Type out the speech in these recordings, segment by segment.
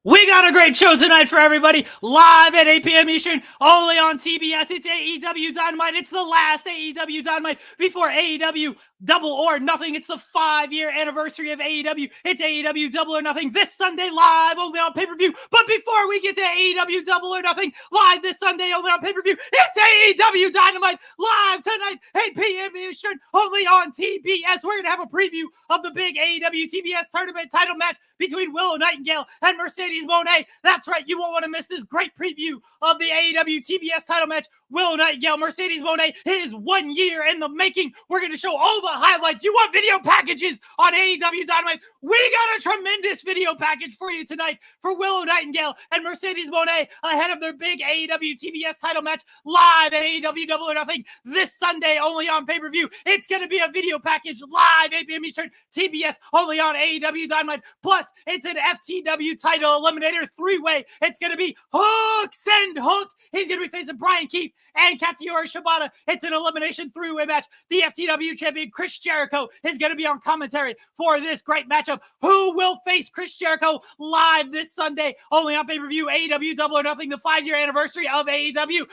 We got a great show tonight for everybody, live at 8 p.m. Eastern, only on TBS. It's AEW Dynamite. It's the last AEW Dynamite before AEW Double or Nothing. It's the 5-year anniversary of AEW. It's AEW Double or Nothing this Sunday, live only on pay-per-view. But before we get to AEW Double or Nothing, live this Sunday only on pay-per-view, it's AEW Dynamite, live tonight, 8 p.m. Eastern, only on TBS. We're going to have a preview of the big AEW TBS tournament title match between Willow Nightingale and Mercedes Moné. That's right, you won't want to miss this great preview of the AEW TBS title match. Willow Nightingale, Mercedes Moné. It is 1 year in the making. We're going to show all the highlights. You want video packages on AEW Dynamite? We got a tremendous video package for you tonight for Willow Nightingale and Mercedes Moné ahead of their big AEW TBS title match live at AEW Double or Nothing this Sunday, only on pay-per-view. It's going to be a video package live 8 p.m. Eastern, TBS, only on AEW Dynamite. Plus, it's an FTW title eliminator three-way. It's going to be Hook, send Hook. He's going to be facing Brian Keith and Katsuyori Shibata. It's an elimination three-way match. The FTW champion Chris Jericho is going to be on commentary for this great matchup. Who will face Chris Jericho live this Sunday, only on pay-per-view? AEW Double or Nothing, the 5-year anniversary of AEW.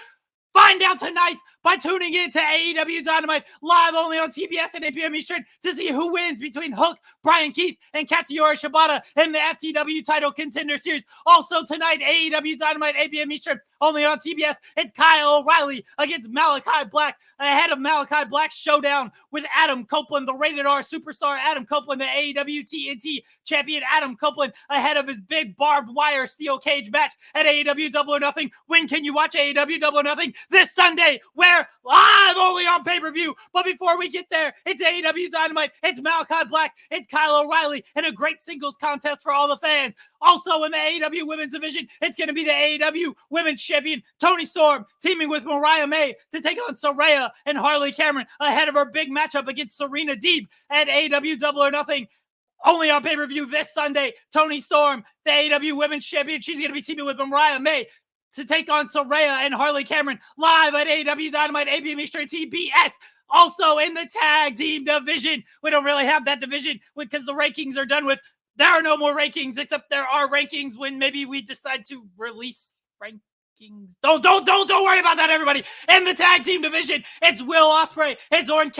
Find out tonight by tuning in to AEW Dynamite, live only on TBS at 8 p.m. Eastern, to see who wins between Hook, Brian Keith, and Katsuyori Shibata in the FTW title contender series. Also tonight, AEW Dynamite, 8 p.m. Eastern, only on TBS. It's Kyle O'Reilly against Malachi Black, ahead of Malachi Black's showdown with Adam Copeland, the rated R superstar Adam Copeland, the AEW TNT champion Adam Copeland, ahead of his big barbed wire steel cage match at AEW Double or Nothing. When can you watch AEW Double or Nothing? This Sunday, where live only on pay-per-view. But before we get there, it's AEW Dynamite, it's Malachi Black, it's Kyle O'Reilly, and a great singles contest for all the fans. Also in the AEW Women's Division, it's going to be the AEW Women's Champion Toni Storm teaming with Mariah May to take on Saraya and Harley Cameron ahead of her big matchup against Serena Deeb at AEW Double or Nothing. Only on pay-per-view this Sunday, Toni Storm, the AEW Women's Champion, she's going to be teaming with Mariah May to take on Saraya and Harley Cameron live at AEW Dynamite, 8 p.m. Eastern, TBS. Also in the tag team division, we don't really have that division because the rankings are done with. There are no more rankings, except there are rankings when maybe we decide to release rankings. Don't worry about that, everybody. In the tag team division, it's Will Ospreay, it's Orange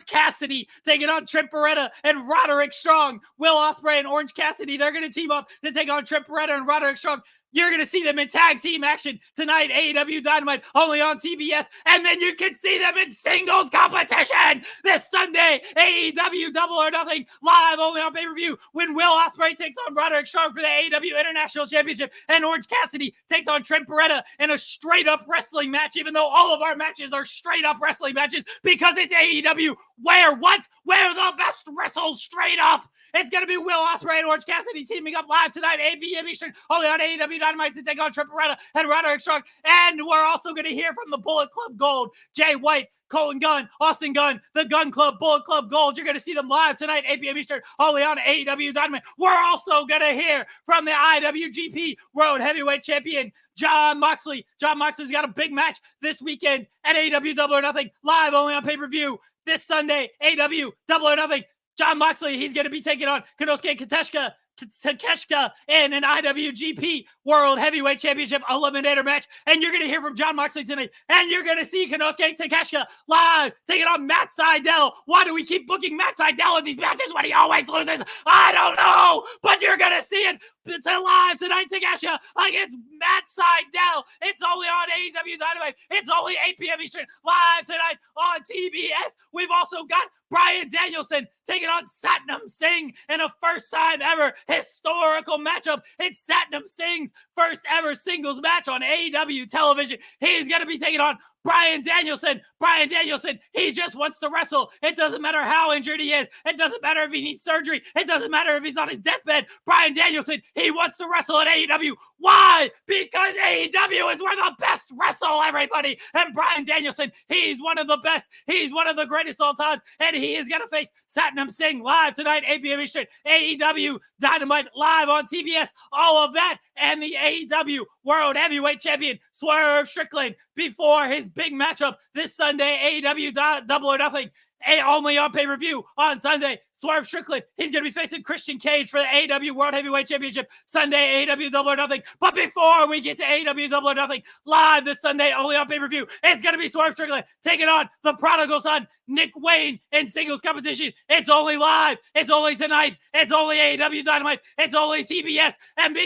Cassidy taking on Trent Beretta and Roderick Strong. Will Ospreay and Orange Cassidy, they're going to team up to take on Trent Beretta and Roderick Strong. You're going to see them in tag team action tonight, AEW Dynamite, only on TBS. And then you can see them in singles competition this Sunday, AEW Double or Nothing, live only on pay-per-view, when Will Ospreay takes on Roderick Strong for the AEW International Championship, and Orange Cassidy takes on Trent Beretta in a straight-up wrestling match, even though all of our matches are straight-up wrestling matches, because it's AEW, where the best wrestles straight up. It's going to be Will Ospreay and Orange Cassidy teaming up live tonight, 8 p.m. Eastern, only on AEW Dynamite, to take on Trent Beretta and Roderick Strong. And we're also going to hear from the Bullet Club Gold, Jay White, Colin Gunn, Austin Gunn, the Gun Club, Bullet Club Gold. You're going to see them live tonight, 8 p.m. Eastern, only on AEW Dynamite. We're also going to hear from the IWGP World Heavyweight Champion, Jon Moxley. Jon Moxley's got a big match this weekend at AEW Double or Nothing, live only on pay-per-view this Sunday, AEW Double or Nothing. Jon Moxley, he's going to be taking on Konosuke Takeshita in an IWGP World Heavyweight Championship eliminator match. And you're going to hear from Jon Moxley tonight. And you're going to see Konosuke Takeshita live taking on Matt Sydal. Why do we keep booking Matt Sydal in these matches when he always loses? I don't know. But you're going to see it live tonight, Takeshita against Matt Sydal. It's only on AEW Dynamite. It's only 8 p.m. Eastern, live tonight on TBS. We've also got Bryan Danielson taking on Satnam Singh in a first-time ever historical matchup. It's Satnam Singh's first ever singles match on AEW television. He's going to be taking on Bryan Danielson. Bryan Danielson, he just wants to wrestle. It doesn't matter how injured he is. It doesn't matter if he needs surgery. It doesn't matter if he's on his deathbed. Bryan Danielson, he wants to wrestle at AEW. Why? Because AEW is where the best wrestle, everybody. And Bryan Danielson, he's one of the best. He's one of the greatest all time. And he is going to face Satnam Singh live tonight, 8 p.m. Eastern. AEW Dynamite live on TBS. All of that and the AEW World Heavyweight Champion Swerve Strickland before his big matchup this Sunday, AEW Double or Nothing. only on pay-per-view on Sunday. Swerve Strickland, he's going to be facing Christian Cage for the AEW World Heavyweight Championship Sunday, AEW Double or Nothing. But before we get to AEW Double or Nothing, live this Sunday, only on pay-per-view, it's going to be Swerve Strickland taking on the prodigal son, Nick Wayne, in singles competition. It's only live. It's only tonight. It's only AEW Dynamite. It's only TBS. And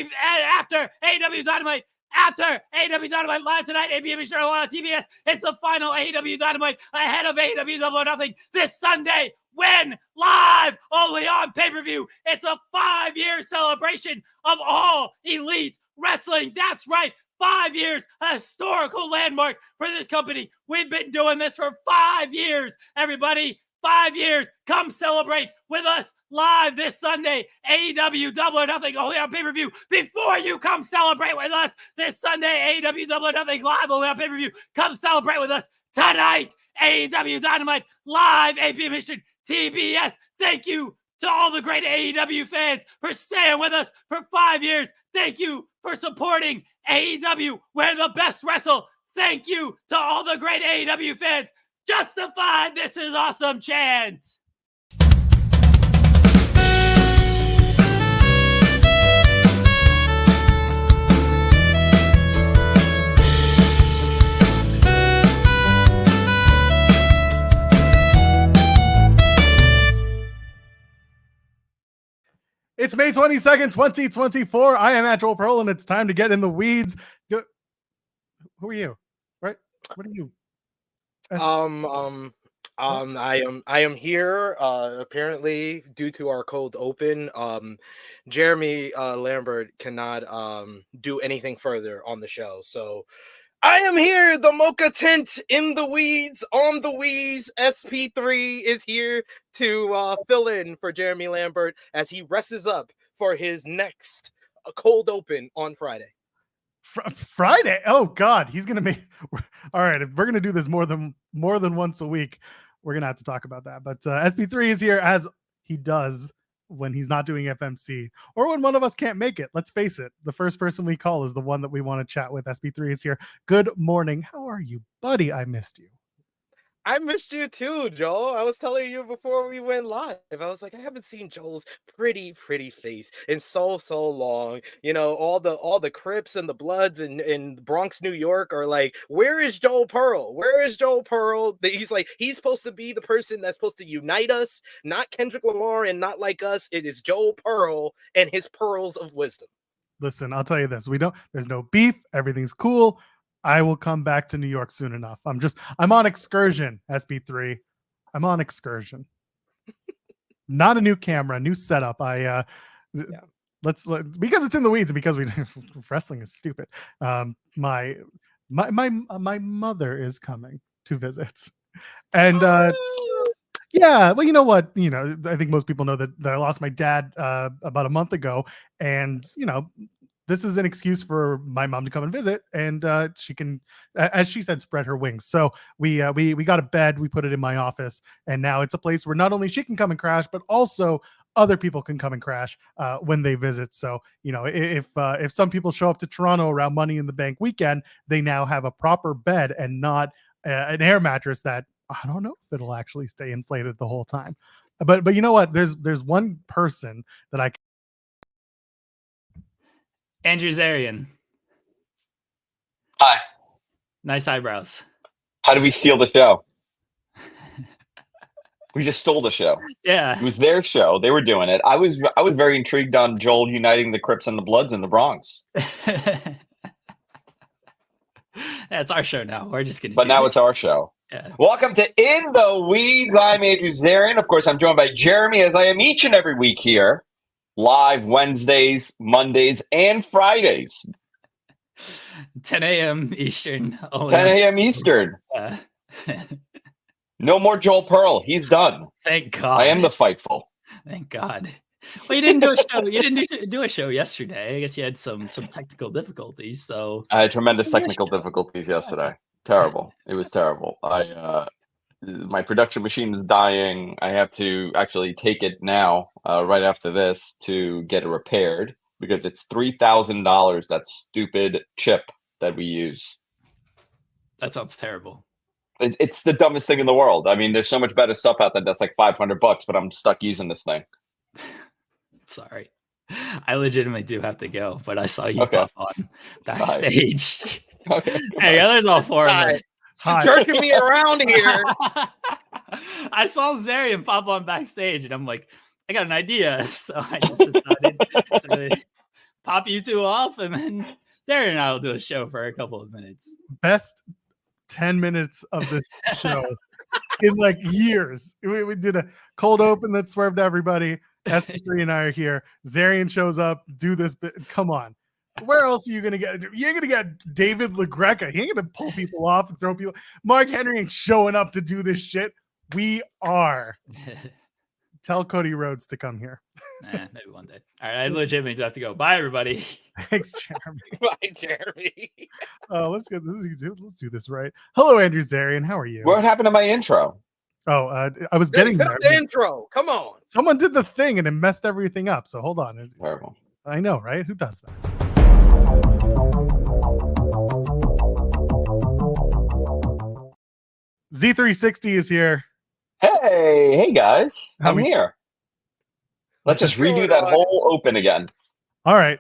after AEW Dynamite, after AEW Dynamite live tonight, APM Eastern on TBS, it's the final AEW Dynamite ahead of AEW Double or Nothing this Sunday. When live, only on pay-per-view. It's a 5-year celebration of All Elite Wrestling. That's right, 5 years, a historical landmark for this company. We've been doing this for 5 years, everybody. 5 years. Come celebrate with us live this Sunday. AEW Double or Nothing only on pay-per-view. Before you come celebrate with us this Sunday, AEW Double or Nothing live only on pay-per-view. Come celebrate with us tonight. AEW Dynamite live, 8 p.m. Eastern, TBS. Thank you to all the great AEW fans for staying with us for 5 years. Thank you for supporting AEW, where the best wrestle. Thank you to all the great AEW fans. Justified, this is awesome chant. It's May 22nd, 2024. I am at Joel Pearl, and it's time to get in the weeds. Who are you? Right? What are you? I am here. Apparently, due to our cold open, Jeremy Lambert cannot do anything further on the show. So I am here, the Mocha Tent in the weeds, on the weeds. SP3 is here to fill in for Jeremy Lambert as he rests up for his next cold open on Friday. Friday? Oh God, he's gonna make. All right, if we're gonna do this more than once a week, we're gonna have to talk about that. But SP3 is here as he does when he's not doing FMC or when one of us can't make it. Let's face it, the first person we call is the one that we want to chat with. SP3 is here. Good morning. How are you, buddy? I missed you. I missed you too, Joel. I was telling you before we went live. I was like, I haven't seen Joel's pretty face in so long. You know, all the Crips and the Bloods in Bronx, New York are like, where is Joel Pearl? Where is Joel Pearl? He's like, he's supposed to be the person that's supposed to unite us, not Kendrick Lamar and not like us. It is Joel Pearl and his pearls of wisdom. Listen, I'll tell you this. There's no beef. Everything's cool. I will come back to New York soon enough. I'm on excursion, SP3. I'm on excursion. Not a new camera, new setup. Because it's in the weeds, because wrestling is stupid. My mother is coming to visit. And yeah, well, you know what? You know, I think most people know that I lost my dad about a month ago, and you know, this is an excuse for my mom to come and visit, and she can, as she said, spread her wings. So we got a bed, we put it in my office, and now it's a place where not only she can come and crash, but also other people can come and crash when they visit. So you know, if some people show up to Toronto around Money in the Bank weekend, they now have a proper bed and not an air mattress that I don't know if it'll actually stay inflated the whole time. But you know what? There's one person that I. Andrew Zarian. Hi. Nice eyebrows. How did we steal the show? We just stole the show. Yeah. It was their show. They were doing it. I was very intrigued on Joel uniting the Crips and the Bloods in the Bronx. That's our show now. We're just kidding. But now it's our show. Yeah. Welcome to In the Weeds. I'm Andrew Zarian. Of course, I'm joined by Jeremy, as I am each and every week here. Live Wednesdays, Mondays, and Fridays. 10 a.m. Eastern. 10 a.m. Eastern. No more Joel Pearl. He's done. Thank God. I am the Fightful. Thank God. Well, you didn't do a show. You didn't do a show yesterday. I guess you had some technical difficulties. So I had tremendous technical difficulties yesterday. Terrible. It was terrible. My production machine is dying. I have to actually take it now, right after this, to get it repaired because it's $3,000. That stupid chip that we use. That sounds terrible. It's the dumbest thing in the world. I mean, there's so much better stuff out there that's like $500, but I'm stuck using this thing. Sorry. I legitimately do have to go, but I saw you Okay. pop on backstage. Okay. Hey, there's all four of us. Hi. Jerking me around here. I saw Zarian pop on backstage, and I'm like, I got an idea. So I just decided to pop you two off, and then Zarian and I will do a show for a couple of minutes. Best 10 minutes of this show in like years. We did a cold open that swerved everybody. SP3 and I are here. Zarian shows up, do this bit. Come on. Where else are you gonna get? You ain't gonna get David LaGreca. He ain't gonna pull people off and throw people. Mark Henry ain't showing up to do this shit. We are. Tell Cody Rhodes to come here. Maybe one day. All right, I legitimately do have to go. Bye, everybody. Thanks, Jeremy. Bye, Jeremy. Let's do this right. Hello, Andrew Zarian. How are you? What happened to my intro? Oh, I was getting there. The intro. Come on. Someone did the thing and it messed everything up. So hold on. It's terrible. I know, right? Who does that? Z360 is here. Hey guys, How I'm we- here. Let's just What's redo going that on? whole open again. All right.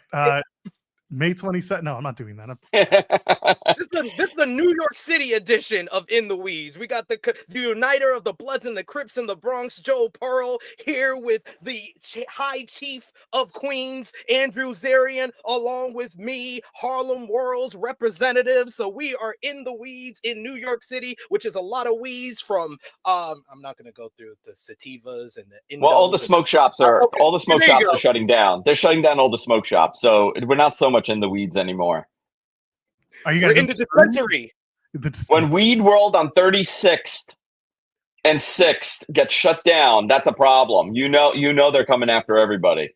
May 22nd. No, I'm not doing that. This is the New York City edition of In the Weeds. We got the uniter of the Bloods and the Crips in the Bronx, Joe Pearl, here with the High Chief of Queens, Andrew Zarian, along with me, Harlem World's representative. So we are in the weeds in New York City, which is a lot of weeds from. I'm not going to go through the sativas and the. Well, all the smoke shops are Okay, all the smoke there you shops go. are shutting down. They're shutting down all the smoke shops, so we're not so much in the weeds anymore. Are you We're guys in the dispensary. When Weed World on 36th and 6th gets shut down, that's a problem. You know they're coming after everybody.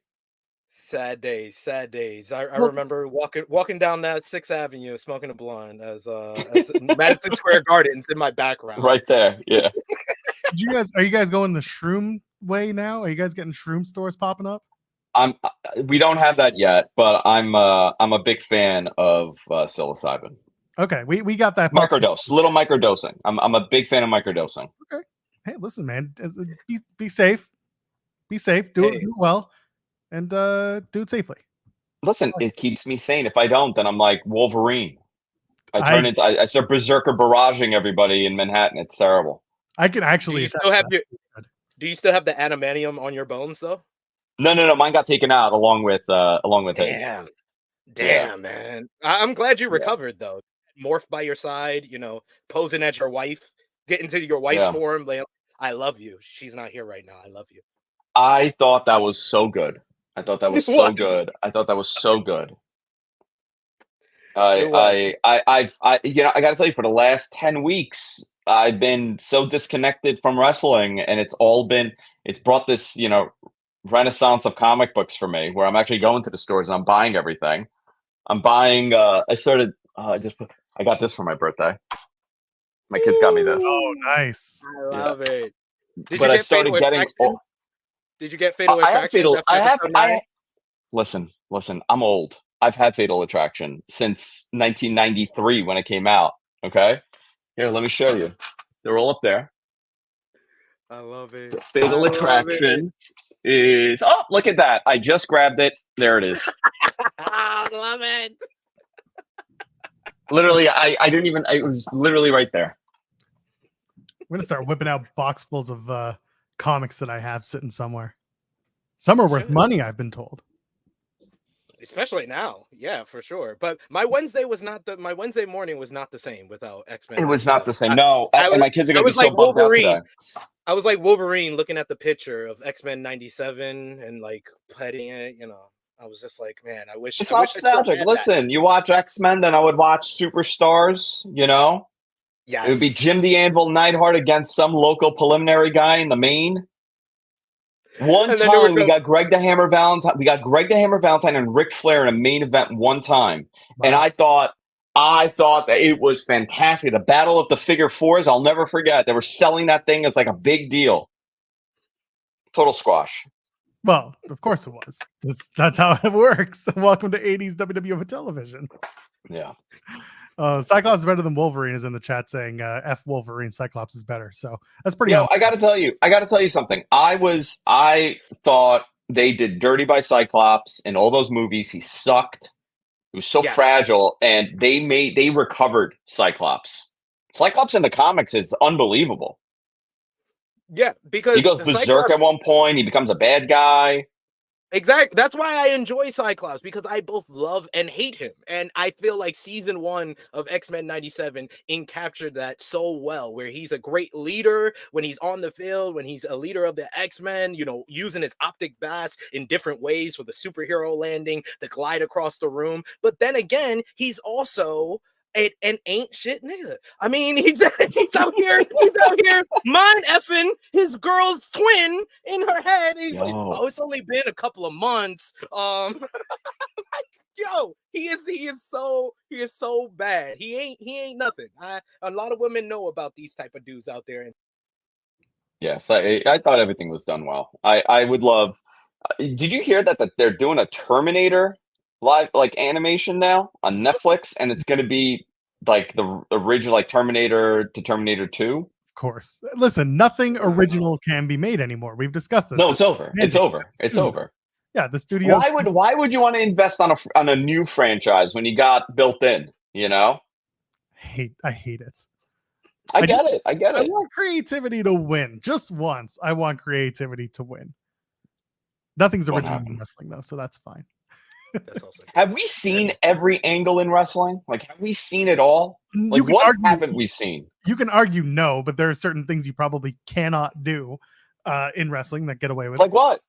Sad days, sad days. I Well- remember walking down that 6th Avenue, smoking a blunt as Madison Square Gardens in my background. Right there. Yeah. Are you guys going the shroom way now? Are you guys getting shroom stores popping up? We don't have that yet, but I'm a big fan of psilocybin. Okay, we got that. Microdose, little microdosing. I'm a big fan of microdosing. Hey, listen, man. Be safe. Be safe. Do it well, and do it safely. Listen, it keeps me sane. If I don't, then I'm like Wolverine. I start berserker barraging everybody in Manhattan. It's terrible. I can Do actually. you still have the adamantium on your bones though? No. Mine got taken out along with his. Damn, man. I'm glad you recovered though. Morph by your side, posing as your wife, get into your wife's form. Like, I love you. She's not here right now. I love you. I thought that was so good. I thought that was so good. I I got to tell you, for the last 10 weeks, I've been so disconnected from wrestling, and it's brought this, renaissance of comic books for me, where I'm actually going to the stores and I'm buying everything. I'm buying, I got this for my birthday. My kids got me this. Oh, nice. I love it. Did But you I get started Fatal getting. Attraction? Did you get Fatal I have Attraction? fatal. That's episode 9? Listen. I'm old. I've had Fatal Attraction since 1993 when it came out. Okay, here, let me show you. They're all up there. I love it. Fatal Attraction is. Oh, look at that! I just grabbed it. There it is. I love it. Literally, I didn't even. It was literally right there. I'm gonna start whipping out boxfuls of comics that I have sitting somewhere. Some are worth money, I've been told. Especially now, yeah, for sure. But my Wednesday morning was not the same without X-Men. It was not the same. No, and my kids are gonna be so bummed out today. I was like Wolverine looking at the picture of X-Men 97 and like petting it, I was just like, man, I wish. It's I wish I still nostalgic. had Listen, you watch X-Men, then I would watch Superstars, Yes. It would be Jim the Anvil Neidhart against some local preliminary guy in the main. One time we got Greg the Hammer Valentine. We got Greg the Hammer Valentine and Ric Flair in a main event one time. Wow. And I thought that it was fantastic. The Battle of the Figure Fours, I'll never forget. They were selling that thing as like a big deal. Total squash. Well, of course it was. That's how it works. Welcome to 80s WWF television. Yeah. Cyclops is better than Wolverine is in the chat saying F Wolverine, Cyclops is better. So that's pretty. Yo, I got to tell you something. I thought they did dirty by Cyclops in all those movies. He sucked. He was so fragile, and they recovered Cyclops. Cyclops in the comics is unbelievable. Yeah, because he goes berserk at one point. He becomes a bad guy. Exactly. That's why I enjoy Cyclops, because I both love and hate him. And I feel like season 1 of X-Men 97 encaptured that so well, where he's a great leader when he's on the field, when he's a leader of the X-Men, you know, using his optic blast in different ways for the superhero landing, the glide across the room. But then again, he's also an ain't shit nigga. I mean, he's out here mind effing his girl's twin in her head. He's like, oh, it's only been a couple of months. Yo, he is so bad. He ain't nothing. A lot of women know about these type of dudes out there. Yes, I thought everything was done well. I would love. Did you hear that they're doing a Terminator live animation now on Netflix, and it's going to be like the original, like Terminator to Terminator 2? Of course. Listen, nothing original can be made anymore. We've discussed this. No, it's over. It's over. It's over. Yeah, the studio. Why would you want to invest on a new franchise when you got built in? You know, I hate it. I get it. I want creativity to win. Just once, I want creativity to win. Nothing's original in wrestling, though, so that's fine. Have we seen every angle in wrestling? Like, have we seen it all? Like, what haven't we seen? You can argue no, but there are certain things you probably cannot do in wrestling that get away with. Like what?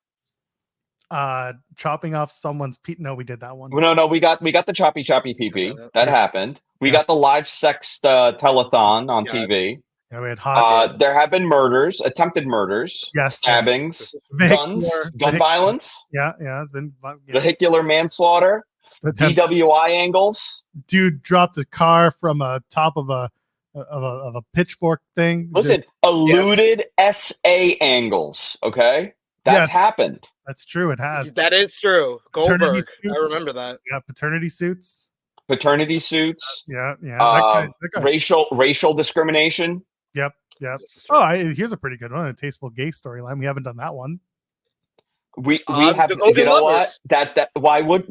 Chopping off someone's No, we did that one. No, we got the choppy pee. That happened. We got the live sex telethon on TV. Yeah, we had there have been murders, attempted murders, stabbings, gun violence. Yeah, it's been vehicular manslaughter, DWI angles. Dude dropped a car from a top of a pitchfork thing. Listen, eluded SA angles. Okay, that's happened. That's true. It has. That is true. Goldberg. I remember that. Yeah, paternity suits. Yeah. That racial discrimination. Yep. Oh, here's a pretty good one. A tasteful gay storyline. We haven't done that one. We have. You know what? That why would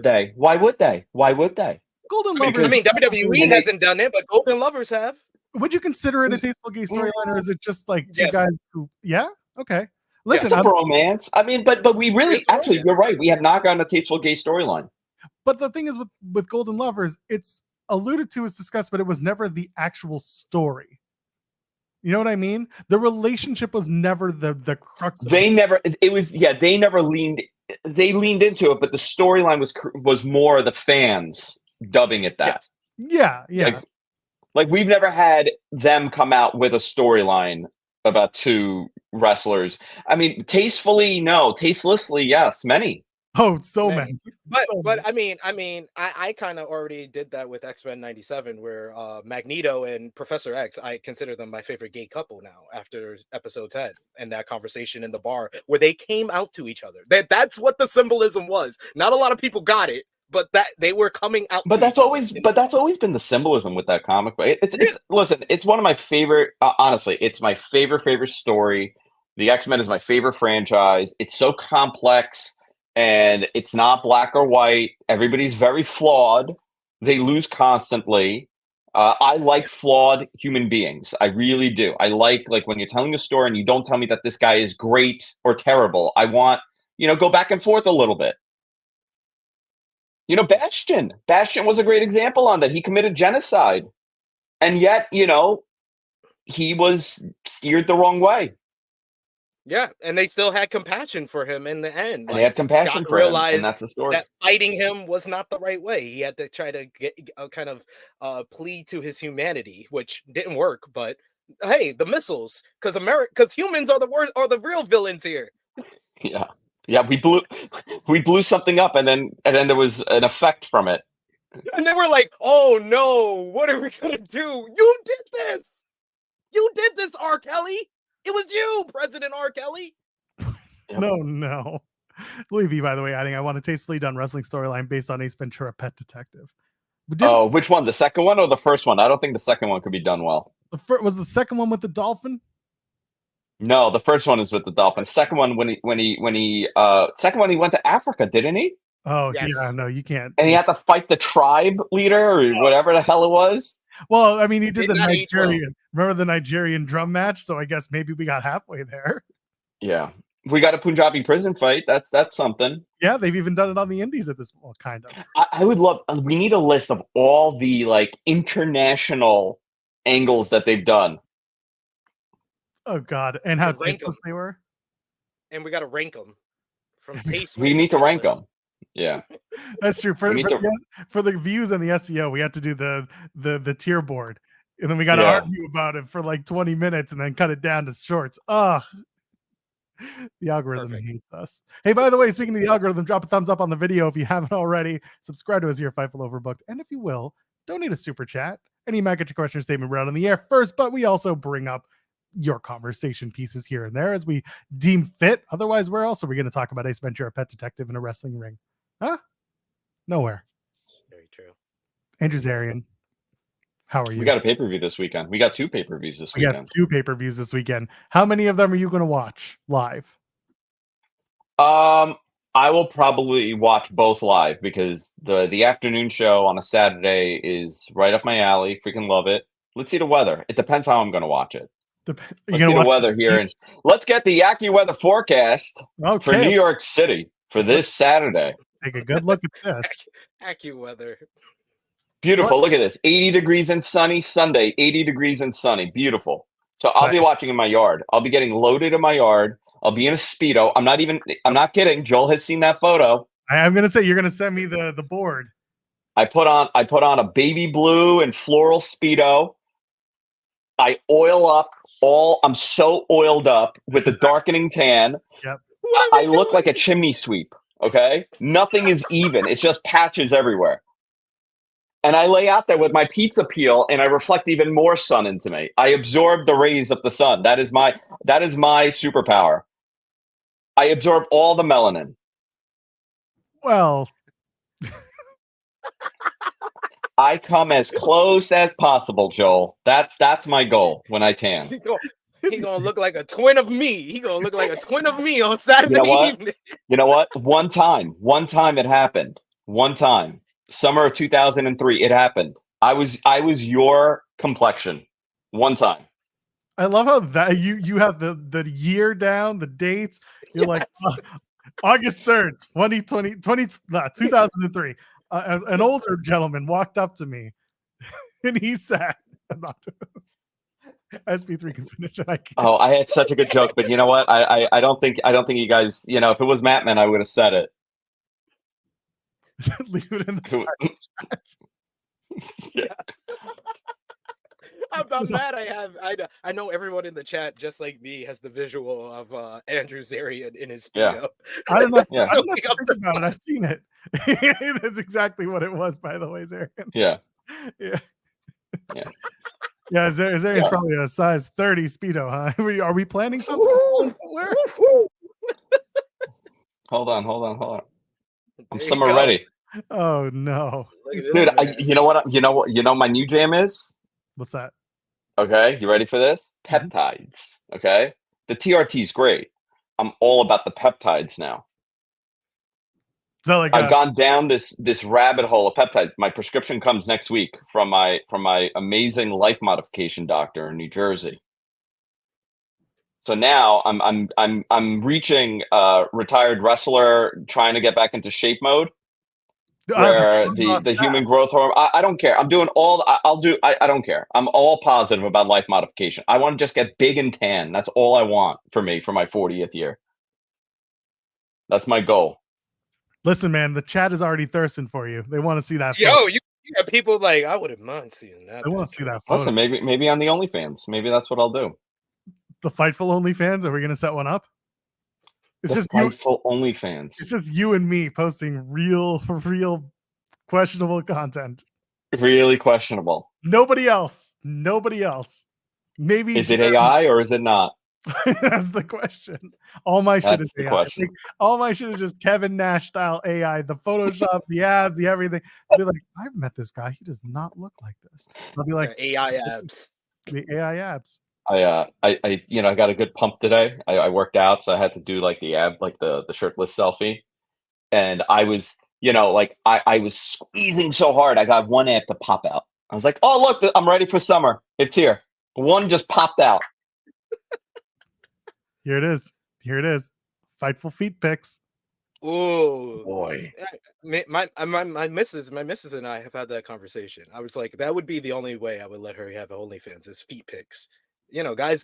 they? Golden Lovers. I mean, WWE hasn't done it, but Golden Lovers have. Would you consider it a tasteful gay storyline, or is it just like two guys who? Yeah. Okay. Listen, it's a bromance. I mean, but we really actually, you're right. We have not gotten a tasteful gay storyline. But the thing is, with Golden Lovers, it's alluded to, it's discussed, but it was never the actual story. You know what I mean? The relationship was never the crux. They never leaned into it, but the storyline was more the fans dubbing it that. Yeah. Like we've never had them come out with a storyline about two wrestlers. I mean, tastefully, no. Tastelessly, yes. Many. Oh, so many. But I mean, I kind of already did that with X-Men 97, where Magneto and Professor X, I consider them my favorite gay couple now after episode 10 and that conversation in the bar where they came out to each other. That's what the symbolism was. Not a lot of people got it, but that they were coming out. But that's always been the symbolism with that comic book. Listen, it's one of my favorite. Honestly, it's my favorite story. The X-Men is my favorite franchise. It's so complex. And it's not black or white. Everybody's very flawed. They lose constantly. I like flawed human beings. I really do. I like when you're telling a story and you don't tell me that this guy is great or terrible. I want, go back and forth a little bit. Bastion was a great example on that. He committed genocide. And yet, he was steered the wrong way. Yeah, and they still had compassion for him in the end. And they had compassion for him, and that's the story. That fighting him was not the right way. He had to try to get a kind of plea to his humanity, which didn't work. But hey, the missiles, because humans are the worst, are the real villains here. Yeah. We blew something up, and then there was an effect from it. And then we're like, oh no, what are we gonna do? You did this, R. Kelly. It was you, President R. Kelly. No. Louis V, by the way, adding, I want a tastefully done wrestling storyline based on Ace Ventura: Pet Detective. Oh, which one? The second one or the first one? I don't think the second one could be done well. Was the second one with the dolphin? No, the first one is with the Dolphins. Second one when he went to Africa, didn't he? Oh Yes. yeah, no, you can't. And he had to fight the tribe leader or whatever the hell it was. Well, I mean, he did the not age well. Nigerian. Remember the Nigerian drum match? So I guess maybe we got halfway there. Yeah, we got a Punjabi prison fight. That's something. Yeah, they've even done it on the Indies at this point, kind of. I would love. We need a list of all the like international angles that they've done. Oh God, and how Rank 'em. tasteless they were. And we got to rank them from taste. We need to rank them. Yeah, That's true. For We need for the views and the SEO, we had to do the tier board, and then we got to Yeah. argue about it for like 20 minutes, and then cut it down to shorts. Ugh. The algorithm Perfect. hates us. Hey, by the way, speaking of the algorithm, drop a thumbs up on the video if you haven't already. Subscribe to us here at Fightful Overbooked, and if you will, donate a super chat. And you might get your question or statement read on the air first, but we also bring up your conversation pieces here and there as we deem fit. Otherwise, where else are we going to talk about Ace Ventura, Pet Detective, in a wrestling ring? Huh? Nowhere. Very true. Andrew Zarian, how are you? we got a pay-per-view this weekend. We got 2 pay-per-views this We got weekend. 2 pay-per-views this weekend. How many of them are you going to watch live? I will probably watch both live because the afternoon show on a Saturday is right up my alley. Freaking love it. Let's see the weather. It depends how I'm going to watch it. Let's see the weather here, and let's get the AccuWeather forecast for New York City for this Saturday. Take a good look at this. AccuWeather. Beautiful. Look at this. 80 degrees and sunny. Sunday, 80 degrees and sunny. Beautiful. So I'll be watching in my yard. I'll be getting loaded in my yard. I'll be in a Speedo. I'm not kidding. Joel has seen that photo. I'm going to say you're going to send me the board. I put on a baby blue and floral Speedo. I oil up I'm so oiled up with the darkening tan. Yep. I look like a chimney sweep. Okay. Nothing is even. It's just patches everywhere. And I lay out there with my pizza peel and I reflect even more sun into me. I absorb the rays of the sun. That is my superpower. I absorb all the melanin. Well, I come as close as possible, Joel. That's my goal when I tan. He gonna look like a twin of me. He gonna look like a twin of me on Saturday evening. You know what? One time it happened. One time. Summer of 2003, it happened. I was your complexion. One time. I love how that you have the year down, the dates. You're like August 3rd, 2003. An older gentleman walked up to me and he said, SP3 can finish it. Oh, I had such a good joke, but you know what? I don't think you guys, if it was Mattman, I would have said it. Leave it in the chat. Yeah. I'm glad I know everyone in the chat, just like me, has the visual of Andrew Zarian in his Speedo. I don't know. Yeah. I don't know if think about it. I've seen it. That's exactly what it was, by the way, Zarian. Yeah. Yeah. Yeah. Yeah, Zarian's probably a size 30 Speedo, huh? Are we planning something? Where? Hold on. I'm There summer you go. ready. Oh no. Look at this Dude, man. you know what my new jam is? What's that? Okay, you ready for this? Peptides. Okay, the TRT is great. I'm all about the peptides now. Is that like I've gone down this rabbit hole of peptides. My prescription comes next week from my amazing life modification doctor in New Jersey. So now I'm reaching retired wrestler, trying to get back into shape mode. Where the human growth hormone, I don't care. I'm doing all. I don't care. I'm all positive about life modification. I want to just get big and tan. That's all I want for my 40th year. That's my goal. Listen, man, the chat is already thirsting for you. They want to see that. Yo, you got people like, I wouldn't mind seeing that. They want to see that photo. Listen, maybe on the OnlyFans. Maybe that's what I'll do. The Fightful OnlyFans. Are we gonna set one up? It's the just you. Fightful OnlyFans. It's just you and me posting real questionable content. Really questionable. Nobody else. Maybe is it AI or is it not? That's the question. All my shit is That's the AI. question. Like, all my shit is just Kevin Nash style AI. The Photoshop, the abs, the everything. I'll be like, I've met this guy. He does not look like this. I'll be like, The AI abs. the AI abs. I I got a good pump today. I worked out, so I had to do like the shirtless selfie, and I was, like I was squeezing so hard, I got one ab to pop out. I was like, oh look, I'm ready for summer. It's here. One just popped out. Here it is. Here it is. Fightful feet pics. Oh Boy. my missus and I have had that conversation. I was like, that would be the only way I would let her have OnlyFans is feet pics. Guys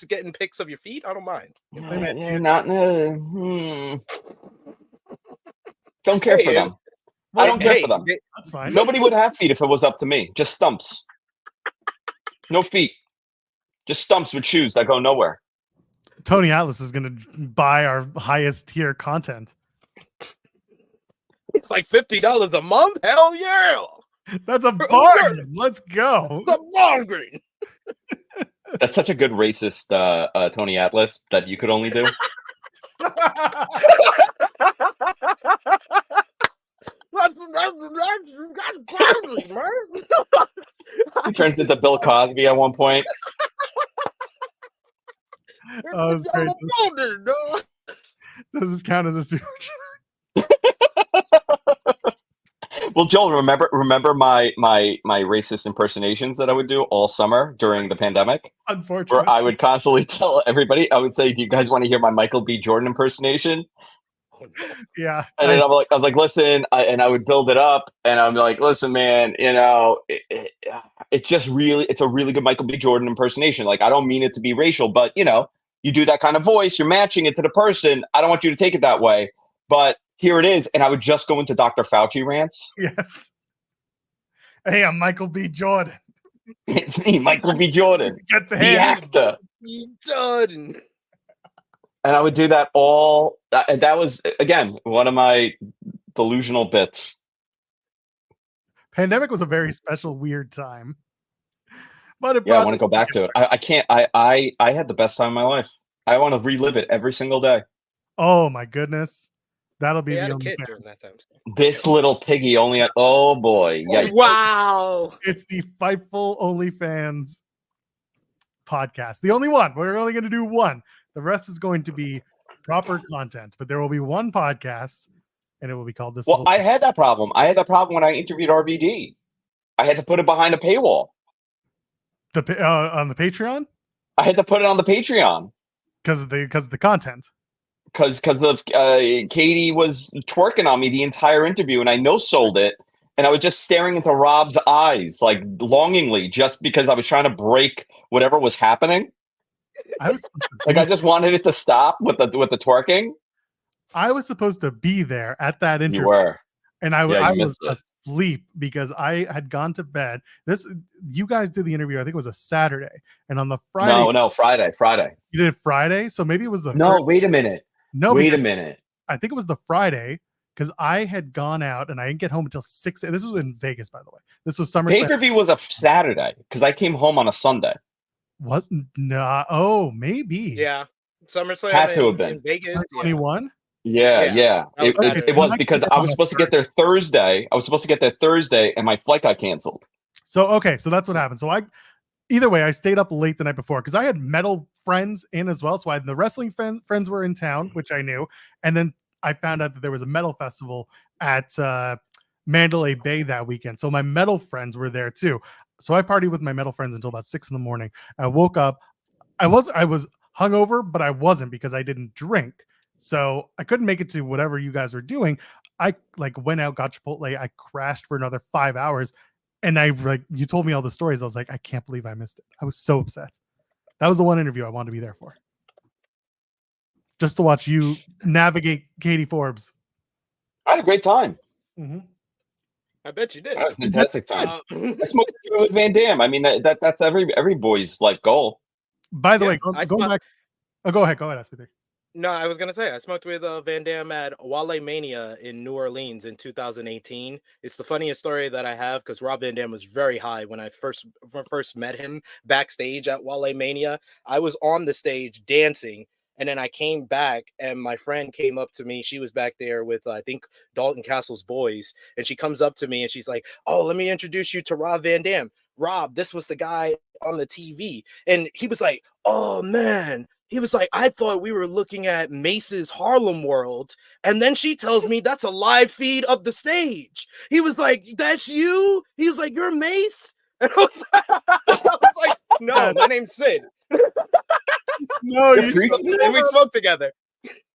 getting pics of your feet. I don't mind. Don't care for them. I don't care for them. That's fine. Nobody would have feet if it was up to me. Just stumps. No feet. Just stumps with shoes that go nowhere. Tony Atlas is going to buy our highest tier content. It's like $50 a month. Hell yeah! That's a bargain. Let's go. The bargain. That's such a good racist Tony Atlas that you could only do. That's bargain, man. He turns into Bill Cosby at one point. Oh, that's great. Does this count as a super? Well, Joel, remember my racist impersonations that I would do all summer during the pandemic? Unfortunately, where I would constantly tell everybody, I would say, do you guys want to hear my Michael B. Jordan impersonation? Yeah. And then I was like, listen, and I would build it up, and I'm like, listen, man, it's a really good Michael B. Jordan impersonation. Like, I don't mean it to be racial, but you do that kind of voice, you're matching it to the person. I don't want you to take it that way, but here it is. And I would just go into Dr. Fauci rants. Yes. Hey, I'm Michael B. Jordan. It's me, Michael B. Jordan, Get the the hand. actor. B. Jordan. And I would do that all. And that was, again, one of my delusional bits. Pandemic was a very special, weird time. But Yeah, I want to go back to it. I can't. I had the best time of my life. I want to relive it every single day. Oh my goodness. That'll be Had the a only kid fans. during that time. This little piggy only at, oh boy. Yeah. Wow. It's the Fightful OnlyFans podcast. The only one. We're only going to do one. The rest is going to be proper content, but there will be one podcast and it will be called this. Well, I had that problem. I had that problem when I interviewed RVD. I had to put it behind a paywall. On the Patreon? I had to put it on the Patreon. Because of the content. Because Katie was twerking on me the entire interview, and I no-sold it, and I was just staring into Rob's eyes, like longingly, just because I was trying to break whatever was happening. I just wanted it to stop with the twerking. I was supposed to be there at that interview. You were. And I was asleep because I had gone to bed. You guys did the interview. I think it was a Saturday, and on the Friday. No, Friday. You did it Friday, so maybe it was the. No, wait a minute. No, wait a minute. I think it was the Friday because I had gone out and I didn't get home until 6. This was in Vegas, by the way. This was SummerSlam. Pay-per-view was a Saturday because I came home on a Sunday. Wasn't nah. Oh, maybe. Yeah, SummerSlam had to have been in Vegas. 21. Yeah. It was because I was supposed to get there Thursday. And my flight got canceled. So that's what happened. So either way, I stayed up late the night before because I had metal friends in as well. So the wrestling friends were in town, which I knew, and then I found out that there was a metal festival at Mandalay Bay that weekend. So my metal friends were there too. So I partied with my metal friends until about 6 a.m. I woke up. I was hungover, but I wasn't because I didn't drink. So I couldn't make it to whatever you guys were doing. I went out, got Chipotle. I crashed for another 5 hours. And you told me all the stories. I was like, I can't believe I missed it. I was so upset. That was the one interview I wanted to be there for. Just to watch you navigate Katie Forbes. I had a great time. Mm-hmm. I bet you did. I had a fantastic time. I smoked with Van Damme. I mean, that's every boy's life goal. By the way, go back. Oh, go ahead, Aspeter. No, I was gonna say I smoked with Van Damme at Wale Mania in New Orleans in 2018. It's the funniest story that I have because Rob Van Dam was very high when I first met him backstage at Wale Mania. I was on the stage dancing, and then I came back, and my friend came up to me. She was back there with I think Dalton Castle's boys, and she comes up to me and she's like, "Oh, let me introduce you to Rob Van Dam. Rob, this was the guy on the TV," and he was like, "Oh man." He was like, I thought we were looking at Mace's Harlem World. And then she tells me that's a live feed of the stage. He was like, that's you? He was like, you're Mace? And I was like no, my name's Sid. No, and we smoked together.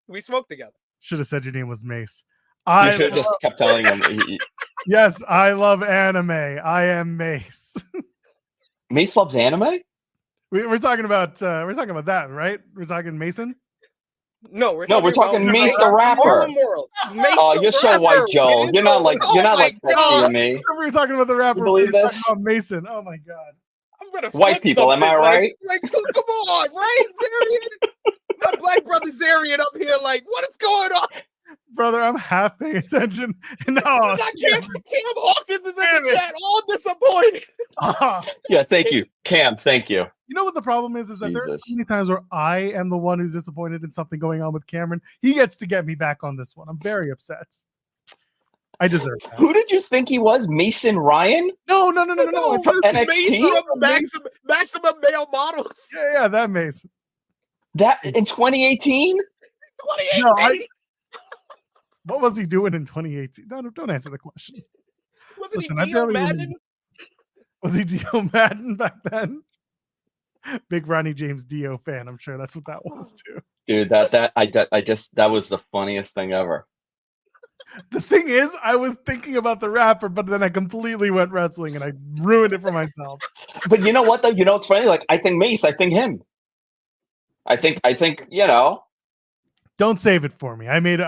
We smoked together. Should have said your name was Mace. You should have just kept telling him. Yes, I love anime. I am Mace. Mace loves anime? We're talking about that, right? We're talking Mason. No, we're talking Mace the rapper. Harlem World. Mace Oh, you're so white, Joel. You're not like me. We're talking about the rapper. You believe this? About Mason. Oh my god. I'm gonna white people. Am I right? Like, come on, right? Zarian, my black brother Zarian up here. Like, what is going on? Brother, I'm half paying attention. No, Cam Hawkins is in the chat, all disappointed. Yeah, thank you, Cam. Thank you. You know what the problem is that there's so many times where I am the one who's disappointed in something going on with Cameron. He gets to get me back on this one. I'm very upset. I deserve that. Who did you think he was? Mason Ryan? No. From NXT? Maximum male models. Yeah, that Mace. That in 2018? 2018. No, what was he doing in 2018? No, don't answer the question. Wasn't he Dio Madden? Was he Dio Madden back then? Big Ronnie James Dio fan. I'm sure that's what that was too. Dude, that was the funniest thing ever. The thing is, I was thinking about the rapper, but then I completely went wrestling and I ruined it for myself. But you know what though? You know it's funny? Like I think Mace, I think him. I think, you know. Don't save it for me. I made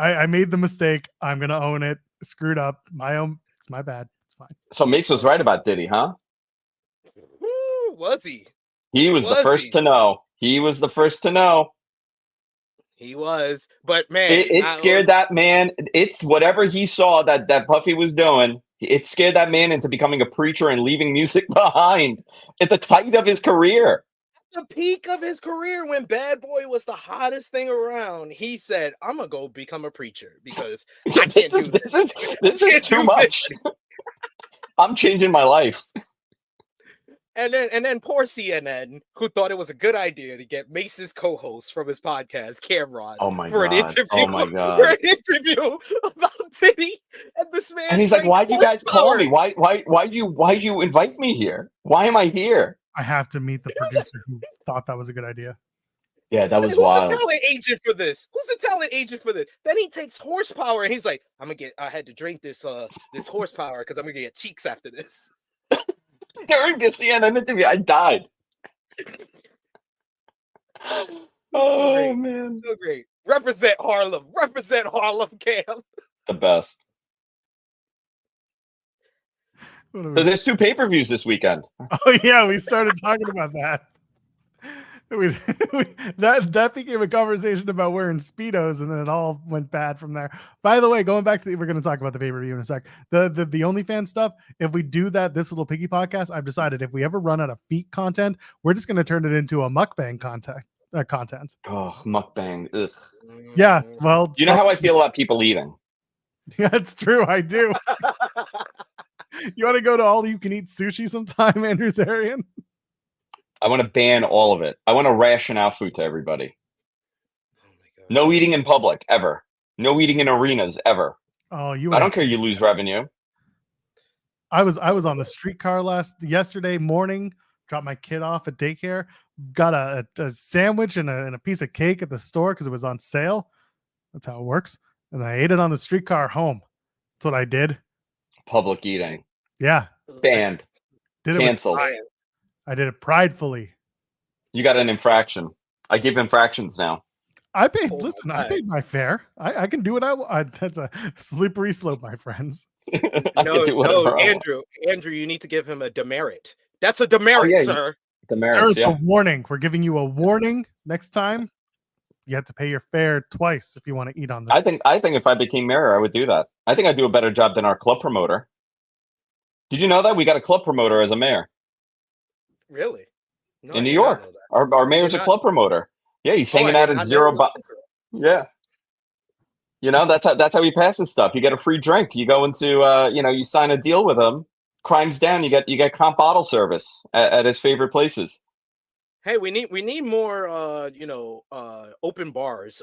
the mistake. I'm gonna own it. Screwed up. It's my bad. It's fine. So Mace was right about Diddy, huh? Woo, was he? He was the first to know. He was the first to know. He was, but man, it scared that man. It's whatever he saw that Puffy was doing. It scared that man into becoming a preacher and leaving music behind at the height of his career. The peak of his career, when Bad Boy was the hottest thing around, he said, "I'm gonna go become a preacher because I can't do this. This is too much. I'm changing my life." And then poor CNN, who thought it was a good idea to get Mace's co-host from his podcast, Cameron, an interview. Oh my god! For an interview about Diddy, and this man. And he's like, "Why'd you guys call me? Why'd you invite me here? Why am I here?" I have to meet the producer who thought that was a good idea. Yeah, that was wild. Who's the talent agent for this? Who's the talent agent for this? Then he takes horsepower and he's like, I had to drink this horsepower because I'm gonna get cheeks after this. During the CNN interview, I died. Oh man. So great. Represent Harlem, Cam. The best. So there's 2 pay-per-views this weekend. Oh yeah, we started talking about that. That became a conversation about wearing Speedos, and then it all went bad from there. By the way, going back to we're going to talk about the pay-per-view in a sec. The OnlyFans stuff. If we do that, this little piggy podcast, I've decided if we ever run out of feet content, we're just going to turn it into a mukbang content. Oh, mukbang. Ugh. Yeah. Well, you know how I feel about people eating. Yeah, it's true. I do. You want to go to all you can eat sushi sometime, Andrew Zarian? I want to ban all of it. I want to ration out food to everybody. Oh my God. No eating in public ever. No eating in arenas ever. Oh, I don't care. You lose revenue. I was on the streetcar yesterday morning. Dropped my kid off at daycare. Got a sandwich and a piece of cake at the store because it was on sale. That's how it works. And I ate it on the streetcar home. That's what I did. Public eating. Yeah. Banned. Canceled. I did it pridefully. You got an infraction. I give infractions now. I paid my fare. I can do what I want. That's a slippery slope, my friends. No, Andrew, you need to give him a demerit. That's a demerit, sir. Demerit. Sir, it's a warning. We're giving you a warning next time. you have to pay your fare twice if you want to eat on this. I think if I became mayor, I would do that. I think I'd do a better job than our club promoter. Did you know that we got a club promoter as a mayor Really? No, in I New did not York? know that. Our mayor's a not. club promoter. Yeah, he's hanging I out did in not zero. know that. Yeah. You know, that's how he passes stuff. You get a free drink. You go into you sign a deal with him. Crime's down. You get comp bottle service at his favorite places. Hey, we need more open bars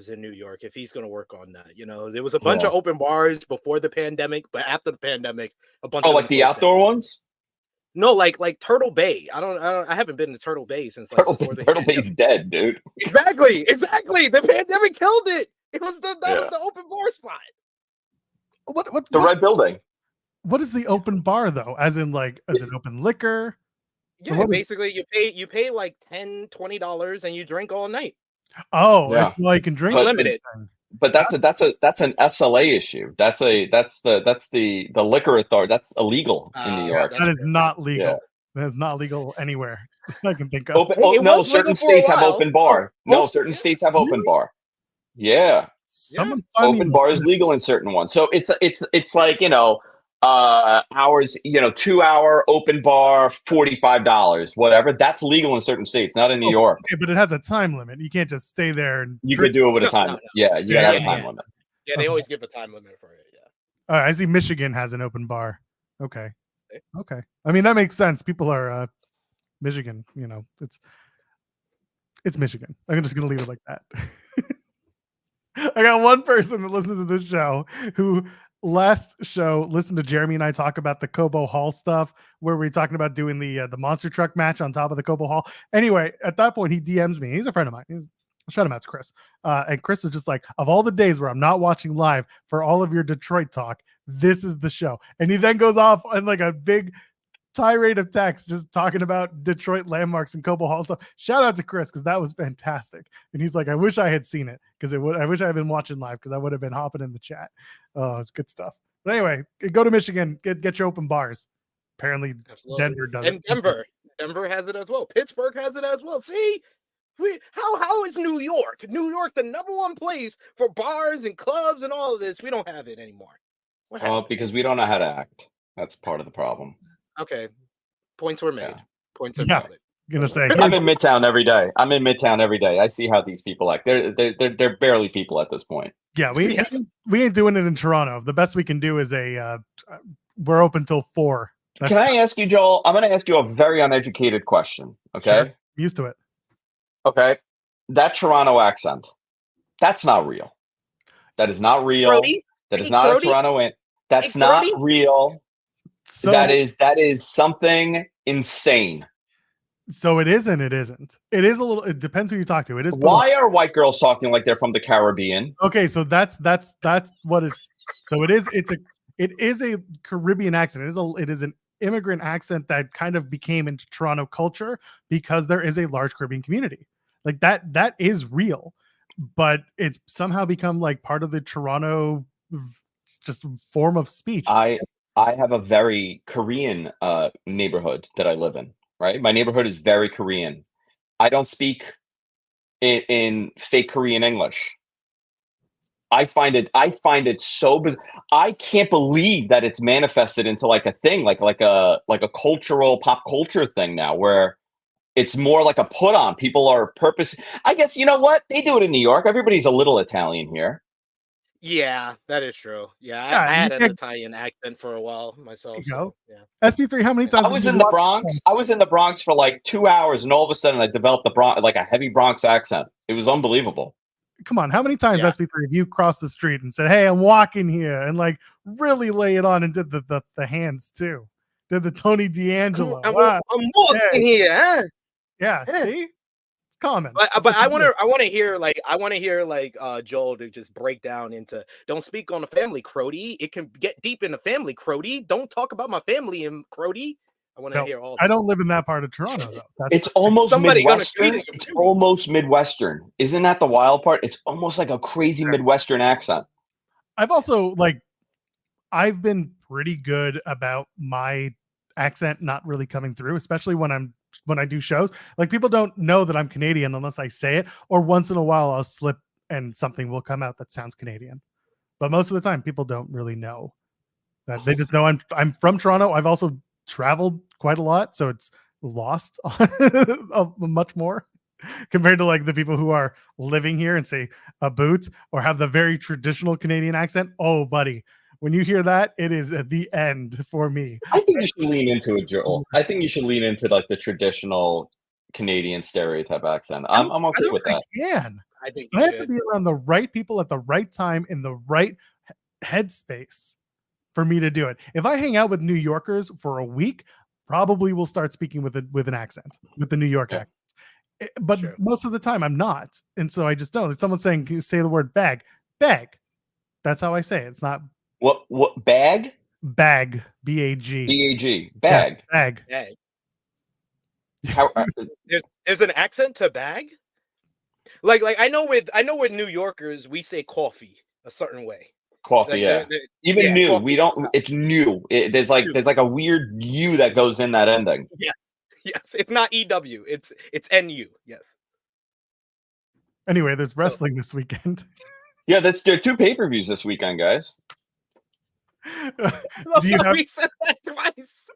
in New York if he's going to work on that. You know, there was a bunch of open bars before the pandemic, but after the pandemic, a bunch of like the outdoor ones? No, like Turtle Bay. I haven't been to Turtle Bay since like Turtle Bay's dead, dude. Exactly. The pandemic killed it. It was that was the open bar spot. What the red building? What is the open bar though? As in is it open liquor? Yeah, basically you pay like $10-$20 and you drink all night. Oh, that's why you can drink unlimited. But that's an SLA issue. That's the liquor authority. That's illegal in New York. That is not legal. Yeah. That is not legal anywhere I can think of. Certain states have open bar. Certain states have open bar. Yeah. Open bar is legal in certain ones. So it's like, hours, 2 hour open bar, $45, whatever. That's legal in certain states, not in New York. Okay, but it has a time limit. You can't just stay there and you could do it with a time. Yeah, you gotta have a time limit. Yeah, they always give a time limit for it. Yeah. All right, I see Michigan has an open bar. Okay. I mean, that makes sense. People are Michigan, it's Michigan. I'm just gonna leave it like that. I got one person that listens to this show who last show listened to Jeremy and I talk about the Cobo Hall stuff, where we're talking about doing the monster truck match on top of the Cobo Hall. Anyway, at that point, he DMs me. He's a friend of mine. Shout him out to Chris. And Chris is just like, of all the days where I'm not watching live for all of your Detroit talk, this is the show. And he then goes off on like a big tirade of text just talking about Detroit landmarks and Cobo Hall stuff. Shout out to Chris, because that was fantastic. And he's like, I wish I had seen it, because I wish I had been watching live, because I would have been hopping in the chat. Oh, it's good stuff. But anyway, go to Michigan, get your open bars. Apparently Denver does it. And Denver has it as well. Pittsburgh has it as well. See, how is New York the number one place for bars and clubs and all of this? We don't have it anymore. Because we don't know how to act. That's part of the problem. Okay, points were made. Yeah. Points are valid. Gonna say I'm in Midtown every day. I see how these people act. They're barely people at this point. Yeah, we ain't doing it in Toronto. The best we can do is we're open till 4. Can I ask you, Joel? I'm going to ask you a very uneducated question. Okay, sure. I'm used to it. Okay, that Toronto accent, that's not real. That is not real. Brody? That is not a Toronto. That's not real. So that is something insane. So it is and it isn't. It is a little. It depends who you talk to. It is. Why are white girls talking like they're from the Caribbean? Okay, so that's what it's. So it is a Caribbean accent. It is an immigrant accent that kind of became into Toronto culture because there is a large Caribbean community. Like that is real, but it's somehow become like part of the Toronto just form of speech. I have a very Korean neighborhood that I live in, right? My neighborhood is very Korean. I don't speak in fake Korean English. I find it so bizarre. I can't believe that it's manifested into like a thing, like a cultural pop culture thing now, where it's more like a put on. People are I guess, you know what? They do it in New York. Everybody's a little Italian here. Yeah, that is true. Yeah, I had an Italian accent for a while myself. So, yeah. SP3, how many times? I was in the Bronx. I was in the Bronx for like 2 hours, and all of a sudden I developed like a heavy Bronx accent. It was unbelievable. Come on, how many times SP3 have you crossed the street and said, "Hey, I'm walking here," and like really lay it on and did the hands too? Did the Tony D'Angelo? I'm walking here. Huh? Yeah, see. Common. But I want to hear Joel to just break down into, don't speak on the family, Crody. It can get deep in the family, Crody. Don't talk about my family, and Crody. I want to hear all that. I don't live in that part of Toronto though. It's almost Midwestern. It's almost Midwestern. Isn't that the wild part? It's almost like a crazy Midwestern accent. I've been pretty good about my accent not really coming through, especially when I'm when I do shows. Like, people don't know that I'm Canadian unless I say it, or once in a while I'll slip and something will come out that sounds Canadian. But most of the time, people don't really know that. They just know I'm from Toronto. I've also traveled quite a lot, so it's lost much more compared to like the people who are living here and say a boot or have the very traditional Canadian accent. Oh, buddy, when you hear that, it is at the end for me. I think you should lean into it, Joel. I think you should lean into like the traditional Canadian stereotype accent. I'm okay with that. I think I have to be around the right people at the right time in the right headspace for me to do it. If I hang out with New Yorkers for a week, probably will start speaking with an accent, with the New York accent. But most of the time I'm not. And so I just don't. If someone's saying, can you say the word bag? Bag. That's how I say it. It's not what bag? Bag. B-A-G. B-A-G. Bag. Yeah, bag. Bag. How, there's an accent to bag? Like I know with New Yorkers, we say coffee a certain way. Coffee, like even new. Coffee. We don't. It's new. There's like a weird U that goes in that ending. Yes. It's not EW. It's NU. Yes. Anyway, there's wrestling this weekend. Yeah, there are 2 pay-per-views this weekend, guys. Do you have... We said that twice.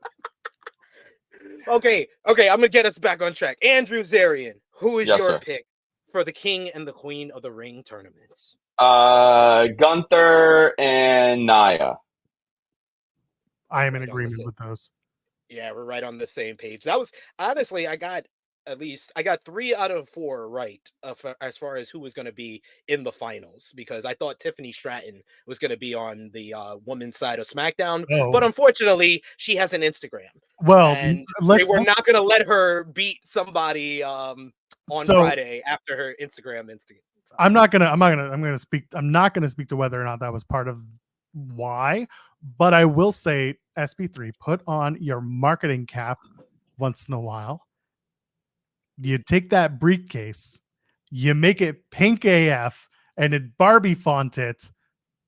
Okay. I'm gonna get us back on track. Andrew Zarian, who is your pick for the King and the Queen of the Ring tournaments? Gunther and Nia. I am in agreement with those. Yeah, we're right on the same page. That was honestly, I got 3 out of 4 right as far as who was going to be in the finals, because I thought Tiffany Stratton was going to be on the women's side of SmackDown, but unfortunately, she has an Instagram. Well, and they were not going to let her beat somebody on Friday after her Instagram. So. I'm not gonna speak to whether or not that was part of why, but I will say, SP3, put on your marketing cap once in a while. You take that briefcase, you make it pink AF, and it Barbie font it,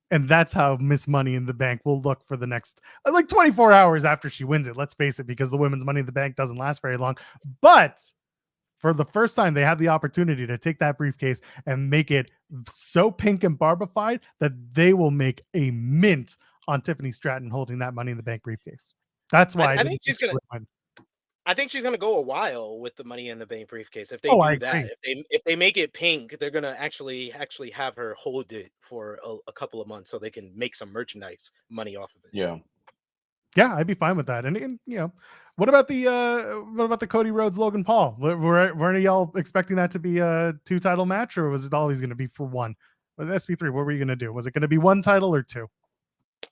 and that's how Miss Money in the Bank will look for the next 24 hours after she wins it. Let's face it, because the women's Money in the Bank doesn't last very long. But for the first time, they have the opportunity to take that briefcase and make it so pink and barbified that they will make a mint on Tiffany Stratton holding that Money in the Bank briefcase. That's why I think she's gonna. I think she's gonna go a while with the Money in the Bank briefcase. If they do that, if they make it pink, they're gonna actually have her hold it for a couple of months so they can make some merchandise money off of it. Yeah, I'd be fine with that. And what about the Cody Rhodes Logan Paul? Weren't y'all expecting that to be a 2 title match, or was it always going to be for 1? With SP3, what were you going to do? Was it going to be 1 title or 2?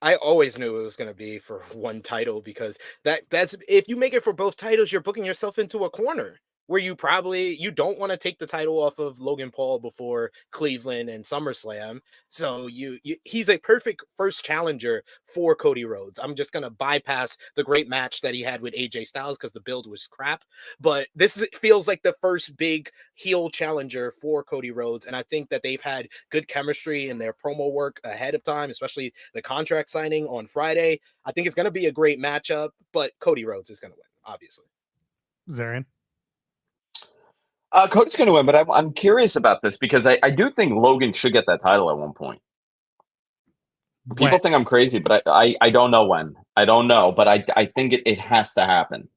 I always knew it was going to be for 1 title, because that's if you make it for both titles, you're booking yourself into a corner where you don't want to take the title off of Logan Paul before Cleveland and SummerSlam. So he's a perfect first challenger for Cody Rhodes. I'm just going to bypass the great match that he had with AJ Styles because the build was crap. But this feels like the first big heel challenger for Cody Rhodes. And I think that they've had good chemistry in their promo work ahead of time, especially the contract signing on Friday. I think it's going to be a great matchup, but Cody Rhodes is going to win, obviously. Zarian? Cody's going to win, but I'm curious about this because I do think Logan should get that title at one point. People think I'm crazy, but I don't know when. I don't know, but I think it has to happen.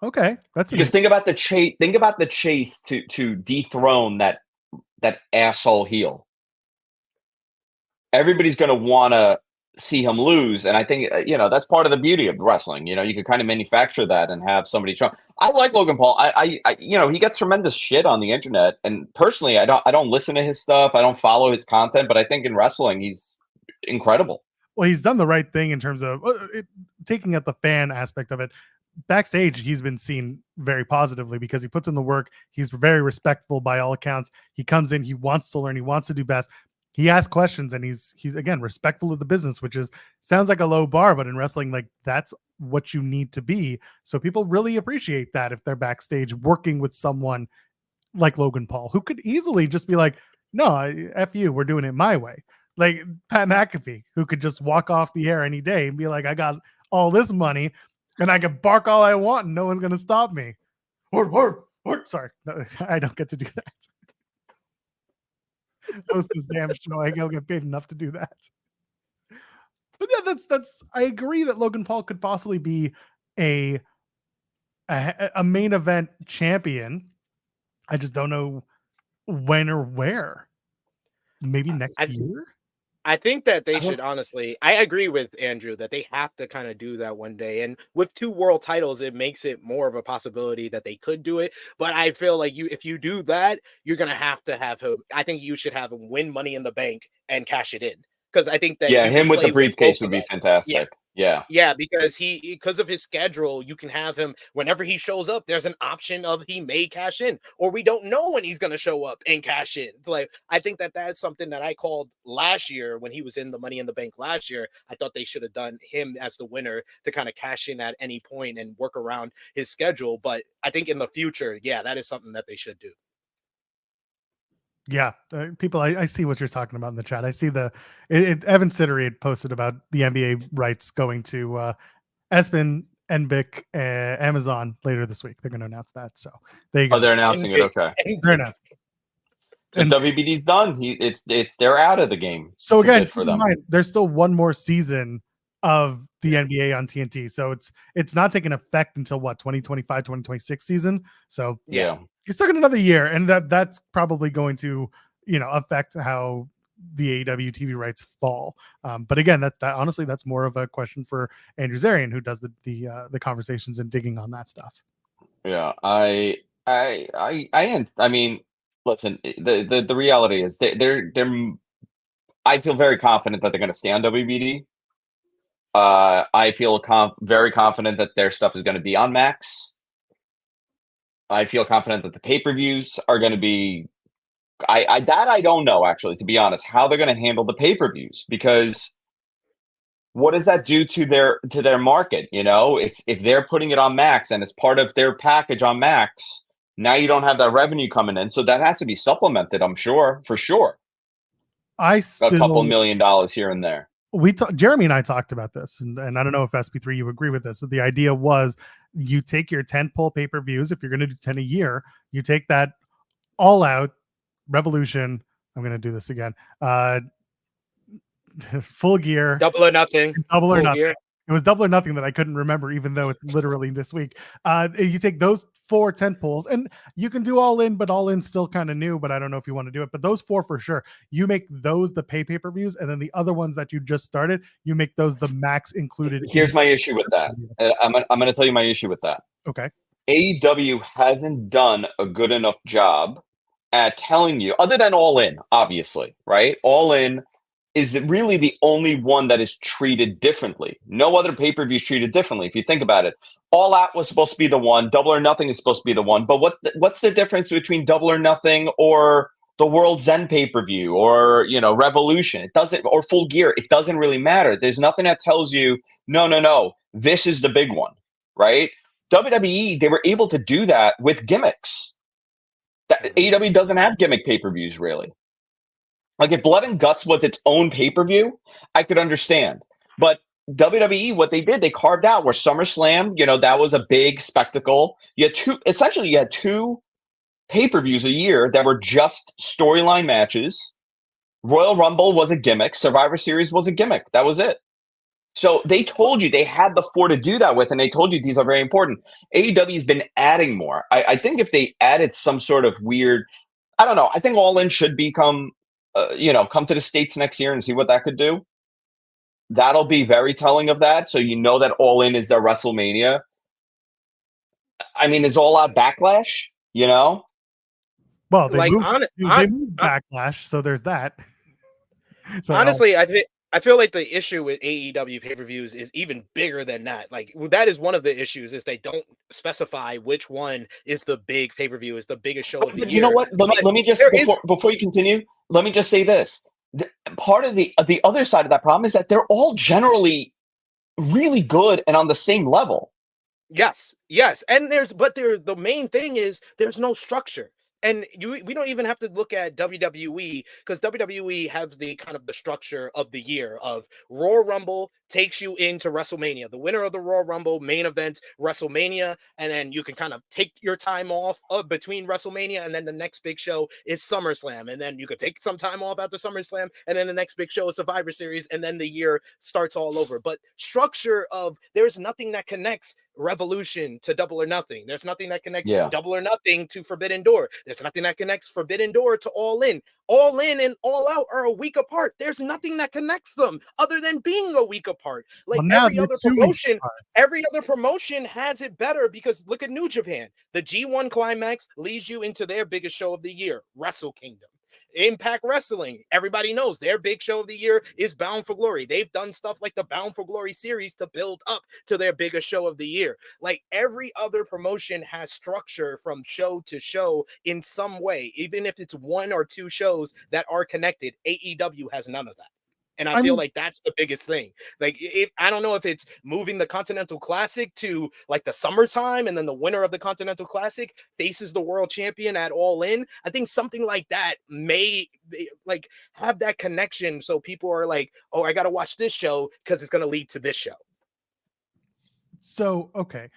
Okay, that's because think about the chase. Think about the chase to dethrone that asshole heel. Everybody's going to want to see him lose, and I think that's part of the beauty of wrestling. You can kind of manufacture that and have somebody try. I like Logan Paul. I he gets tremendous shit on the internet, and personally, I don't listen to his stuff. I don't follow his content, but I think in wrestling, he's incredible. Well, he's done the right thing in terms of taking out the fan aspect of it. Backstage, he's been seen very positively because he puts in the work. He's very respectful by all accounts. He comes in, he wants to learn, he wants to do best. He asks questions, and he's again respectful of the business, which sounds like a low bar, but in wrestling, like that's what you need to be. So people really appreciate that if they're backstage working with someone like Logan Paul, who could easily just be like, "No, F you, we're doing it my way." Like Pat McAfee, who could just walk off the air any day and be like, "I got all this money, and I can bark all I want, and no one's gonna stop me. Or sorry, no, I don't get to do that. Host this damn show. I don't get paid enough to do that. But yeah, that's. I agree that Logan Paul could possibly be a main event champion. I just don't know when or where. Maybe next year. I think that they should honestly. I agree with Andrew that they have to kind of do that one day. And with 2 world titles, it makes it more of a possibility that they could do it. But I feel like if you do that, you're gonna have him. I think you should have him win Money in the Bank and cash it in, because I think that him with the briefcase would be fantastic. Yeah, because of his schedule, you can have him whenever he shows up. There's an option of he may cash in, or we don't know when he's going to show up and cash in. Like, I think that that's something that I called last year when he was in the Money in the Bank last year. I thought they should have done him as the winner to kind of cash in at any point and work around his schedule. But I think in the future, that is something that they should do. Yeah, people, I see what you're talking about in the chat. I see Evan Sittery had posted about the NBA rights going to Espen, Enbic, Amazon later this week. They're going to announce that. So there you go. Oh, they're announcing it. Okay, they're announcing. So WBD's done. They're out of the game. So again, keep in mind, there's still one more season of the NBA on TNT. So it's not taking effect until 2025, 2026 season. So yeah. He's still got another year, and that's probably going to, affect how the AEW TV rights fall. But again, that honestly, that's more of a question for Andrew Zarian, who does the conversations and digging on that stuff. Yeah, I mean, listen, the reality is they're I feel very confident that they're going to stay on WBD. I feel very confident that their stuff is going to be on Max. I feel confident that the pay-per-views are going to be. I don't know, actually, to be honest, how they're going to handle the pay-per-views, because what does that do to their market? If they're putting it on Max and it's part of their package on Max, now you don't have that revenue coming in, so that has to be supplemented. I'm sure, for sure. A couple $1 million here and there. Jeremy and I talked about this, and I don't know if SP3 you agree with this, but the idea was you take your 10-pole pay-per-views. If you're going to do 10 a year, you take that All Out, Revolution. I'm going to do this again. Full Gear, Double or Nothing. Double or Nothing. Gear. It was Double or Nothing that I couldn't remember, even though it's literally this week. You take those 4 10-poles, and you can do All In, but All In's still kind of new, but I don't know if you want to do it. But those 4 for sure. You make those the pay-per-views, and then the other ones that you just started, you make those the Max included. Here's my issue with that. I'm going to tell you my issue with that. Okay. AEW hasn't done a good enough job at telling you, other than All In, obviously, right? All In is really the only one that is treated differently. No other pay-per-view is treated differently. If you think about it, All Out was supposed to be the one. Double or Nothing is supposed to be the one. But what's the difference between Double or Nothing or the World's End pay-per-view or Revolution? It doesn't, or Full Gear. It doesn't really matter. There's nothing that tells you no. This is the big one, right? WWE, they were able to do that with gimmicks. AEW doesn't have gimmick pay-per-views really. Like if Blood and Guts was its own pay-per-view, I could understand. But WWE, what they did, they carved out where SummerSlam, that was a big spectacle. You had two pay-per-views a year that were just storyline matches. Royal Rumble was a gimmick. Survivor Series was a gimmick. That was it. So they told you they had the 4 to do that with, and they told you these are very important. AEW has been adding more. I think if they added some sort of weird, I don't know. I think All In should become, come to the States next year and see what that could do. That'll be very telling of that. So that All In is their WrestleMania. I mean, is All Out Backlash? Well, they moved Backlash, so there's that. So honestly, I feel like the issue with AEW pay-per-views is even bigger than that. Like that is one of the issues is they don't specify which one is the big pay-per-view, is the biggest show of the year. You know what? Let me just before you continue, let me just say this. Part of the other side of that problem is that they're all generally really good and on the same level. Yes. And the main thing is there's no structure. And we don't even have to look at WWE, because WWE has the kind of the structure of the year of Royal Rumble takes you into WrestleMania. The winner of the Royal Rumble main event, WrestleMania, and then you can kind of take your time off between WrestleMania, and then the next big show is SummerSlam, and then you could take some time off after SummerSlam, and then the next big show is Survivor Series, and then the year starts all over. But structure of there's nothing that connects Revolution to Double or Nothing. There's nothing that connects Double or Nothing to Forbidden Door. There's nothing that connects Forbidden Door to All In. All In and All Out are a week apart. There's nothing that connects them other than being a week apart. Like every other promotion has it better, because look at New Japan. The G1 Climax leads you into their biggest show of the year, Wrestle Kingdom. Impact Wrestling, everybody knows their big show of the year is Bound for Glory. They've done stuff like the Bound for Glory series to build up to their biggest show of the year. Like every other promotion has structure from show to show in some way, even if it's one or two shows that are connected. AEW has none of that. And I feel like that's the biggest thing. Like, I don't know if it's moving the Continental Classic to like the summertime, and then the winner of the Continental Classic faces the world champion at All In. I think something like that may like have that connection, so people are like, oh, I got to watch this show because it's going to lead to this show. So, okay.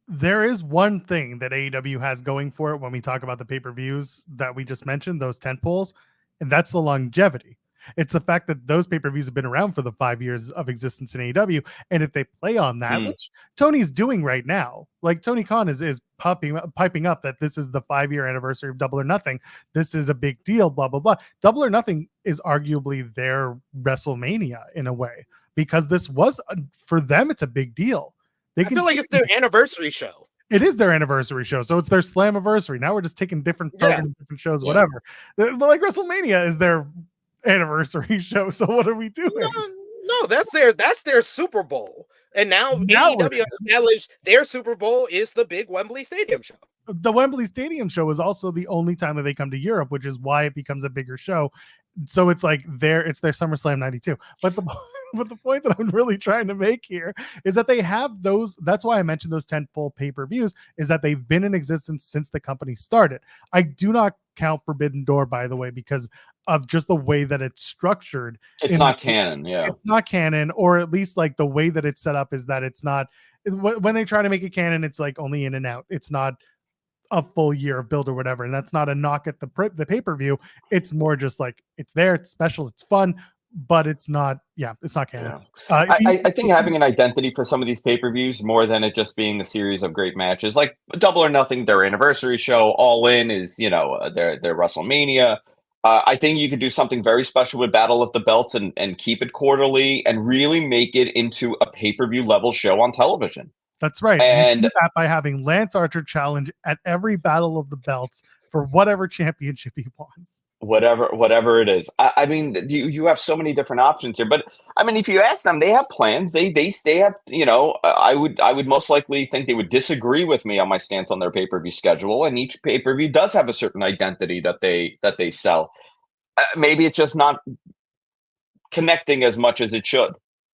There is one thing that AEW has going for it when we talk about the pay-per-views that we just mentioned, those tentpoles, and that's the longevity. It's the fact that those pay-per-views have been around for the 5 years of existence in AEW, and if they play on that, which Tony's doing right now, like Tony Khan is piping up that this is the 5-year anniversary of Double or Nothing. This is a big deal, blah, blah, blah. Double or Nothing is arguably their WrestleMania in a way, because this was, for them, it's a big deal. I feel like it's their anniversary show. It is their anniversary show, so it's their Slammiversary. Now we're just taking different programs, different shows, whatever. But like WrestleMania is their anniversary show, so what are we doing? No, that's their Super Bowl, and now AEW established their Super Bowl is the big Wembley Stadium show. The Wembley Stadium show is also the only time that they come to Europe, which is why it becomes a bigger show. So it's like it's their SummerSlam 92. But the point that I'm really trying to make here is that they have those. That's why I mentioned those tentpole pay-per-views, is that they've been in existence since the company started. I do not count Forbidden Door, by the way, because of just the way that it's structured. It's not canon. Yeah, it's not canon, or at least like the way that it's set up is that it's not. When they try to make it canon, it's like only in and out. It's not a full year of build or whatever, and that's not a knock at the pay-per-view. It's more just like it's there, it's special, it's fun, but it's not canon. Yeah. I think having an identity for some of these pay-per-views, more than it just being a series of great matches, like Double or Nothing, their anniversary show, All In is their WrestleMania. I think you could do something very special with Battle of the Belts and keep it quarterly and really make it into a pay-per-view level show on television. That's right. And you do that by having Lance Archer challenge at every Battle of the Belts for whatever championship he wants. Whatever it is. I mean, you have so many different options here. But I mean, if you ask them, they have plans. They have, I would most likely think they would disagree with me on my stance on their pay-per-view schedule. And each pay-per-view does have a certain identity that they sell. Maybe it's just not connecting as much as it should.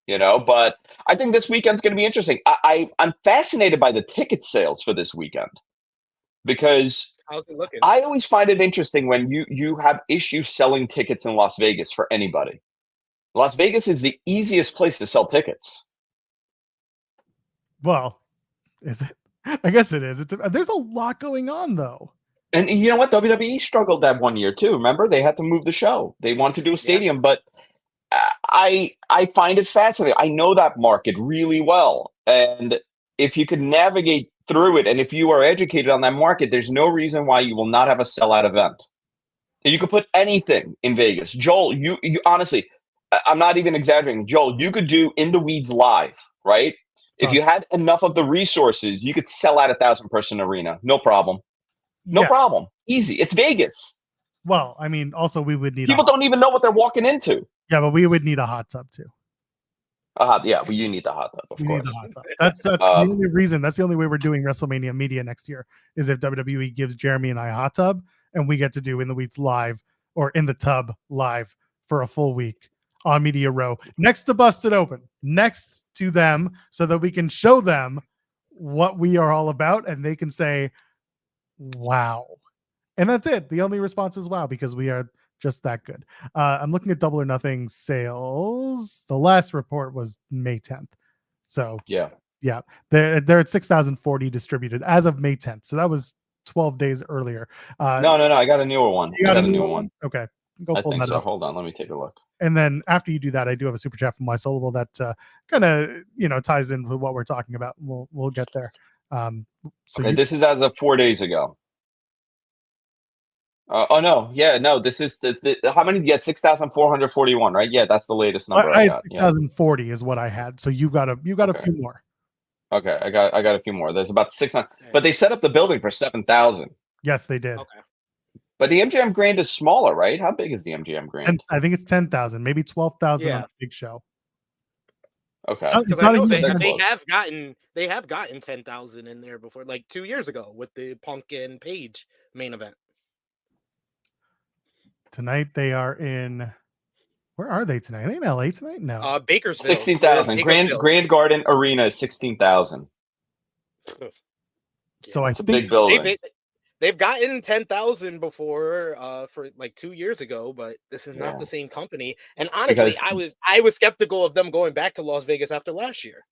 But I think this weekend's going to be interesting. I'm fascinated by the ticket sales for this weekend, because how's it looking? I always find it interesting when you have issues selling tickets in Las Vegas for anybody. Las Vegas is the easiest place to sell tickets. Well, is it? I guess it is. There's a lot going on, though. And you know what? WWE struggled that one year, too. Remember? They had to move the show. They wanted to do a stadium, but I find it fascinating. I know that market really well. And if you could navigate through it, and if you are educated on that market, there's no reason why you will not have a sellout event. You could put anything in Vegas. Joel, you honestly, I'm not even exaggerating. Joel, you could do In the Weeds live, right? If you had enough of the resources, you could sell out 1,000-person arena. No problem. No problem. Easy. It's Vegas. Well, I mean, also we would need people don't even know what they're walking into. Yeah, but we would need a hot tub too. You need the hot tub, of course. Need the hot tub. That's the only reason. That's the only way we're doing WrestleMania media next year is if WWE gives Jeremy and I a hot tub, and we get to do In the Weeds live or In the Tub live for a full week on Media Row next to Busted Open, next to them, so that we can show them what we are all about, and they can say, "Wow." And that's it. The only response is wow, because we are just that good. I'm looking at Double or Nothing sales. The last report was May 10th. So Yeah. they're at 6,040 distributed as of May 10th. So that was 12 days earlier. No. I got a newer one. You got a new one? Okay. Go I pull think that so. up. Hold on. Let me take a look. And then after you do that, I do have a super chat from my Soulable that kind of ties in with what we're talking about. We'll get there. So Okay, this is as of 4 days ago. No. This is how many? You get 6,441, right? Yeah, that's the latest number I I had got. 6,040 is what I had. So you got a few more. Okay, I got a few more. There's about 600, but they set up the building for 7,000. Yes, they did. Okay. But the MGM Grand is smaller, right? How big is the MGM Grand? And I think it's 10,000, maybe 12,000 on Yeah. the big show. Okay. It's Because I not a know huge they have gotten 10,000 in there before, like 2 years ago with the Punk and Page main event. Tonight they are in. Where are they tonight? Are they in LA tonight? No. Bakersfield. 16,000. Grand Garden Arena is 16,000. So I It's a think big building. They've gotten 10,000 before for like 2 years ago, but this is not Yeah. the same company. And honestly, Because- I was skeptical of them going back to Las Vegas after last year.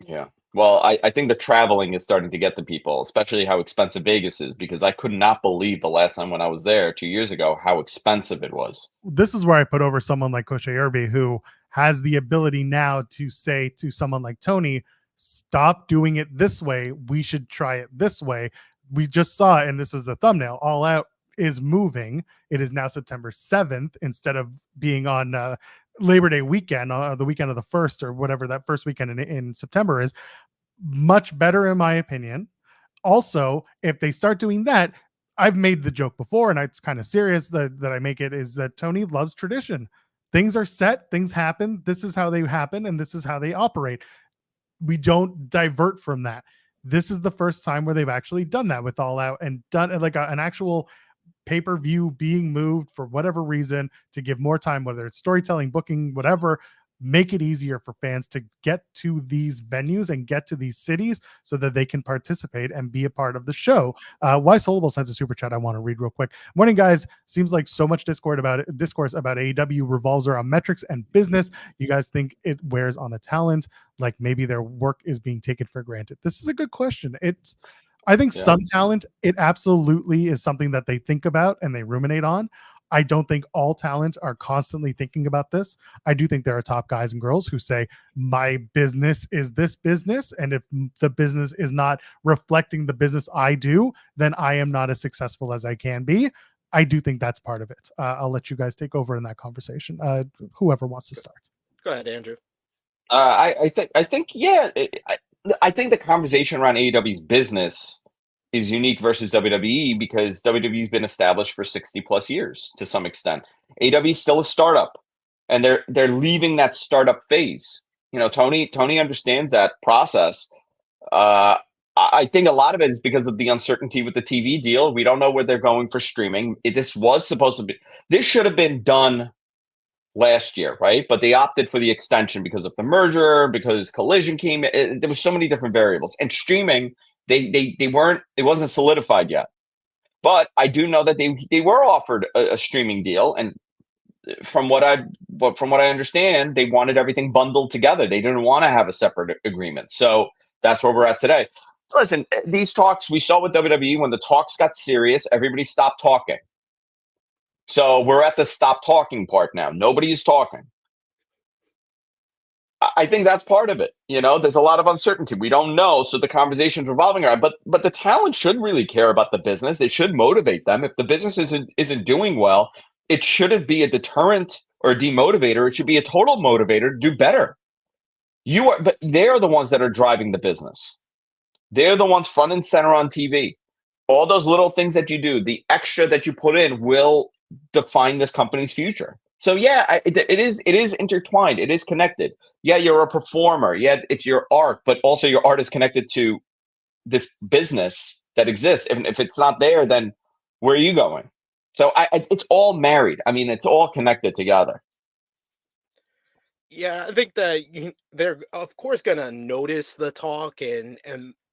Yeah. Well, I think the traveling is starting to get to people, especially how expensive Vegas is, because I could not believe the last time when I was there 2 years ago how expensive it was. this is where I put over someone like Koshe Irby, who has the ability now to say to someone like Tony, stop doing it this way. We should try it this way. We just saw, and this is the thumbnail, All Out is moving. It is now September 7th instead of being on Labor Day weekend, the weekend of the 1st or whatever that first weekend in September is. Much better, in my opinion. Also, if they start doing that, I've made the joke before, and it's kind of serious that I make it, is that Tony loves tradition. Things are set, things happen. This is how they happen, and this is how they operate. We don't divert from that. This is the first time where they've actually done that with All Out and done like an actual pay-per-view being moved for whatever reason to give more time, whether it's storytelling, booking, whatever. Make it easier for fans to get to these venues and get to these cities so that they can participate and be a part of the show. Why Soulable sent a super chat I want to read real quick. Morning, guys. Seems like so much discourse about AEW revolves around metrics and business. You guys think it wears on the talent? Like maybe their work is being taken for granted? This is a good question. I think some talent, it absolutely is something that they think about and they ruminate on. I don't think all talent are constantly thinking about this. I do think there are top guys and girls who say, my business is this business. And if the business is not reflecting the business I do, then I am not as successful as I can be. I do think that's part of it. I'll let you guys take over in that conversation. Whoever wants to start. Go ahead, Andrew. I think the conversation around AEW's business is unique versus WWE because WWE's been established for 60 plus years to some extent. AEW is still a startup, and they're leaving that startup phase. You know, Tony understands that process. I think a lot of it is because of the uncertainty with the TV deal. We don't know where they're going for streaming. This should have been done last year, right? But they opted for the extension because of the merger, because Collision came. There was so many different variables, and streaming. It wasn't solidified yet, but I do know that they were offered a streaming deal, and from what I understand, they wanted everything bundled together. They didn't want to have a separate agreement, so that's where we're at today. Listen, these talks we saw with WWE when the talks got serious, everybody stopped talking. So we're at the stop talking part now. Nobody is talking. I think that's part of it. You know, there's a lot of uncertainty. We don't know. So the conversation's revolving around, but the talent should really care about the business. It should motivate them. If the business isn't doing well, it shouldn't be a deterrent or a demotivator. It should be a total motivator to do better. But they're the ones that are driving the business. They're the ones front and center on TV. All those little things that you do, the extra that you put in will define this company's future. So yeah, it is intertwined. It is connected. Yeah, you're a performer. Yeah, it's your art, but also your art is connected to this business that exists. If it's not there, then where are you going? So it's all married. I mean, it's all connected together. Yeah, I think that they're of course gonna notice the talk, and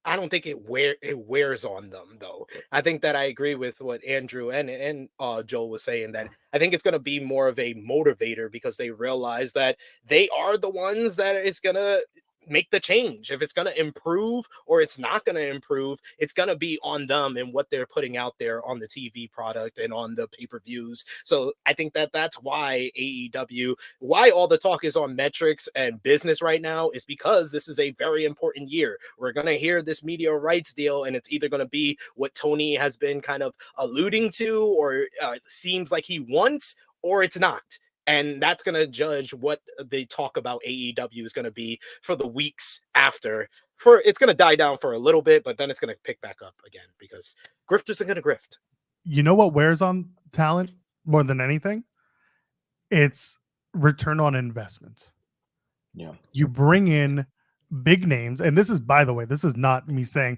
I don't think it wears on them though. I think that I agree with what Andrew and Joel was saying, that I think it's going to be more of a motivator because they realize that they are the ones that it's going to make the change. If it's going to improve or it's not going to improve, it's going to be on them and what they're putting out there on the TV product and on the pay-per-views. So I think that that's why AEW, why all the talk is on metrics and business right now, is because this is a very important year. We're going to hear this media rights deal, and it's either going to be what Tony has been kind of alluding to or seems like he wants, or it's not. And that's going to judge what the talk about AEW is going to be for the weeks after. It's going to die down for a little bit, but then it's going to pick back up again because grifters are going to grift. You know what wears on talent more than anything? It's return on investment. Yeah. You bring in big names, and this is, by the way, this is not me saying,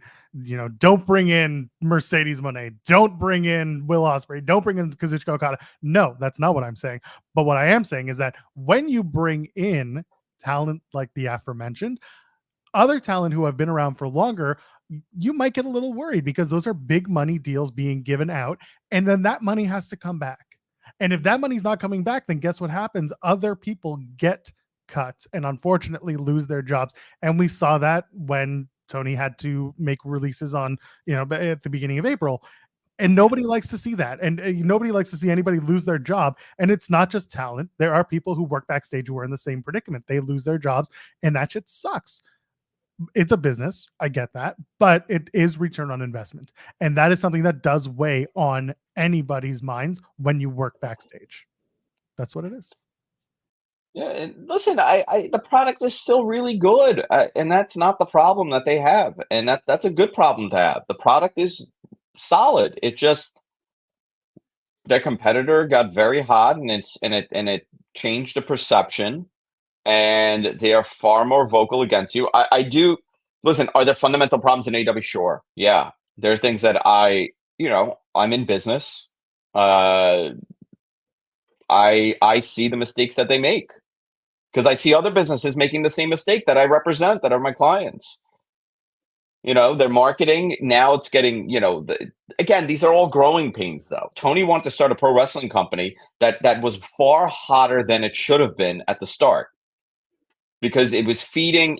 don't bring in Mercedes Moné, don't bring in Will Ospreay, don't bring in Kazuchika Okada. No, that's not what I'm saying. But what I am saying is that when you bring in talent like the aforementioned, other talent who have been around for longer, you might get a little worried because those are big money deals being given out, and then that money has to come back. And if that money's not coming back, then guess what happens? Other people get cut and unfortunately lose their jobs. And we saw that when Tony had to make releases on, at the beginning of April. And nobody likes to see that. And nobody likes to see anybody lose their job. And it's not just talent. There are people who work backstage who are in the same predicament. They lose their jobs, and that shit sucks. It's a business. I get that. But it is return on investment. And that is something that does weigh on anybody's minds when you work backstage. That's what it is. Yeah, and listen, I the product is still really good, and that's not the problem that they have, and that's a good problem to have. The product is solid. It just their competitor got very hot, and it changed the perception, and they are far more vocal against you. I do listen. Are there fundamental problems in AEW? Sure, yeah. There are things that I'm in business. I see the mistakes that they make because I see other businesses making the same mistake that I represent, that are my clients. Their marketing now, it's getting, again, these are all growing pains though. Tony wanted to start a pro wrestling company that was far hotter than it should have been at the start because it was feeding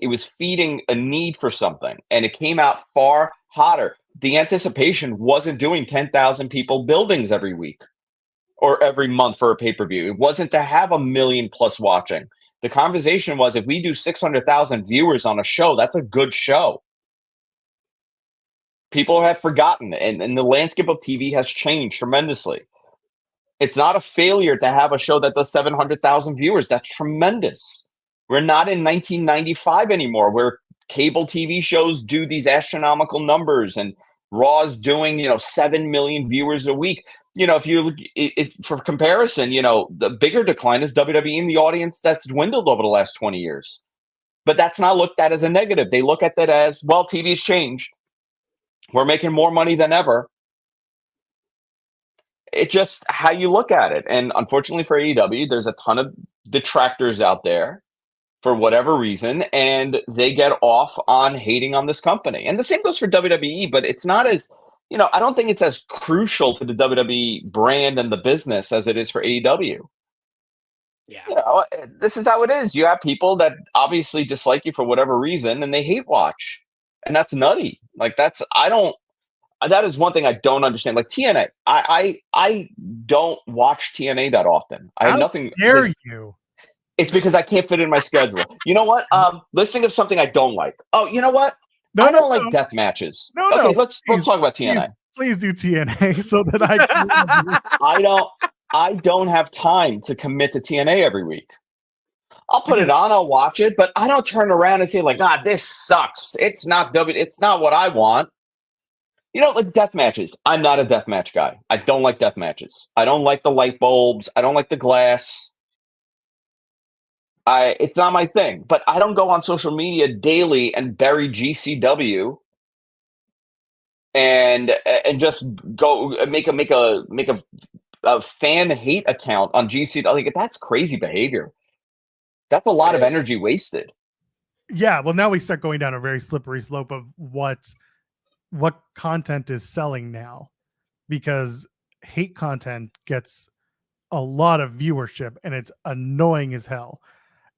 a need for something, and it came out far hotter. The anticipation wasn't doing 10,000 people buildings every week or every month for a pay-per-view. It wasn't to have 1 million plus watching. The conversation was, if we do 600,000 viewers on a show, that's a good show. People have forgotten, and the landscape of TV has changed tremendously. It's not a failure to have a show that does 700,000 viewers. That's tremendous. We're not in 1995 anymore, where cable TV shows do these astronomical numbers, and Raw's doing, 7 million viewers a week. If for comparison, the bigger decline is WWE in the audience that's dwindled over the last 20 years. But that's not looked at as a negative. They look at that as, well, TV's changed. We're making more money than ever. It's just how you look at it. And unfortunately for AEW, there's a ton of detractors out there for whatever reason, and they get off on hating on this company. And the same goes for WWE, but it's not as, I don't think it's as crucial to the WWE brand and the business as it is for AEW. Yeah. This is how it is. You have people that obviously dislike you for whatever reason, and they hate watch. And that's nutty. That is one thing I don't understand. Like TNA, I don't watch TNA that often. I have nothing. Dare you? It's because I can't fit in my schedule. You know what? Let's think of something I don't like. Oh, you know what? I don't like death matches. Okay, let's talk about TNA. Please do TNA so that I can. I don't have time to commit to TNA every week. I'll put it on, I'll watch it, but I don't turn around and say this sucks. It's not what I want. Like death matches. I'm not a death match guy. I don't like death matches. I don't like the light bulbs. I don't like the glass. It's not my thing, but I don't go on social media daily and bury GCW and just go make a fan hate account on GCW. That's crazy behavior. That's a lot of energy wasted. Yeah, well, now we start going down a very slippery slope of what content is selling now, because hate content gets a lot of viewership and it's annoying as hell.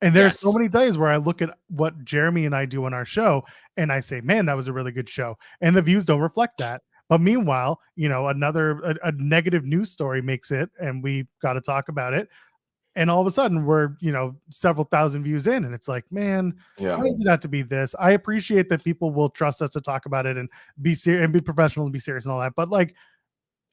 And there's so Yes. many days where I look at what Jeremy and I do on our show and I say, man, that was a really good show. And the views don't reflect that. But meanwhile, a negative news story makes it and we got to talk about it. And all of a sudden we're, several thousand views in. And it's like, man, Yeah. why does it have to be this? I appreciate that people will trust us to talk about it and be serious and be professional and be serious and all that. But like,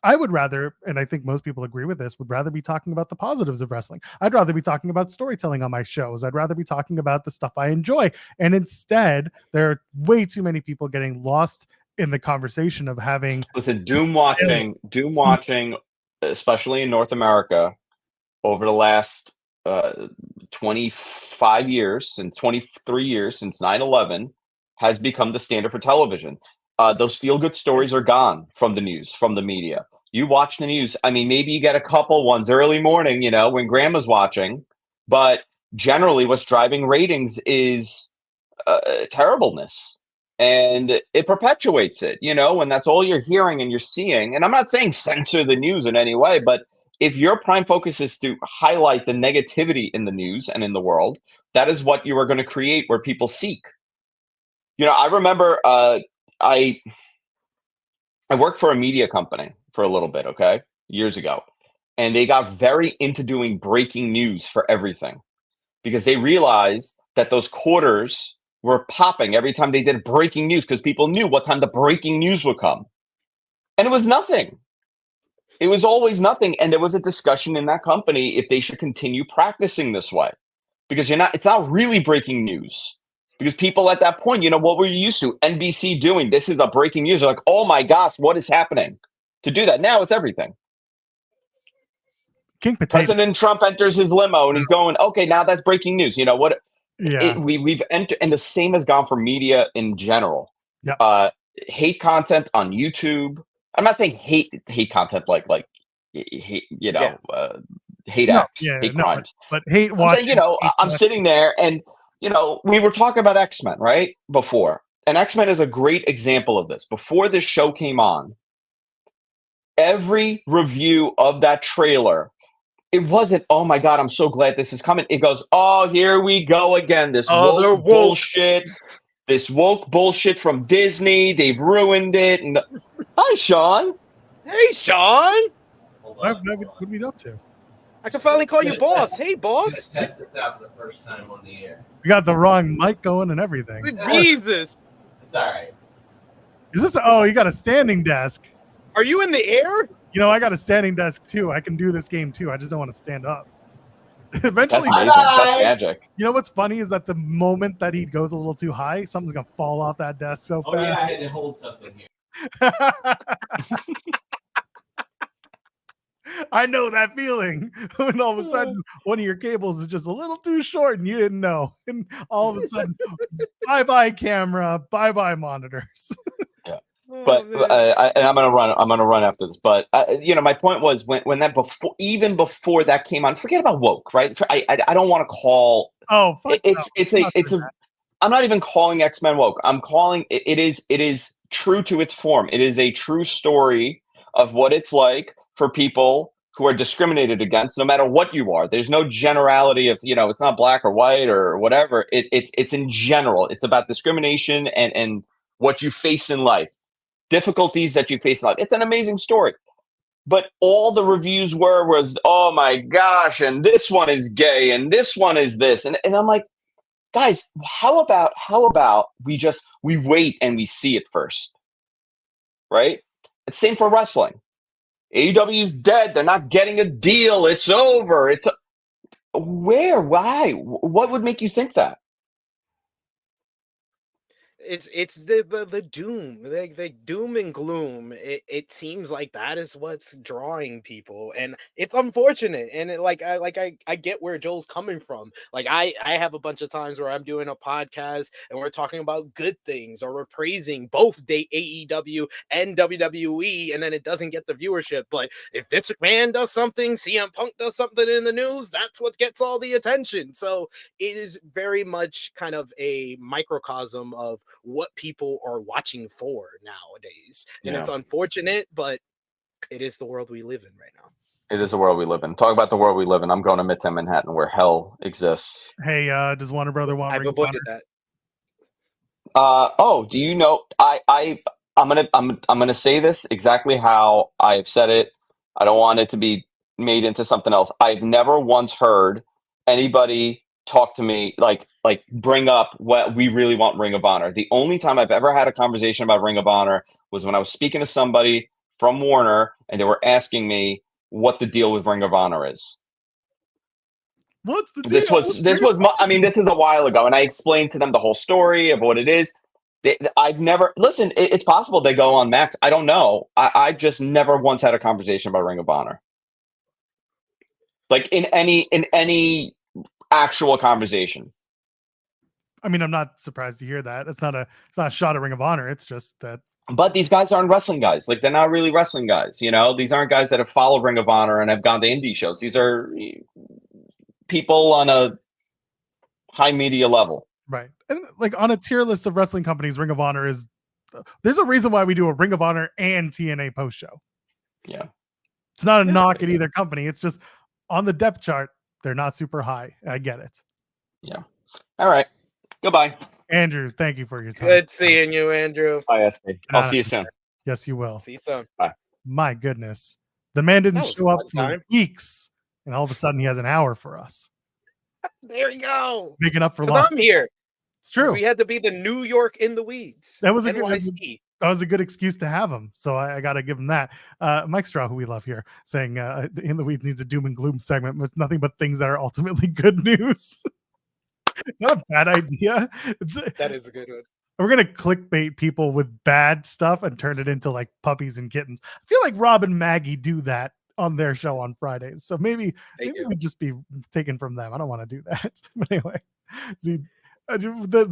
I would rather, and I think most people agree with this, would rather be talking about the positives of wrestling. I'd rather be talking about storytelling on my shows. I'd rather be talking about the stuff I enjoy. And instead, there are way too many people getting lost in the conversation of having. Listen, Doom watching, especially in North America, over the last 25 years, since 23 years, since 9/11, has become the standard for television. Those feel-good stories are gone from the news, from the media. You watch the news, I mean, maybe you get a couple ones early morning, when grandma's watching, but generally what's driving ratings is terribleness. And it perpetuates it, when that's all you're hearing and you're seeing. And I'm not saying censor the news in any way, but if your prime focus is to highlight the negativity in the news and in the world, that is what you are going to create where people seek. I remember I worked for a media company for a little bit, okay, years ago. And they got very into doing breaking news for everything because they realized that those quarters were popping every time they did breaking news because people knew what time the breaking news would come. And it was nothing. It was always nothing. And there was a discussion in that company if they should continue practicing this way because it's not really breaking news. Because people at that point, what were you used to? NBC doing this is a breaking news. They're like, oh my gosh, what is happening? To do that now, it's everything. King Potato. President Trump enters his limo and he's going, okay, now that's breaking news. You know what? Yeah. We've entered, and the same has gone for media in general. Yeah. Hate content on YouTube. I'm not saying hate content like hate, hate acts, hate crimes. But hate I'm watching. saying, I'm sitting there and we were talking about X-Men, right? Before. And X-Men is a great example of this. Before this show came on, every review of that trailer, it wasn't, oh my God, I'm so glad this is coming. It goes, oh, here we go again. This woke bullshit. This woke bullshit from Disney. They've ruined it. And hi, Sean. Hey, Sean. What are we up to? I can finally call you boss. Hey, boss. Test this out for the first time on the air. We got the wrong mic going and everything. Jesus. It's all right. Is this? Oh, you got a standing desk. Are you in the air? I got a standing desk too. I can do this game too. I just don't want to stand up. Eventually, that's amazing. That's magic. What's funny is that the moment that he goes a little too high, something's gonna fall off that desk so fast. Oh yeah, I had to hold something here. I know that feeling when all of a sudden one of your cables is just a little too short and you didn't know, and all of a sudden, bye camera, bye monitors. Yeah. But I'm gonna run after this. But my point was when that even before that came on, forget about woke, right? I don't want to call. Oh, fuck it's a. I'm not even calling X-Men woke. I'm calling it is true to its form. It is a true story of what it's like for people who are discriminated against, no matter what you are. There's no generality of it's not black or white or whatever. It's in general. It's about discrimination and what you face in life. Difficulties that you face in life. It's an amazing story. But all the reviews was, oh my gosh, and this one is gay, and this one is this. And I'm like, guys, how about we wait and we see it first? Right? It's same for wrestling. AEW's dead. They're not getting a deal. It's over. Where? Why? What would make you think that? it's the doom, the doom and gloom. It seems like that is what's drawing people, and it's unfortunate. And I get where Joel's coming from. Like I have a bunch of times where I'm doing a podcast and we're talking about good things, or we're praising both AEW and WWE, and then it doesn't get the viewership. But if Vince McMahon does something, CM Punk does something in the news, that's what gets all the attention. So it is very much kind of a microcosm of what people are watching for nowadays. And Yeah. it's unfortunate, but it is the world we live in right now. It is the world we live in. Talk about the world we live in. I'm going to Midtown Manhattan where hell exists. Hey, does Warner Brother want I've Ring of avoided Honor? that. Do you know? I'm gonna say this exactly how I've said it. I don't want it to be made into something else. I've never once heard anybody talk to me like bring up what we really want Ring of Honor. The only time I've ever had a conversation about Ring of Honor was when I was speaking to somebody from Warner and they were asking me what the deal with Ring of Honor is. What's the deal? This is a while ago, and I explained to them the whole story of what it is. I've never listen. It's possible they go on Max. I don't know. I just never once had a conversation about Ring of Honor, like in any actual conversation. I mean, I'm not surprised to hear that. It's not a shot at Ring of Honor. It's just that. But these guys aren't wrestling guys. Like, they're not really wrestling guys. You know, these aren't guys that have followed Ring of Honor and have gone to indie shows. These are people on a high media level. Right. And like on a tier list of wrestling companies, Ring of Honor is, there's a reason why we do a Ring of Honor and TNA post show. Yeah. It's not a knock at either company. It's just on the depth chart, they're not super high. I get it. Yeah. All right. Goodbye. Andrew, thank you for your time. Good seeing you, Andrew. Bye, SK. I'll see you soon. Yes, you will. See you soon. My goodness. The man didn't That was show a up fun for time. weeks, and all of a sudden he has an hour for us. There you go. Making up for 'Cause lost. I'm here. It's true. We had to be the New York in the weeds. That was a NYC. that was a good excuse to have him. So I got to give him that. Mike Straw, who we love here, saying In the Weeds needs a doom and gloom segment with nothing but things that are ultimately good news. It's not a bad idea. That is a good one. We're going to clickbait people with bad stuff and turn it into like puppies and kittens. I feel like Rob and Maggie do that on their show on Fridays. So maybe it would just be taken from them. I don't want to do that. But anyway, see,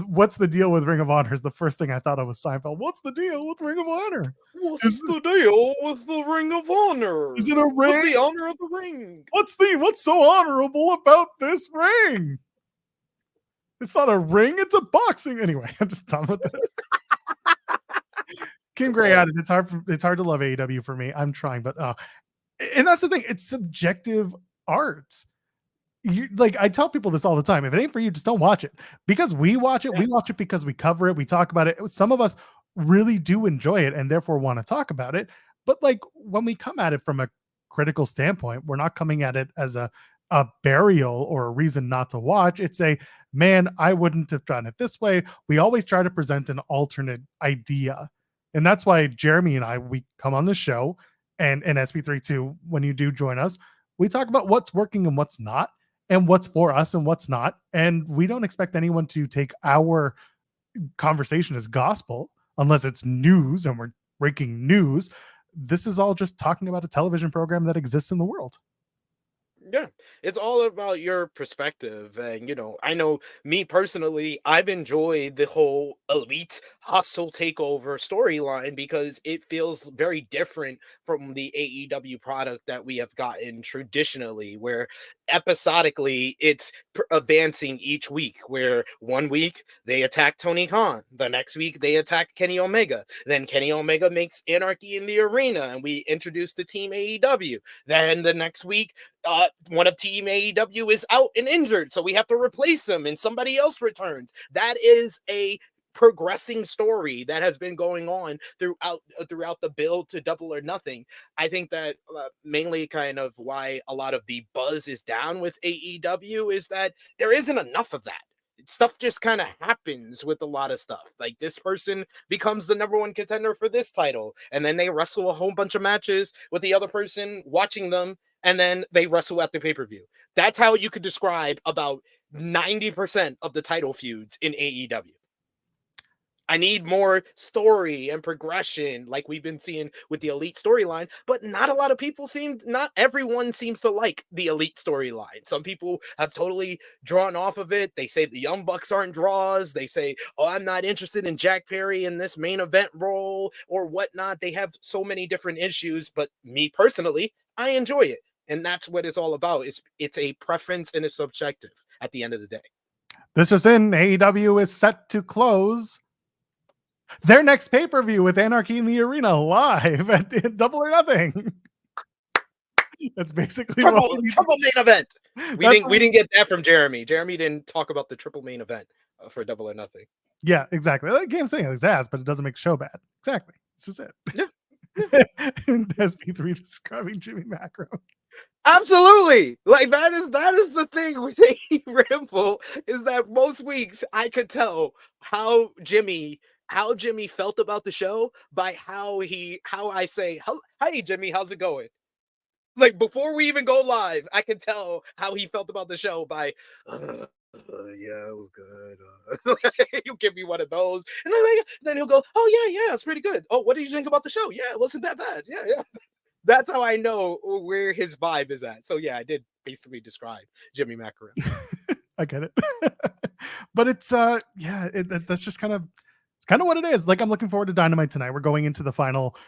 what's the deal with Ring of Honor is the first thing I thought of was Seinfeld. What's the deal with Ring of Honor? What's the deal with the Ring of Honor? Is it a ring? With the honor of the ring. What's so honorable about this ring? It's not a ring, it's a boxing. Anyway, I'm just done with this. Kim Gray added, it's hard to love AEW for me. I'm trying, but and that's the thing, it's subjective art. I tell people this all the time. If it ain't for you, just don't watch it. Because we watch it, we watch it because we cover it, we talk about it. Some of us really do enjoy it and therefore want to talk about it. But like when we come at it from a critical standpoint, we're not coming at it as a burial or a reason not to watch. It's a, man, I wouldn't have done it this way. We always try to present an alternate idea. And that's why Jeremy and I, we come on the show and SP32, when you do join us, we talk about what's working and what's not, and what's for us and what's not. And we don't expect anyone to take our conversation as gospel unless it's news and we're breaking news. This is all just talking about a television program that exists in the world. Yeah, it's all about your perspective. And, you know, I know me personally, I've enjoyed the whole elite hostile takeover storyline because it feels very different from the AEW product that we have gotten traditionally, where episodically it's advancing each week, where one week they attack Tony Khan, the next week they attack Kenny Omega, then Kenny Omega makes anarchy in the arena and we introduce the team AEW, then the next week one of Team AEW is out and injured, so we have to replace him and somebody else returns. That is a progressing story that has been going on throughout the build to Double or Nothing. I think that mainly kind of why a lot of the buzz is down with AEW is that there isn't enough of that. Stuff just kind of happens with a lot of stuff. Like, this person becomes the number one contender for this title, and then they wrestle a whole bunch of matches with the other person watching them, and then they wrestle at the pay-per-view. That's how you could describe about 90% of the title feuds in AEW. I need more story and progression like we've been seeing with the Elite storyline, but not everyone seems to like the Elite storyline. Some people have totally drawn off of it. They say the Young Bucks aren't draws. They say, oh, I'm not interested in Jack Perry in this main event role or whatnot. They have so many different issues, but me personally, I enjoy it. And that's what it's all about. It's a preference and it's subjective at the end of the day. This just in, AEW is set to close their next pay-per-view with Anarchy in the Arena live at Double or Nothing. That's basically triple main event. We didn't get that from Jeremy. Jeremy didn't talk about the triple main event for Double or Nothing. Yeah, exactly. Like game saying his ass, but it doesn't make the show bad. Exactly. It's just it. Yeah. And SP3 describing Jimmy Macro. Absolutely. Like that is the thing with Ramble is that most weeks I could tell how Jimmy felt about the show by how I say, "Hey Jimmy, how's it going?" Like before we even go live, I can tell how he felt about the show by yeah, it was good. He'll give me one of those, and then he'll go, "Oh yeah, it's pretty good. Oh, what did you think about the show? Yeah, it wasn't that bad. Yeah." That's how I know where his vibe is at. So yeah, I did basically describe Jimmy Macaron. I get it, but it's that's just kind of what it is. Like I'm looking forward to Dynamite tonight. We're going into the final,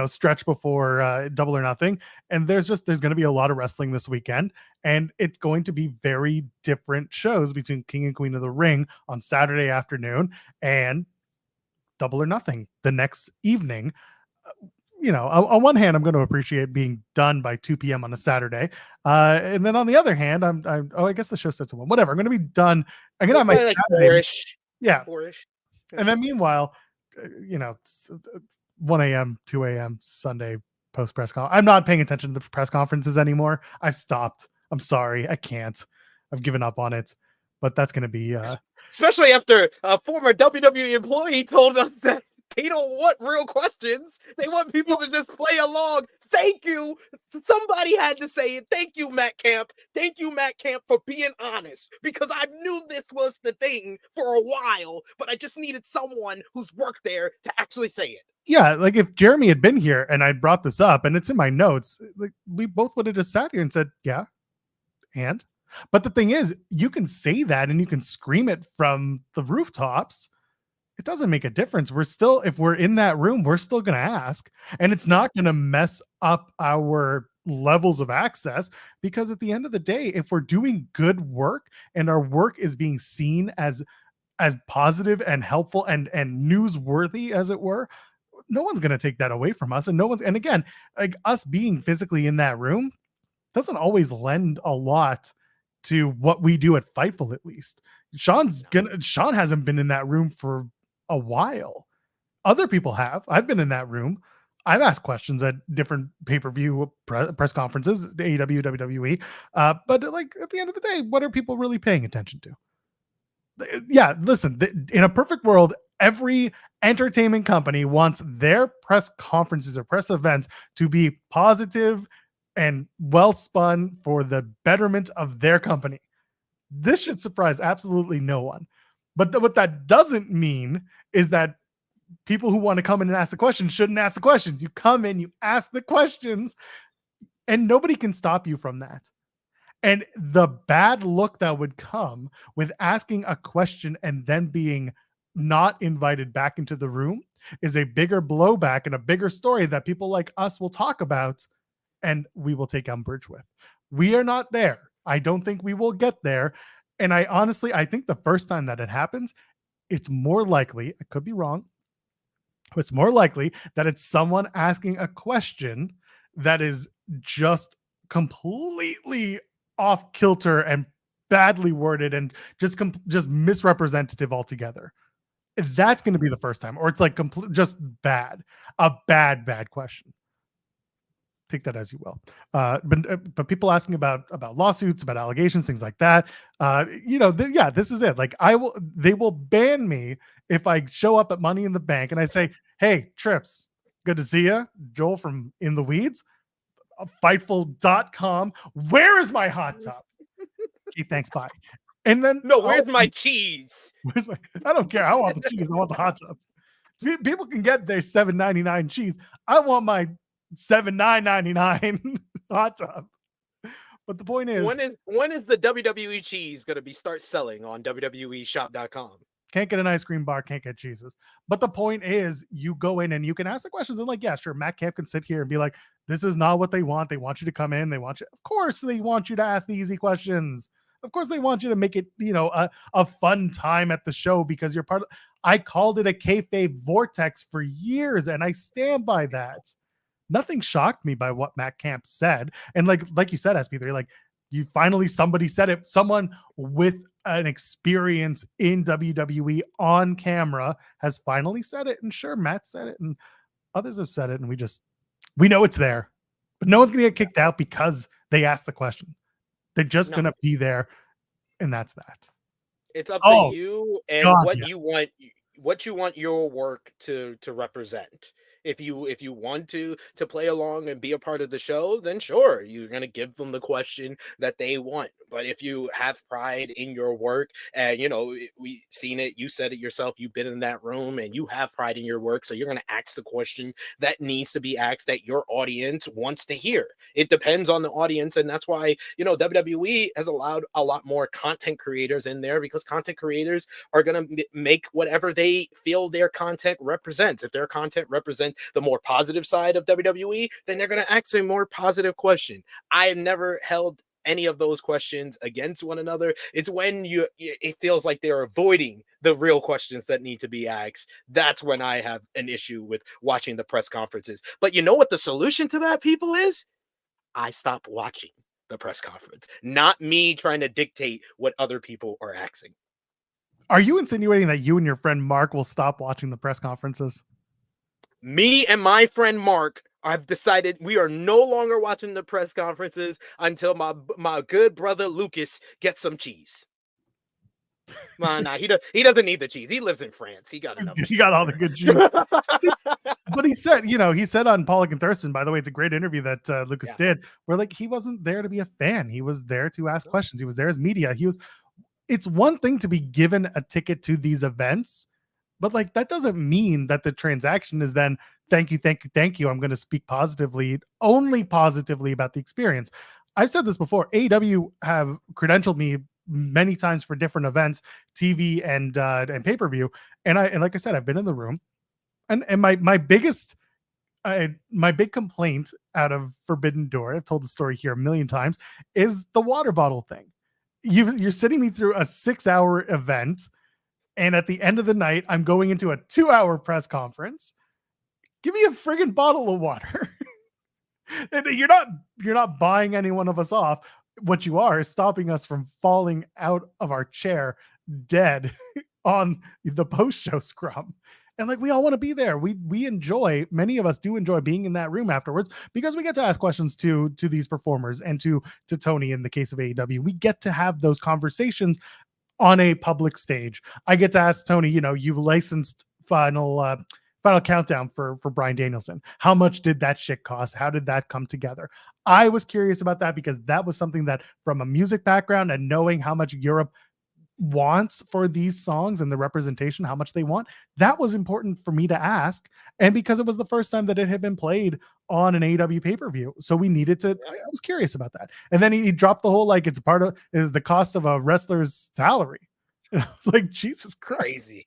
stretch before Double or Nothing, and there's going to be a lot of wrestling this weekend, and it's going to be very different shows between King and Queen of the Ring on Saturday afternoon and Double or Nothing the next evening. On one hand, I'm going to appreciate being done by 2 p.m. on a Saturday. And then on the other hand, I guess the show starts at 1. Whatever. I'm going to be done. I'm going to have my like Saturday. 4-ish. Yeah. 4-ish. And then meanwhile, 1 a.m., 2 a.m. Sunday post press conference. I'm not paying attention to the press conferences anymore. I've stopped. I'm sorry. I can't. I've given up on it. But that's going to be... Especially after a former WWE employee told us that they don't want real questions. They want people to just play along. Thank you. Somebody had to say it. Thank you, Matt Camp. Thank you, Matt Camp, for being honest. Because I knew this was the thing for a while, but I just needed someone who's worked there to actually say it. Yeah, like if Jeremy had been here and I brought this up and it's in my notes, like we both would have just sat here and said, yeah, and? But the thing is, you can say that and you can scream it from the rooftops. It doesn't make a difference. If we're in that room, we're still going to ask, and it's not going to mess up our levels of access, because at the end of the day, if we're doing good work and our work is being seen as positive and helpful and newsworthy, as it were, no one's going to take that away from us. And again, like us being physically in that room doesn't always lend a lot to what we do at Fightful, at least. Sean hasn't been in that room for a while. Other people have. I've been in that room. I've asked questions at different pay-per-view press conferences, the AEW, WWE. But like at the end of the day, what are people really paying attention to? Yeah, listen, in a perfect world, every entertainment company wants their press conferences or press events to be positive and well spun for the betterment of their company. This should surprise absolutely no one. But what that doesn't mean is that people who want to come in and ask the questions shouldn't ask the questions. You come in, you ask the questions, and nobody can stop you from that. And the bad look that would come with asking a question and then being not invited back into the room is a bigger blowback and a bigger story that people like us will talk about and we will take umbrage with. We are not there. I don't think we will get there. And I think the first time that it happens, it's more likely, I could be wrong, but it's more likely that it's someone asking a question that is just completely off kilter and badly worded and just misrepresentative altogether. That's going to be the first time, or it's like just bad, a bad question. Take that as you will. But people asking about lawsuits, about allegations, things like that. This is it. Like they will ban me if I show up at Money in the Bank and I say, "Hey, Trips, good to see you, Joel from In the Weeds, Fightful.com. Where is my hot tub?" Okay, thanks. Bye. And then No, where's my cheese? I don't care. I want the cheese. I want the hot tub. People can get their $7.99 cheese. I want my $7.99 hot tub. But the point is, when is the WWE cheese going to start selling on WWEshop.com? Can't get an ice cream bar, can't get cheeses. But the point is, you go in and you can ask the questions. And like, yeah, sure, Matt Camp can sit here and be like, this is not what they want. They want you to come in. They want you. Of course, they want you to ask the easy questions. Of course, they want you to make it, a fun time at the show because you're part of. I called it a kayfabe vortex for years, and I stand by that. Nothing shocked me by what Matt Camp said, and like you said, SP3, like you finally somebody said it. Someone with an experience in WWE on camera has finally said it, and sure, Matt said it, and others have said it, and we know it's there, but no one's gonna get kicked out because they asked the question. They're just gonna be there, and that's that. It's up to you and what you want your work to represent. If you want to play along and be a part of the show, then sure, you're going to give them the question that they want. But if you have pride in your work, and we seen it, you said it yourself, you've been in that room and you have pride in your work, so you're going to ask the question that needs to be asked that your audience wants to hear. It depends on the audience, and that's why WWE has allowed a lot more content creators in there, because content creators are going to make whatever they feel their content represents. If their content represents the more positive side of WWE, then they're going to ask a more positive question. I have never held any of those questions against one another. It's when it feels like they're avoiding the real questions that need to be asked. That's when I have an issue with watching the press conferences. But you know what the solution to that, people, is? I stop watching the press conference, not me trying to dictate what other people are asking. Are you insinuating that you and your friend Mark will stop watching the press conferences? Me and my friend Mark, I've decided we are no longer watching the press conferences until my good brother Lucas gets some cheese. Nah, he doesn't need the cheese. He lives in France. He got enough. He got all the good cheese. But he said on Pollock and Thurston, by the way, it's a great interview that Lucas did, where like he wasn't there to be a fan. He was there to ask questions. He was there as media. It's one thing to be given a ticket to these events, but like that doesn't mean that the transaction is then thank you. I'm going to speak only positively about the experience. I've said this before. AEW have credentialed me many times for different events, TV and pay-per-view. And like I said, I've been in the room, and my big complaint out of Forbidden Door, I've told the story here a million times, is the water bottle thing. You're sitting me through a 6-hour event, and at the end of the night, I'm going into a 2-hour press conference. Give me a friggin' bottle of water. You're not buying any one of us off. What you are is stopping us from falling out of our chair dead on the post-show scrum. And like, we all want to be there. Many of us do enjoy being in that room afterwards, because we get to ask questions to these performers and to Tony in the case of AEW. We get to have those conversations on a public stage. I get to ask Tony, you licensed Final Countdown for Bryan Danielson. How much did that shit cost? How did that come together? I was curious about that because that was something that, from a music background and knowing how much Europe wants for these songs and the representation, how much they want, that was important for me to ask. And because it was the first time that it had been played on an AEW pay-per-view, so we needed to. I was curious about that. And then he dropped the whole like it's the cost of a wrestler's salary. And I was like, Jesus Christ. Crazy.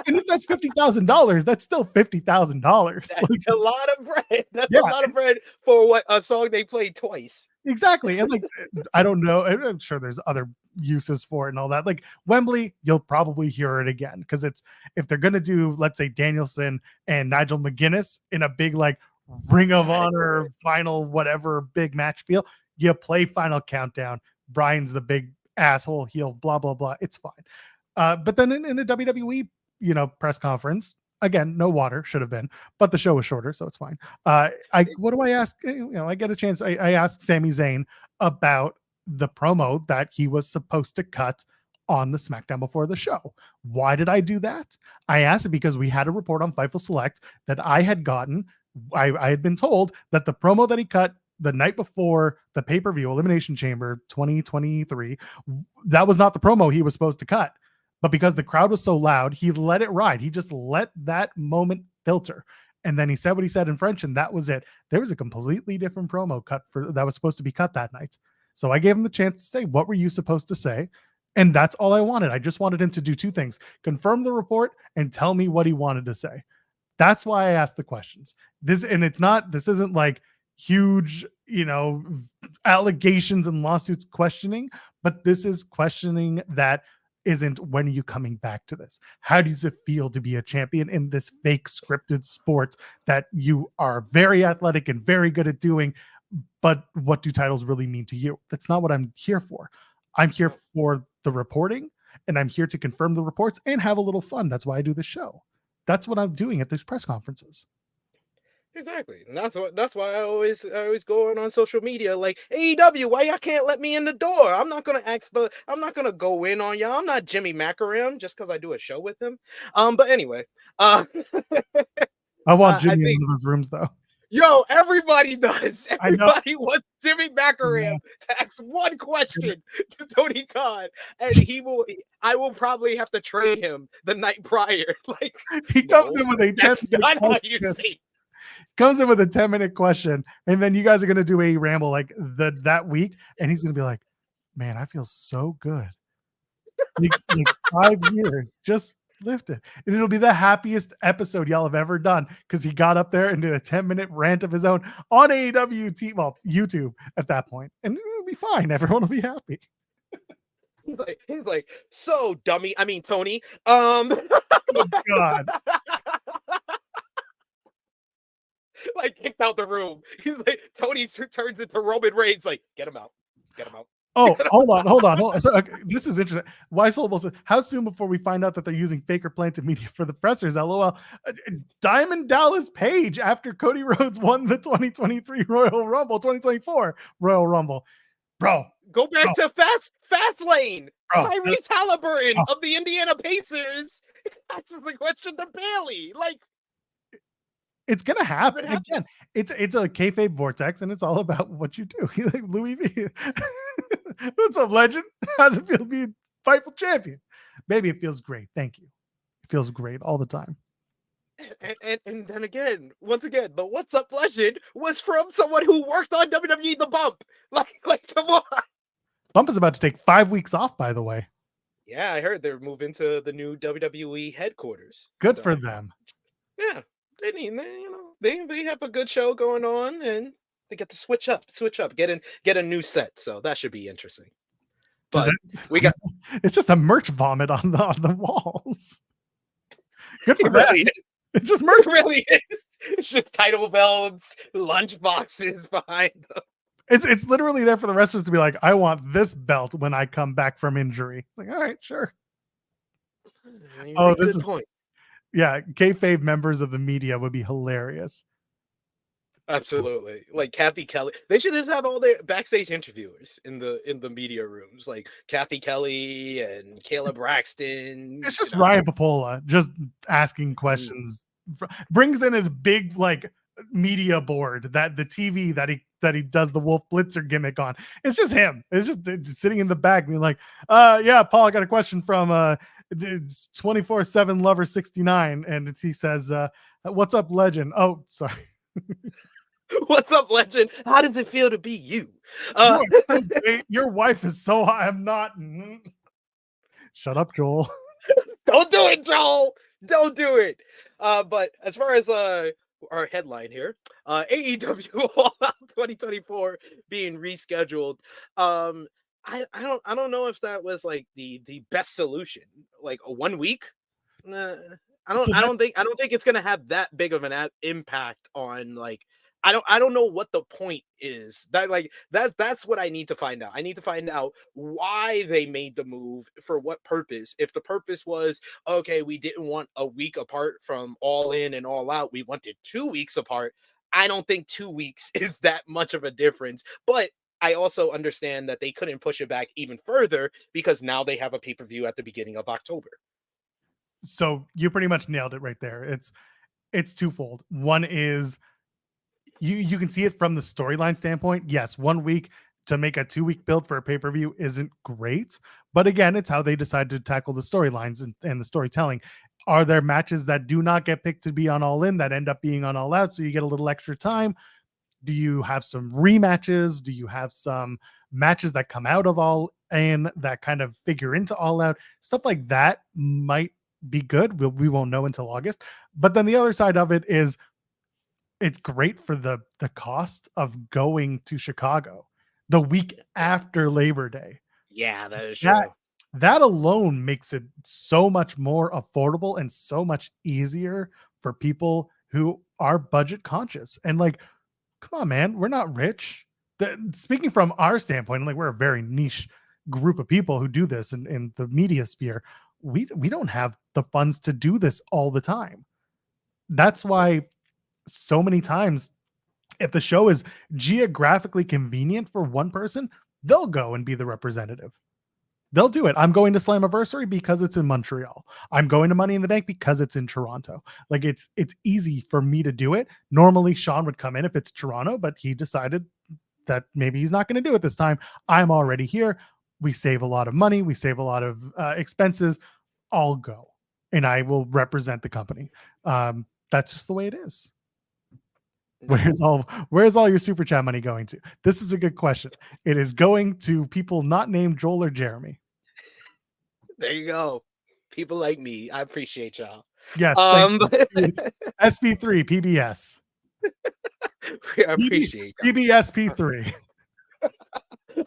And if that's $50,000, that's still $50,000. That's a lot of bread. That's a lot of bread for what a song they played twice. Exactly. And like, I don't know. I'm sure there's other uses for it and all that. Like Wembley, you'll probably hear it again, because if they're going to do, let's say, Danielson and Nigel McGuinness in a big like Ring of Honor final whatever big match feel, you play Final Countdown. Brian's the big asshole heel, blah blah blah. It's fine. But then in a WWE press conference, again, no water, should have been, but the show was shorter, so it's fine. What do I ask? I get a chance. I asked Sami Zayn about the promo that he was supposed to cut on the SmackDown before the show. Why did I do that? I asked it because we had a report on Fightful Select that I had gotten. I had been told that the promo that he cut the night before the pay-per-view Elimination Chamber 2023. That was not the promo he was supposed to cut. But because the crowd was so loud, he let it ride. He just let that moment filter. And then he said what he said in French, and that was it. There was a completely different promo cut that was supposed to be cut that night. So I gave him the chance to say, what were you supposed to say? And that's all I wanted. I just wanted him to do two things: confirm the report and tell me what he wanted to say. That's why I asked the questions. This isn't like huge, allegations and lawsuits questioning, but this is questioning that isn't, when are you coming back to this? How does it feel to be a champion in this fake scripted sport that you are very athletic and very good at doing? But what do titles really mean to you? That's not what I'm here for. I'm here for the reporting, and I'm here to confirm the reports and have a little fun. That's why I do the show. That's what I'm doing at these press conferences. Exactly. And that's why I always go on social media like, AEW, why y'all can't let me in the door? I'm not gonna go in on y'all. I'm not Jimmy Macaram just because I do a show with him. But anyway, I want Jimmy in those rooms though. Yo, everybody does. Everybody wants Jimmy Macaram to ask one question to Tony Khan, and I will probably have to trade him the night prior. Like, he comes in with a 10-minute question. Comes in with a 10-minute question, and then you guys are going to do a ramble like that week, and he's going to be like, man, I feel so good. Like 5 years just lifted. And it'll be the happiest episode y'all have ever done, because he got up there and did a 10-minute rant of his own on AEW YouTube at that point, and it'll be fine. Everyone will be happy. He's like, so dummy. I mean, Tony. Oh, God. Like, kicked out the room. He's like, Tony turns into Roman Reigns. Like, get him out. Oh, hold on. So, okay, this is interesting. Why Soulable says, how soon before we find out that they're using fake or planted media for the pressers? LOL. Diamond Dallas Page after Cody Rhodes won the 2023 Royal Rumble, 2024 Royal Rumble. Bro. Go back to Fast Lane. Tyrese Halliburton of the Indiana Pacers. That's the question to Bailey. Like, it's gonna happen again. It's a kayfabe vortex, and it's all about what you do. Like Louis V. What's up, legend? How's it feel to be Fightful champion? Baby, it feels great. Thank you. It feels great all the time. And then again, once again, the What's Up legend was from someone who worked on WWE The Bump. Like, come on. Bump is about to take 5 weeks off, by the way. Yeah, I heard they're moving to the new WWE headquarters. Good for them. Yeah. They have a good show going on, and they get to switch up, get a new set. So that should be interesting. But it's just a merch vomit on the walls. Good for that. Really, it's just merch. It really is. It's just title belts, lunch boxes behind them. It's literally there for the wrestlers to be like, I want this belt when I come back from injury. It's like, all right, sure. This is point. Yeah, kayfabe members of the media would be hilarious. Absolutely. Like Kathy Kelly. They should just have all their backstage interviewers in the media rooms, like Kathy Kelly and Kayla Braxton. It's just Ryan Popola just asking questions. Brings in his big like media board, that the TV that he does the Wolf Blitzer gimmick on. It's just him. It's just sitting in the back being like, yeah, Paul, I got a question from 24/7 Lover 69, and he says, what's up, legend? Oh, sorry. What's up, legend? How does it feel to be you? Your wife is so hot. I'm not. Shut up, Joel. Don't do it, Joel. Don't do it. But as far as our headline here, AEW All Out 2024 being rescheduled. I don't know if that was like the best solution. Like a 1 week. I don't think it's gonna have that big of an impact on like. I don't know what the point is. That's what I need to find out. I need to find out why they made the move, for what purpose. If the purpose was, okay, we didn't want a week apart from All In and All Out, we wanted 2 weeks apart. I don't think 2 weeks is that much of a difference. But I also understand that they couldn't push it back even further because now they have a pay-per-view at the beginning of October. So you pretty much nailed it right there. It's twofold. One is, you can see it from the storyline standpoint. Yes, 1 week to make a 2-week build for a pay-per-view isn't great, but again, it's how they decide to tackle the storylines and the storytelling. Are there matches that do not get picked to be on All In that end up being on All Out, so you get a little extra time? Do you have some rematches? Do you have some matches that come out of All In that kind of figure into All Out? Stuff like that might be good. We won't know until August. But then the other side of it is it's great for the cost of going to Chicago the week after Labor Day. Yeah, that is true. That alone makes it so much more affordable and so much easier for people who are budget conscious. And like, come on, man, we're not rich. Speaking from our standpoint, like we're a very niche group of people who do this in the media sphere. We don't have the funds to do this all the time. That's why so many times, if the show is geographically convenient for one person, they'll go and be the representative. They'll do it. I'm going to Slammiversary because it's in Montreal. I'm going to Money in the Bank because it's in Toronto. Like it's easy for me to do it. Normally Sean would come in if it's Toronto, but he decided that maybe he's not going to do it this time. I'm already here. We save a lot of money. We save a lot of expenses. I'll go and I will represent the company. That's just the way it is. Where's all your super chat money going to? This is a good question. It is going to people not named Joel or Jeremy. There you go. People like me. I appreciate y'all. Yes. SP3 PBS. I appreciate y'all. PBS P3.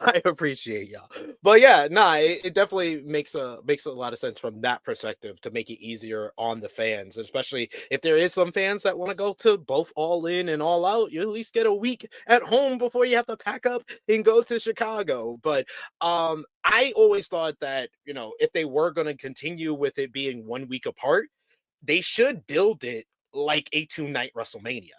I appreciate y'all. But yeah, it definitely makes a lot of sense from that perspective to make it easier on the fans, especially if there is some fans that want to go to both All In and All Out. You at least get a week at home before you have to pack up and go to Chicago. But I always thought that, if they were going to continue with it being 1 week apart, they should build it like a 2-night WrestleMania.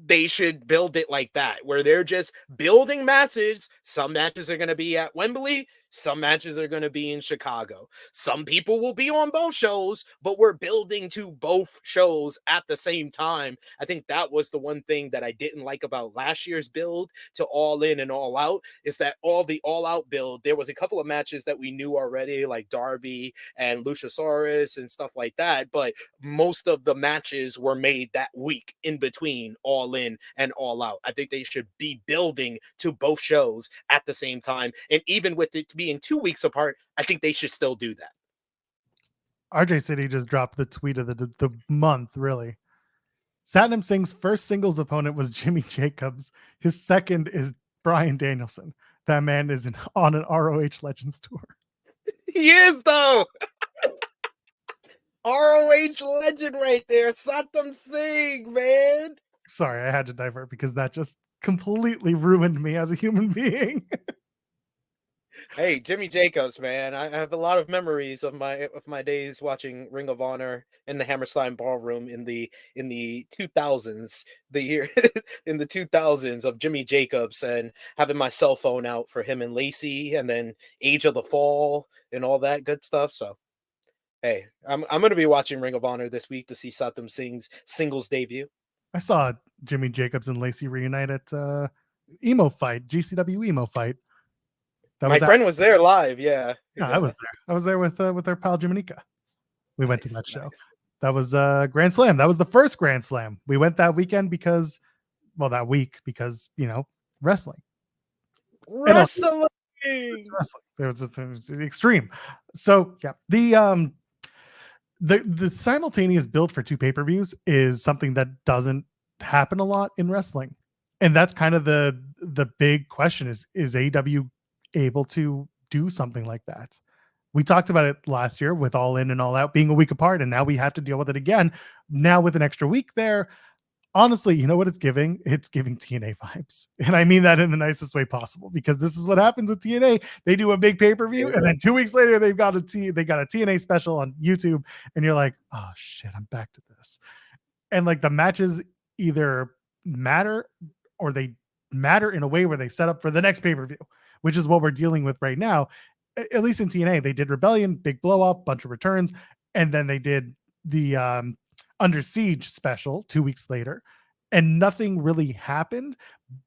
They should build it like that, where they're just building matches. Some matches are going to be at Wembley. Some matches are going to be in Chicago. Some people will be on both shows, but we're building to both shows at the same time. I think that was the one thing that I didn't like about last year's build to All In and All Out, is that the All Out build, there was a couple of matches that we knew already, like Darby and Luchasaurus and stuff like that, but most of the matches were made that week in between All In and All Out. I think they should be building to both shows at the same time, and even with it being 2 weeks apart, I think they should still do that. RJ City just dropped the tweet of the month, really. Satnam Singh's first singles opponent was Jimmy Jacobs. His second is Bryan Danielson. That man is on an ROH Legends tour. He is, though. ROH legend right there. Satnam Singh, man. Sorry, I had to divert because that just completely ruined me as a human being. Hey, Jimmy Jacobs, man. I have a lot of memories of my days watching Ring of Honor in the Hammerstein Ballroom in the 2000s, the year in the 2000s of Jimmy Jacobs, and having my cell phone out for him and Lacey, and then Age of the Fall and all that good stuff. So, hey, I'm going to be watching Ring of Honor this week to see Satnam Singh's singles debut. I saw Jimmy Jacobs and Lacey reunite at Emo Fight, GCW Emo Fight. My friend was there live. Yeah. I was there. I was there with our pal Jamanica. We went to that show. Nice. That was Grand Slam. That was the first Grand Slam. We went that weekend because wrestling. Wrestling. It was extreme. So yeah, the simultaneous build for 2 pay-per-views is something that doesn't happen a lot in wrestling, and that's kind of the big question: is AEW able to do something like that? We talked about it last year with All In and All Out being a week apart, and now we have to deal with it again. Now with an extra week there, honestly, you know what it's giving? It's giving TNA vibes, and I mean that in the nicest way possible, because this is what happens with TNA. They do a big pay-per-view, and then 2 weeks later they got a TNA special on YouTube, and you're like, oh shit, I'm back to this. And like the matches either matter or they matter in a way where they set up for the next pay-per-view, which is what we're dealing with right now. At least in TNA, they did Rebellion, big blow off, bunch of returns, and then they did the Under Siege special 2 weeks later. and nothing really happened,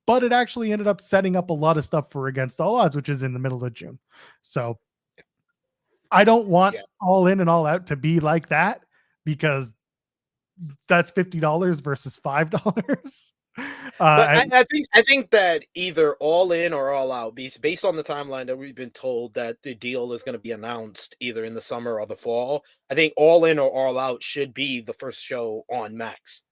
but it actually ended up setting up a lot of stuff for Against All Odds, which is in the middle of June. So I don't want All In and All Out to be like that, because that's $50 versus $5. But I think that either All In or All Out, based on the timeline that we've been told that the deal is going to be announced either in the summer or the fall, I think All In or All Out should be the first show on Max.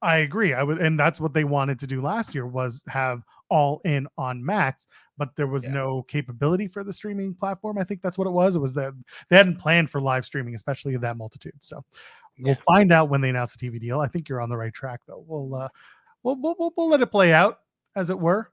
I agree. And that's what they wanted to do last year, was have All In on Max, but there was no capability for the streaming platform. I think that's what it was. It was that they hadn't planned for live streaming, especially of that multitude. So we'll find out when they announce the TV deal. I think you're on the right track, though. We'll let it play out, as it were.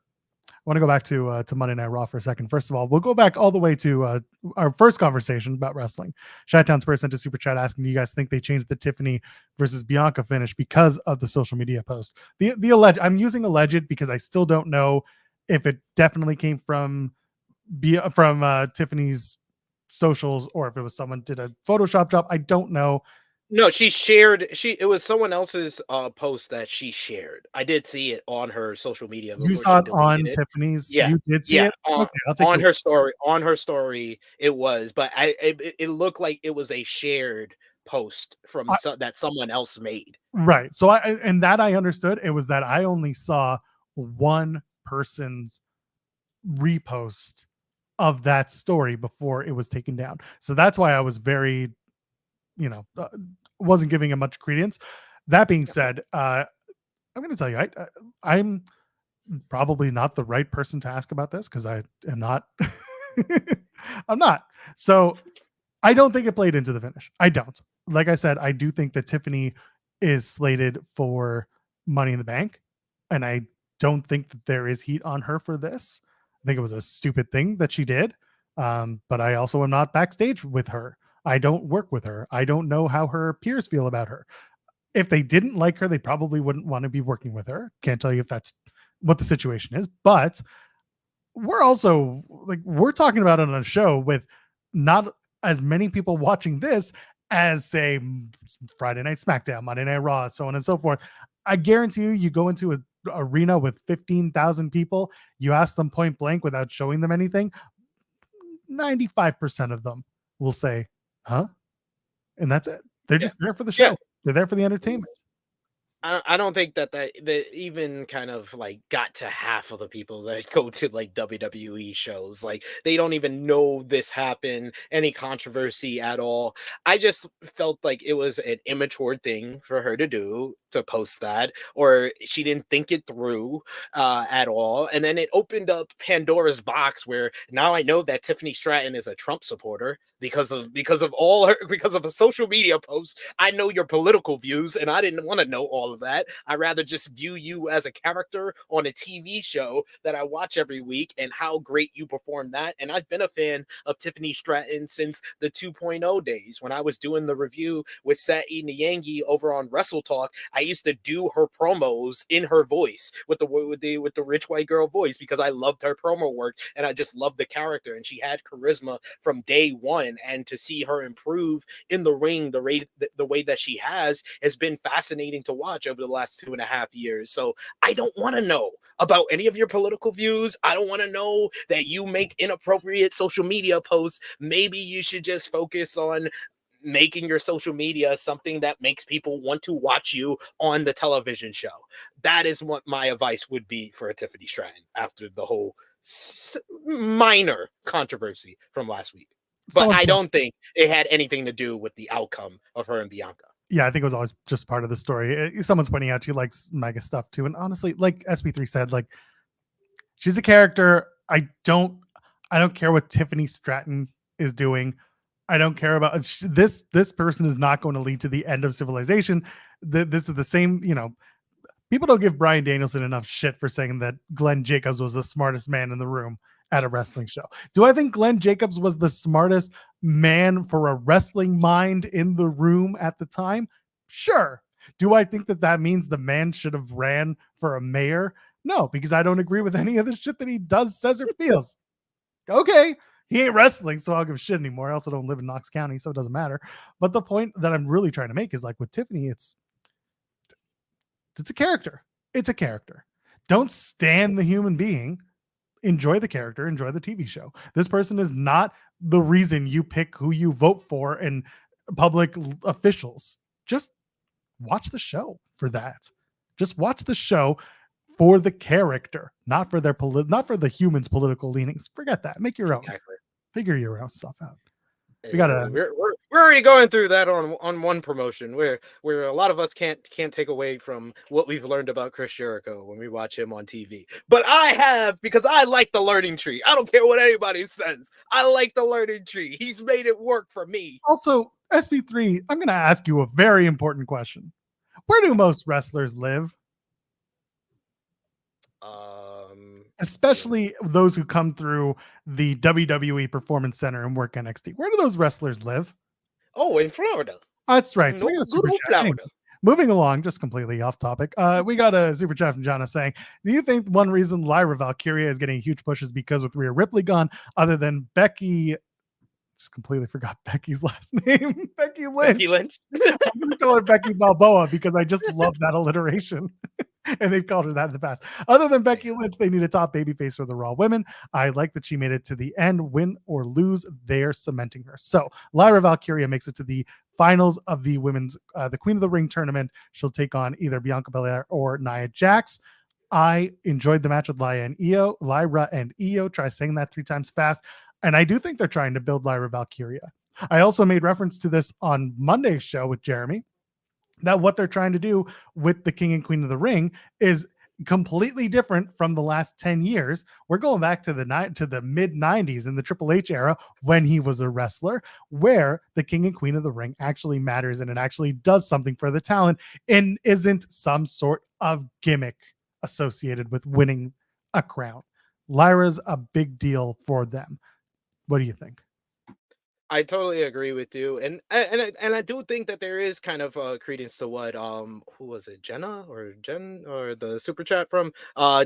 I want to go back to Monday Night Raw for a second. First of all, we'll go back all the way to our first conversation about wrestling. Chi-Town Spurs sent a super chat asking, do you guys think they changed the Tiffany versus Bianca finish because of the social media post? The alleged, I'm using alleged because I still don't know if it definitely came from Tiffany's socials, or if it was someone did a Photoshop job. I don't know. No, she shared. It was someone else's post that she shared. I did see it on her social media. You saw it on Tiffany's. Yeah, you did see it. On her story. On her story, it was. But it looked like it was a shared post from that someone else made. Right. So I understood. It was that I only saw one person's repost of that story before it was taken down. So that's why I was very, wasn't giving it much credence. That being said, I'm going to tell you, I'm probably not the right person to ask about this, because I am not. I'm not. So I don't think it played into the finish. I don't. Like I said, I do think that Tiffany is slated for Money in the Bank, and I don't think that there is heat on her for this. I think it was a stupid thing that she did, but I also am not backstage with her. I don't work with her. I don't know how her peers feel about her. If they didn't like her, they probably wouldn't want to be working with her. Can't tell you if that's what the situation is, but we're also we're talking about it on a show with not as many people watching this as, say, Friday Night SmackDown, Monday Night Raw, so on and so forth. I guarantee you go into an arena with 15,000 people, you ask them point blank without showing them anything, 95% of them will say, huh? And that's it. They're just there for the show. They're there for the entertainment. I don't think that even kind of got to half of the people that go to WWE shows. They don't even know this happened, any controversy at all. I just felt like it was an immature thing for her to do, to post that, or she didn't think it through at all. And then it opened up Pandora's box, where now I know that Tiffany Stratton is a Trump supporter because of a social media post. I know your political views, and I didn't want to know all of that. I'd rather just view you as a character on a TV show that I watch every week, and how great you perform that. And I've been a fan of Tiffany Stratton since the 2.0 days, when I was doing the review with Sati Nyangi over on Wrestle Talk. I used to do her promos in her voice with the rich white girl voice, because I loved her promo work and I just loved the character, and she had charisma from day one. And to see her improve in the ring the way that she has been fascinating to watch over the last 2.5 years. So I don't want to know about any of your political views. I don't want to know that you make inappropriate social media posts. Maybe you should just focus on making your social media something that makes people want to watch you on the television show. That is what my advice would be for a Tiffany Stratton after the whole minor controversy from last week. But I don't think it had anything to do with the outcome of her and Bianca. Yeah, I think it was always just part of the story. Someone's pointing out she likes mega stuff too. And honestly, like SP3 said, she's a character. I don't care what Tiffany Stratton is doing. I don't care about this. This person is not going to lead to the end of civilization. This is the same, people don't give Bryan Danielson enough shit for saying that Glenn Jacobs was the smartest man in the room at a wrestling show. Do I think Glenn Jacobs was the smartest man for a wrestling mind in the room at the time? Sure. Do I think that means the man should have ran for a mayor? No, because I don't agree with any of the shit that he does, says, or feels. Okay, he ain't wrestling, so I don't give a shit anymore. I also don't live in Knox County, so it doesn't matter. But the point that I'm really trying to make is with Tiffany, it's a character. It's a character. Don't stand the human being. Enjoy the character, enjoy the TV show. This person is not the reason you pick who you vote for and public officials. Just watch the show for that. Just watch the show for the character, not for their not for the humans' political leanings. Forget that. Make your own. Exactly. Figure your own stuff out. We gotta. We're already going through that on one promotion where a lot of us can't take away from what we've learned about Chris Jericho when we watch him on TV. But I have, because I like the learning tree. I don't care what anybody says. I like the learning tree. He's made it work for me. Also, SP3, I'm gonna ask you a very important question. Where do most wrestlers live? Especially those who come through the WWE Performance Center and work NXT. Where do those wrestlers live? Oh, in Florida. That's right. So No, we got a good super old chat. Anyway, Florida. moving along, just completely off topic. We got a super chat from Jana saying, do you think one reason Lyra Valkyria is getting a huge push is because with Rhea Ripley gone, other than Becky, just completely forgot Becky's last name, Becky Lynch. Becky Lynch. I was going to call her Becky Balboa because I just love that alliteration. And they've called her that in the past. Other than Becky Lynch, they need a top babyface for the Raw women. I like that she made it to the end. Win or lose, they're cementing her. So Lyra Valkyria makes it to the finals of the women's, the Queen of the Ring tournament. She'll take on either Bianca Belair or Nia Jax. I enjoyed the match with Lyra and Io. Try saying that 3 times fast. And I do think they're trying to build Lyra Valkyria. I also made reference to this on Monday's show with Jeremy, that what they're trying to do with the King and Queen of the Ring is completely different from the last 10 years. We're going back to the mid 90s in the Triple H era when he was a wrestler, where the King and Queen of the Ring actually matters and it actually does something for the talent and isn't some sort of gimmick associated with winning a crown. Lyra's a big deal for them. What do you think? I totally agree with you, and I do think that there is kind of credence to what who was it, Jen or the super chat from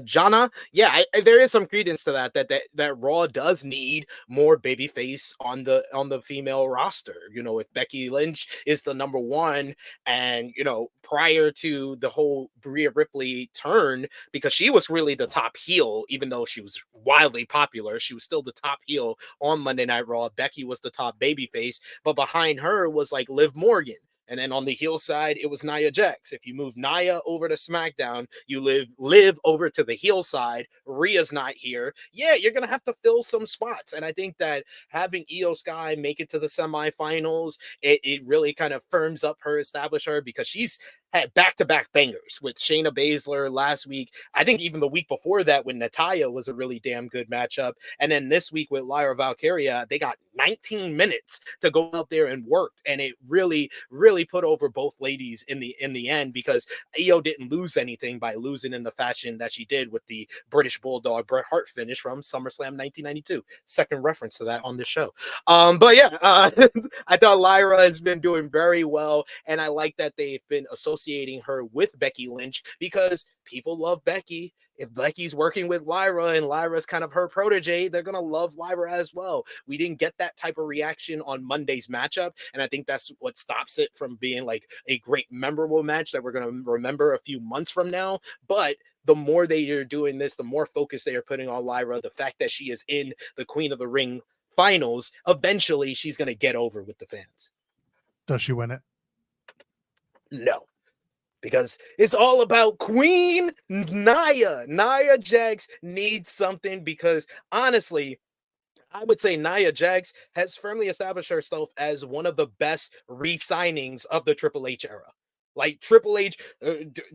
Jana. Yeah, there is some credence to that Raw does need more babyface on the female roster. You know, if Becky Lynch is the number one, and you know, prior to the whole Rhea Ripley turn, because she was really the top heel, even though she was wildly popular, she was still the top heel on Monday Night Raw. Becky was the top babyface, but behind her was like Liv Morgan. And then on the heel side, it was Nia Jax. If you move Nia over to SmackDown, you live over to the heel side. Rhea's not here. Yeah, you're going to have to fill some spots. And I think that having Io Sky make it to the semifinals, it really kind of firms up her, establish her, because she's had back-to-back bangers with Shayna Baszler last week. I think even the week before that when Natalya was a really damn good matchup. And then this week with Lyra Valkyria, they got 19 minutes to go out there and work. And it really, really put over both ladies in the end, because Io didn't lose anything by losing in the fashion that she did with the British Bulldog Bret Hart finish from SummerSlam 1992. Second reference to that on this show. But yeah, I thought Lyra has been doing very well. And I like that they've been associating her with Becky Lynch, because people love Becky. If Becky's working with Lyra and Lyra's kind of her protege, they're going to love Lyra as well. We didn't get that type of reaction on Monday's matchup, and I think that's what stops it from being like a great memorable match that we're going to remember a few months from now. But the more they are doing this, the more focus they are putting on Lyra. The fact that she is in the Queen of the Ring finals, eventually she's going to get over with the fans. Does she win it? No. Because it's all about Queen Nia. Nia Jax needs something, because honestly, I would say Nia Jax has firmly established herself as one of the best re-signings of the Triple H era. Like Triple H,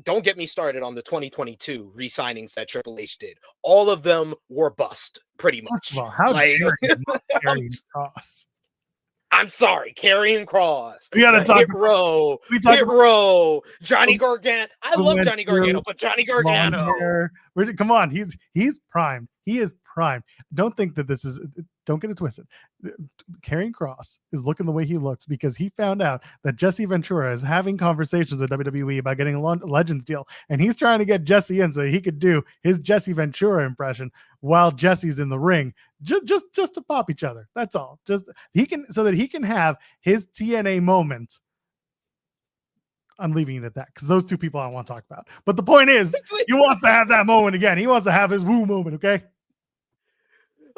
don't get me started on the 2022 re-signings that Triple H did. All of them were bust, pretty much. First of all, how dare you not carry Cross? I'm sorry, Karrion Kross. We gotta talk Hit Row. Hit Row. Johnny Gargano. I love Johnny Gargano, but Johnny Gargano. Come on, he's primed. He is primed. Don't think that this is. Don't get it twisted. Karrion Kross is looking the way he looks because he found out that Jesse Ventura is having conversations with WWE about getting a Legends deal, and he's trying to get Jesse in so he could do his Jesse Ventura impression while Jesse's in the ring, just to pop each other. That's all. Just so that he can have his TNA moment I'm leaving it at that because those two people I want to talk about. But the point is, he wants to have that moment again. He wants to have his woo moment, okay?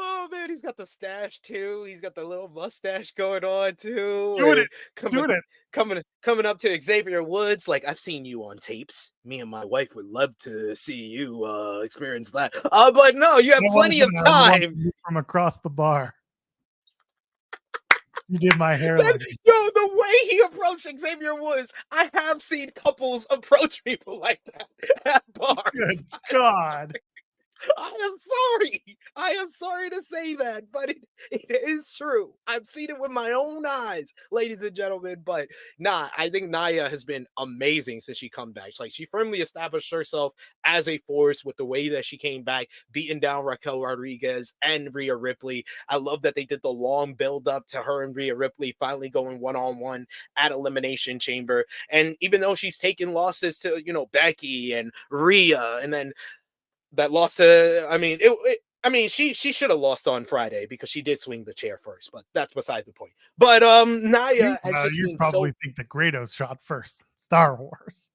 Oh man, he's got the stash too. He's got the little mustache going on too. Doing and Doing it. coming up to Xavier Woods. Like, I've seen you on tapes. Me and my wife would love to see you experience that. But no, you have plenty of time. From across the bar. You did my hair. Yo, the way he approached Xavier Woods, I have seen couples approach people like that at bars. Good God. I am sorry. I am sorry to say that, but it is true. I've seen it with my own eyes, ladies and gentlemen. But I think Nia has been amazing since she come back. Like, she firmly established herself as a force with the way that she came back, beating down Raquel Rodriguez and Rhea Ripley. I love that they did the long build up to her and Rhea Ripley finally going one-on-one at Elimination Chamber. And even though she's taken losses to, Becky and Rhea, and then that loss to, she should have lost on Friday because she did swing the chair first, but that's beside the point. But Nia has just been probably think the Kratos shot first. Star Wars.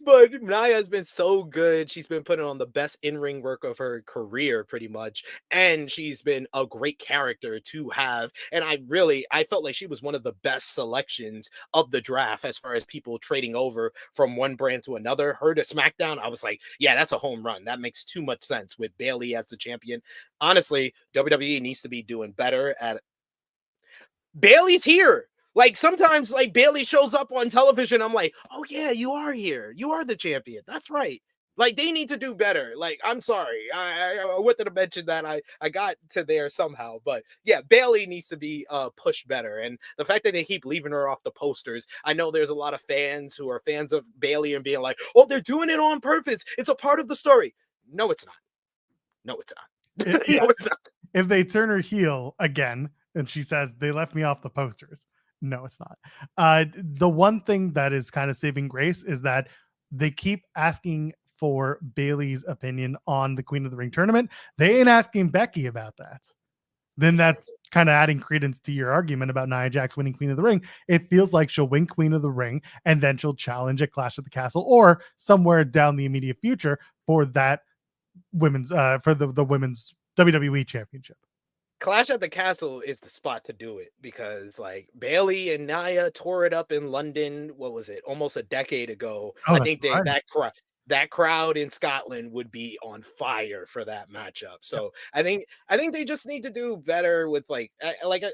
But Nia has been so good. She's been putting on the best in-ring work of her career, pretty much. And she's been a great character to have. And I felt like she was one of the best selections of the draft as far as people trading over from one brand to another. Her to SmackDown, I was like, yeah, that's a home run. That makes too much sense with Bayley as the champion. Honestly, WWE needs to be doing better at it. Bayley's here. Like, sometimes, like, Bayley shows up on television. I'm like, oh, yeah, you are here. You are the champion. That's right. Like, they need to do better. Like, I'm sorry. I wanted to mention that. I got to there somehow. But, yeah, Bayley needs to be pushed better. And the fact that they keep leaving her off the posters, I know there's a lot of fans who are fans of Bayley and being like, oh, they're doing it on purpose. It's a part of the story. No, it's not. No, it's not. No, it's not. If they turn her heel again and she says, they left me off the posters. No, it's not. The one thing that is kind of saving grace is that they keep asking for Bayley's opinion on the Queen of the Ring tournament. They ain't asking Becky about that. Then that's kind of adding credence to your argument about Nia Jax winning Queen of the Ring. It feels like she'll win Queen of the Ring and then she'll challenge at Clash at the Castle or somewhere down the immediate future for that women's the women's WWE championship. Clash at the Castle is the spot to do it because, like, Bayley and Nia tore it up in London. What was it? Almost a decade ago. I think that crowd in Scotland would be on fire for that matchup. So I think they just need to do better with, like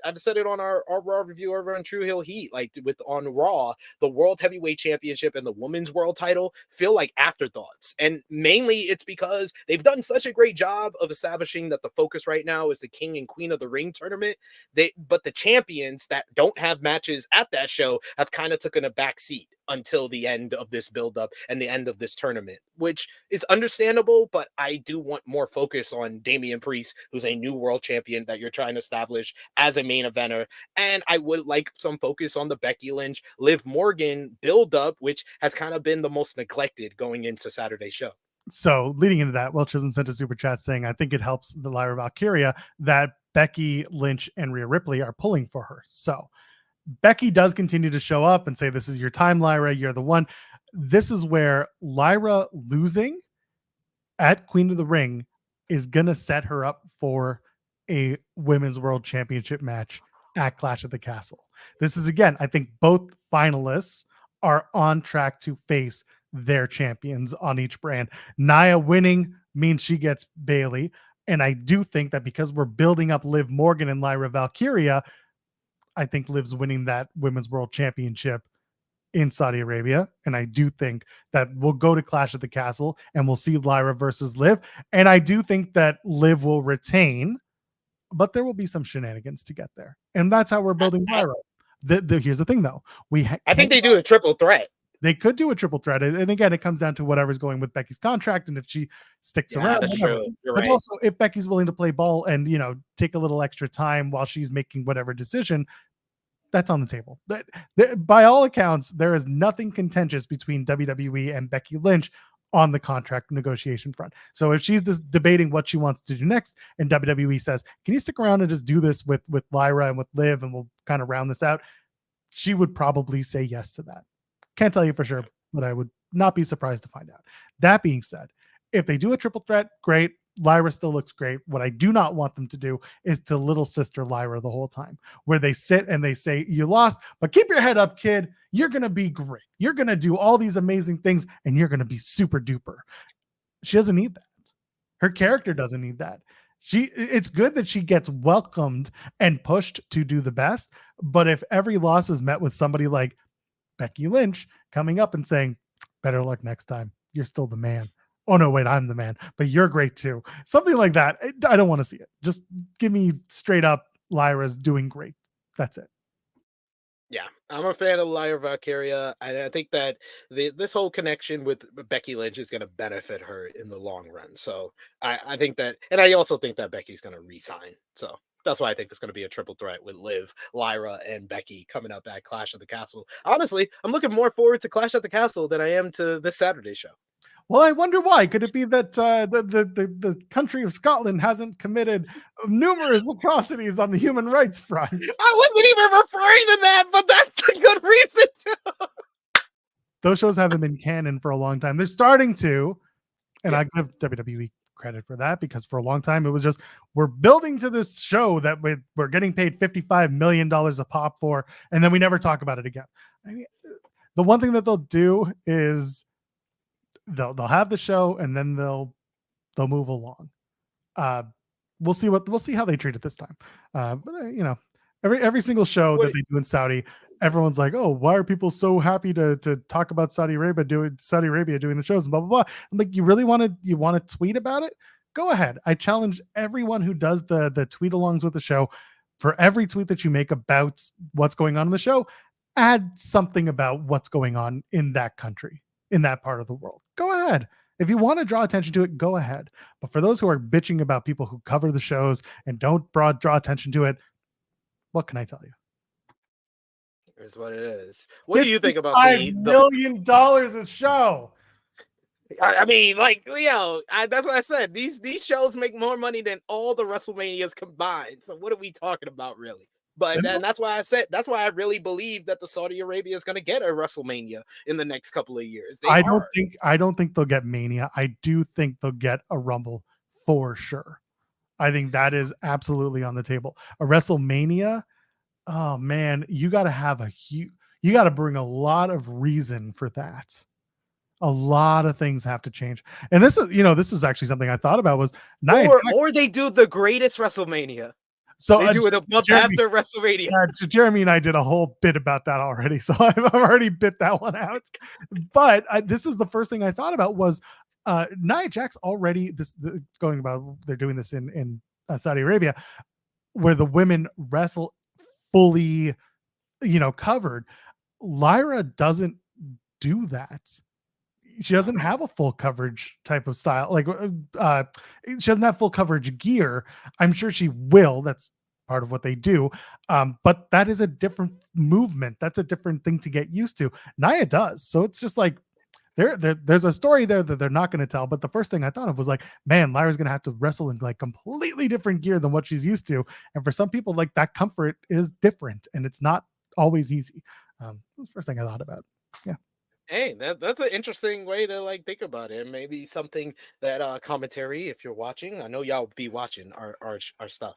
I've said it on our Raw review over on True Hill Heat. Like, on Raw, the World Heavyweight Championship and the Women's World Title feel like afterthoughts, and mainly it's because they've done such a great job of establishing that the focus right now is the King and Queen of the Ring tournament. But the champions that don't have matches at that show have kind of taken a back seat until the end of this build-up and the end of this tournament, which is understandable, but I do want more focus on Damian Priest, who's a new world champion that you're trying to establish as a main eventer, and I would like some focus on the Becky Lynch, Liv Morgan build-up, which has kind of been the most neglected going into Saturday's show. So leading into that, Will Chisholm sent a super chat saying, I think it helps the Lyra Valkyria that Becky Lynch and Rhea Ripley are pulling for her. So Becky does continue to show up and say, this is your time, Lyra. You're the one. This is where Lyra losing at Queen of the Ring is going to set her up for a Women's World Championship match at Clash at the Castle. This is, again, I think both finalists are on track to face their champions on each brand. Nia winning means she gets Bayley. And I do think that because we're building up Liv Morgan and Lyra Valkyria, I think Liv's winning that Women's World Championship in Saudi Arabia. And I do think that we'll go to Clash at the Castle and we'll see Lyra versus Liv. And I do think that Liv will retain, but there will be some shenanigans to get there. And that's how we're building Lyra. Here's the thing, though. I think they do a triple threat. They could do a triple threat. And again, it comes down to whatever's going with Becky's contract and if she sticks around. That's true. You're but right. also, if Becky's willing to play ball and, take a little extra time while she's making whatever decision, that's on the table. By all accounts, there is nothing contentious between WWE and Becky Lynch on the contract negotiation front. So if she's just debating what she wants to do next and WWE says, can you stick around and just do this with Lyra and with Liv and we'll kind of round this out, she would probably say yes to that. Can't tell you for sure, but I would not be surprised to find out. That being said, if they do a triple threat, great. Lyra still looks great. What I do not want them to do is to little sister Lyra the whole time, where they sit and they say, you lost, but keep your head up, kid. You're going to be great. You're going to do all these amazing things and you're going to be super duper. She doesn't need that. Her character doesn't need that. It's good that she gets welcomed and pushed to do the best. But if every loss is met with somebody like Becky Lynch coming up and saying, better luck next time, you're still the man. Oh no, wait, I'm the man, but you're great too. Something like that. I don't want to see it. Just give me straight up Lyra's doing great. That's it. Yeah, I'm a fan of Lyra Valkyria, and I think that this whole connection with Becky Lynch is going to benefit her in the long run. So I think that, and I also think that Becky's going to resign. So that's why I think it's going to be a triple threat with Liv, Lyra, and Becky coming up at Clash at the Castle. Honestly, I'm looking more forward to Clash at the Castle than I am to this Saturday show. Well, I wonder why. Could it be that the country of Scotland hasn't committed numerous atrocities on the human rights front? I wasn't even referring to that, but that's a good reason to. Those shows haven't been canon for a long time. They're starting to, and I give WWE credit for that, because for a long time it was just, we're building to this show that we're getting paid $55 million a pop for, and then we never talk about it again. I mean, the one thing that they'll do is they'll have the show and then they'll move along. We'll see how they treat it this time. But every single show that they do in Saudi, everyone's like, oh, why are people so happy to talk about Saudi Arabia doing the shows and blah blah blah. I'm like, you really want to tweet about it? Go ahead. I challenge everyone who does the tweet alongs with the show, for every tweet that you make about what's going on in the show, add something about what's going on in that country, in that part of the world. Go ahead. If you want to draw attention to it, go ahead. But for those who are bitching about people who cover the shows and don't draw attention to it, what can I tell you? Is what it is. What do you think about $5 million a show? I mean, like, that's what I said. These shows make more money than all the WrestleManias combined. So what are we talking about, really? But then that's why I really believe that the Saudi Arabia is going to get a WrestleMania in the next couple of years. I don't think they'll get Mania. I do think they'll get a Rumble for sure. I think that is absolutely on the table. A WrestleMania, oh man, you got to bring a lot of reason for that. A lot of things have to change. And this is actually something I thought about was or they do the greatest WrestleMania. So they do it a month after WrestleMania. Jeremy and I did a whole bit about that already, so I've already bit that one out. But this is the first thing I thought about was Nia Jax already. They're doing this in Saudi Arabia, where the women wrestle fully, covered. Lyra doesn't do that. She doesn't have a full coverage type of style. Like she doesn't have full coverage gear. I'm sure she will. That's part of what they do. But that is a different movement. That's a different thing to get used to. Nia does. So it's just like there's a story there that they're not going to tell. But the first thing I thought of was like, man, Lyra's going to have to wrestle in like completely different gear than what she's used to. And for some people, like, that comfort is different and it's not always easy. That's the first thing I thought about. Yeah. Hey, that's an interesting way to think about it. Maybe something that commentary, if you're watching, I know y'all be watching our stuff.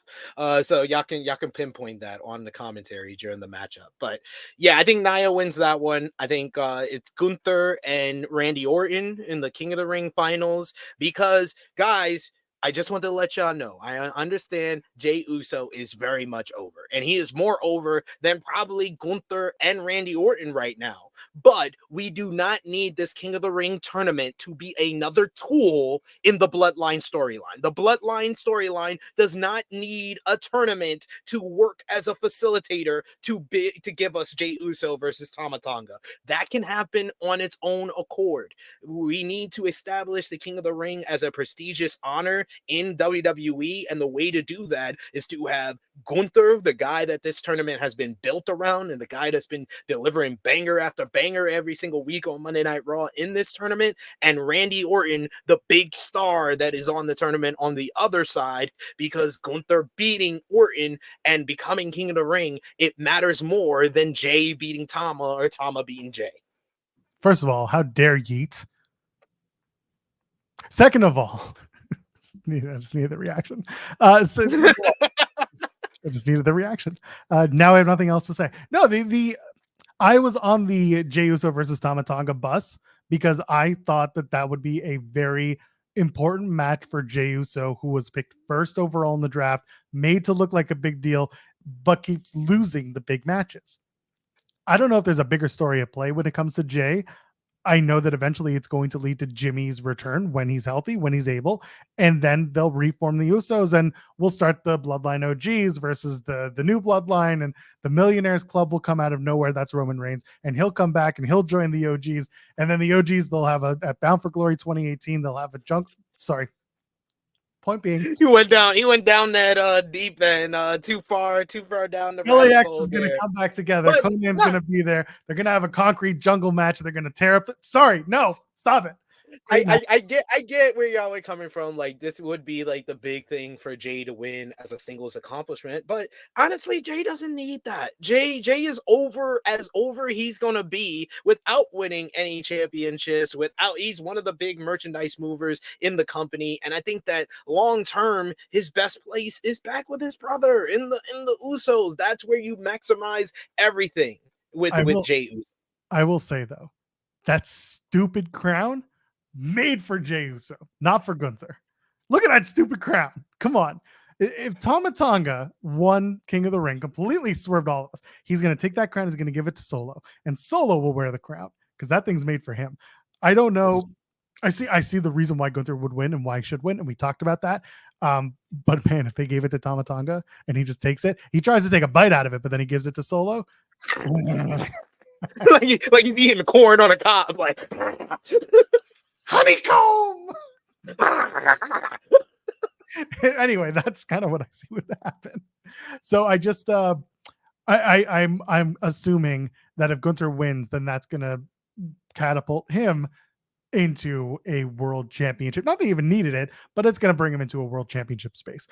So y'all can pinpoint that on the commentary during the matchup. But yeah, I think Nia wins that one. I think it's Gunther and Randy Orton in the King of the Ring finals, because guys, I just want to let y'all know, I understand Jey Uso is very much over, and he is more over than probably Gunther and Randy Orton right now. But we do not need this King of the Ring tournament to be another tool in the Bloodline storyline. The Bloodline storyline does not need a tournament to work as a facilitator to give us Jey Uso versus Tama Tonga. That can happen on its own accord. We need to establish the King of the Ring as a prestigious honor in WWE, and the way to do that is to have Gunther, the guy that this tournament has been built around and the guy that's been delivering banger after banger every single week on Monday Night Raw in this tournament, and Randy Orton, the big star that is on the tournament on the other side, because Gunther beating Orton and becoming King of the Ring, it matters more than Jey beating Tama or Tama beating Jey. First of all, how dare Yeet? Second of all, I just needed the reaction. I just needed the reaction. Now I have nothing else to say. No, I was on the Jey Uso versus Tama Tonga bus because I thought that would be a very important match for Jey Uso, who was picked first overall in the draft, made to look like a big deal, but keeps losing the big matches. I don't know if there's a bigger story at play when it comes to Jey. I know that eventually it's going to lead to Jimmy's return when he's healthy, when he's able, and then they'll reform the Usos and we'll start the Bloodline OGs versus the new Bloodline, and the Millionaires Club will come out of nowhere. That's Roman Reigns, and he'll come back and he'll join the OGs, and then the OGs, they'll have at Bound for Glory 2018, they'll have point being, He went down that deep end, too far down the LAX rabbit is going to hole come back together. But- Conan's going to be there. They're going to have a concrete jungle match. They're going to tear up. Sorry, no, stop it. I get where y'all are coming from. Like, this would be like the big thing for Jey to win as a singles accomplishment, but honestly, Jey doesn't need that. Jey is over he's gonna be without winning any championships. He's one of the big merchandise movers in the company, and I think that long term, his best place is back with his brother in the Usos. That's where you maximize everything with Jey Uso. I will say though, that stupid crown made for Jey Uso, not for Gunther. Look at that stupid crown. Come on. If Tama Tonga won King of the Ring, completely swerved all of us, he's going to take that crown, he's going to give it to Solo, and Solo will wear the crown because that thing's made for him. I don't know. I see the reason why Gunther would win and why he should win, and we talked about that. But man, if they gave it to Tama Tonga and he just takes it, he tries to take a bite out of it, but then he gives it to Solo. like he's eating corn on a cob, like honeycomb. Anyway, that's kind of what I see would happen. So I just I'm assuming that if Gunther wins, then that's gonna catapult him into a world championship. Not that he even needed it, but it's gonna bring him into a world championship space.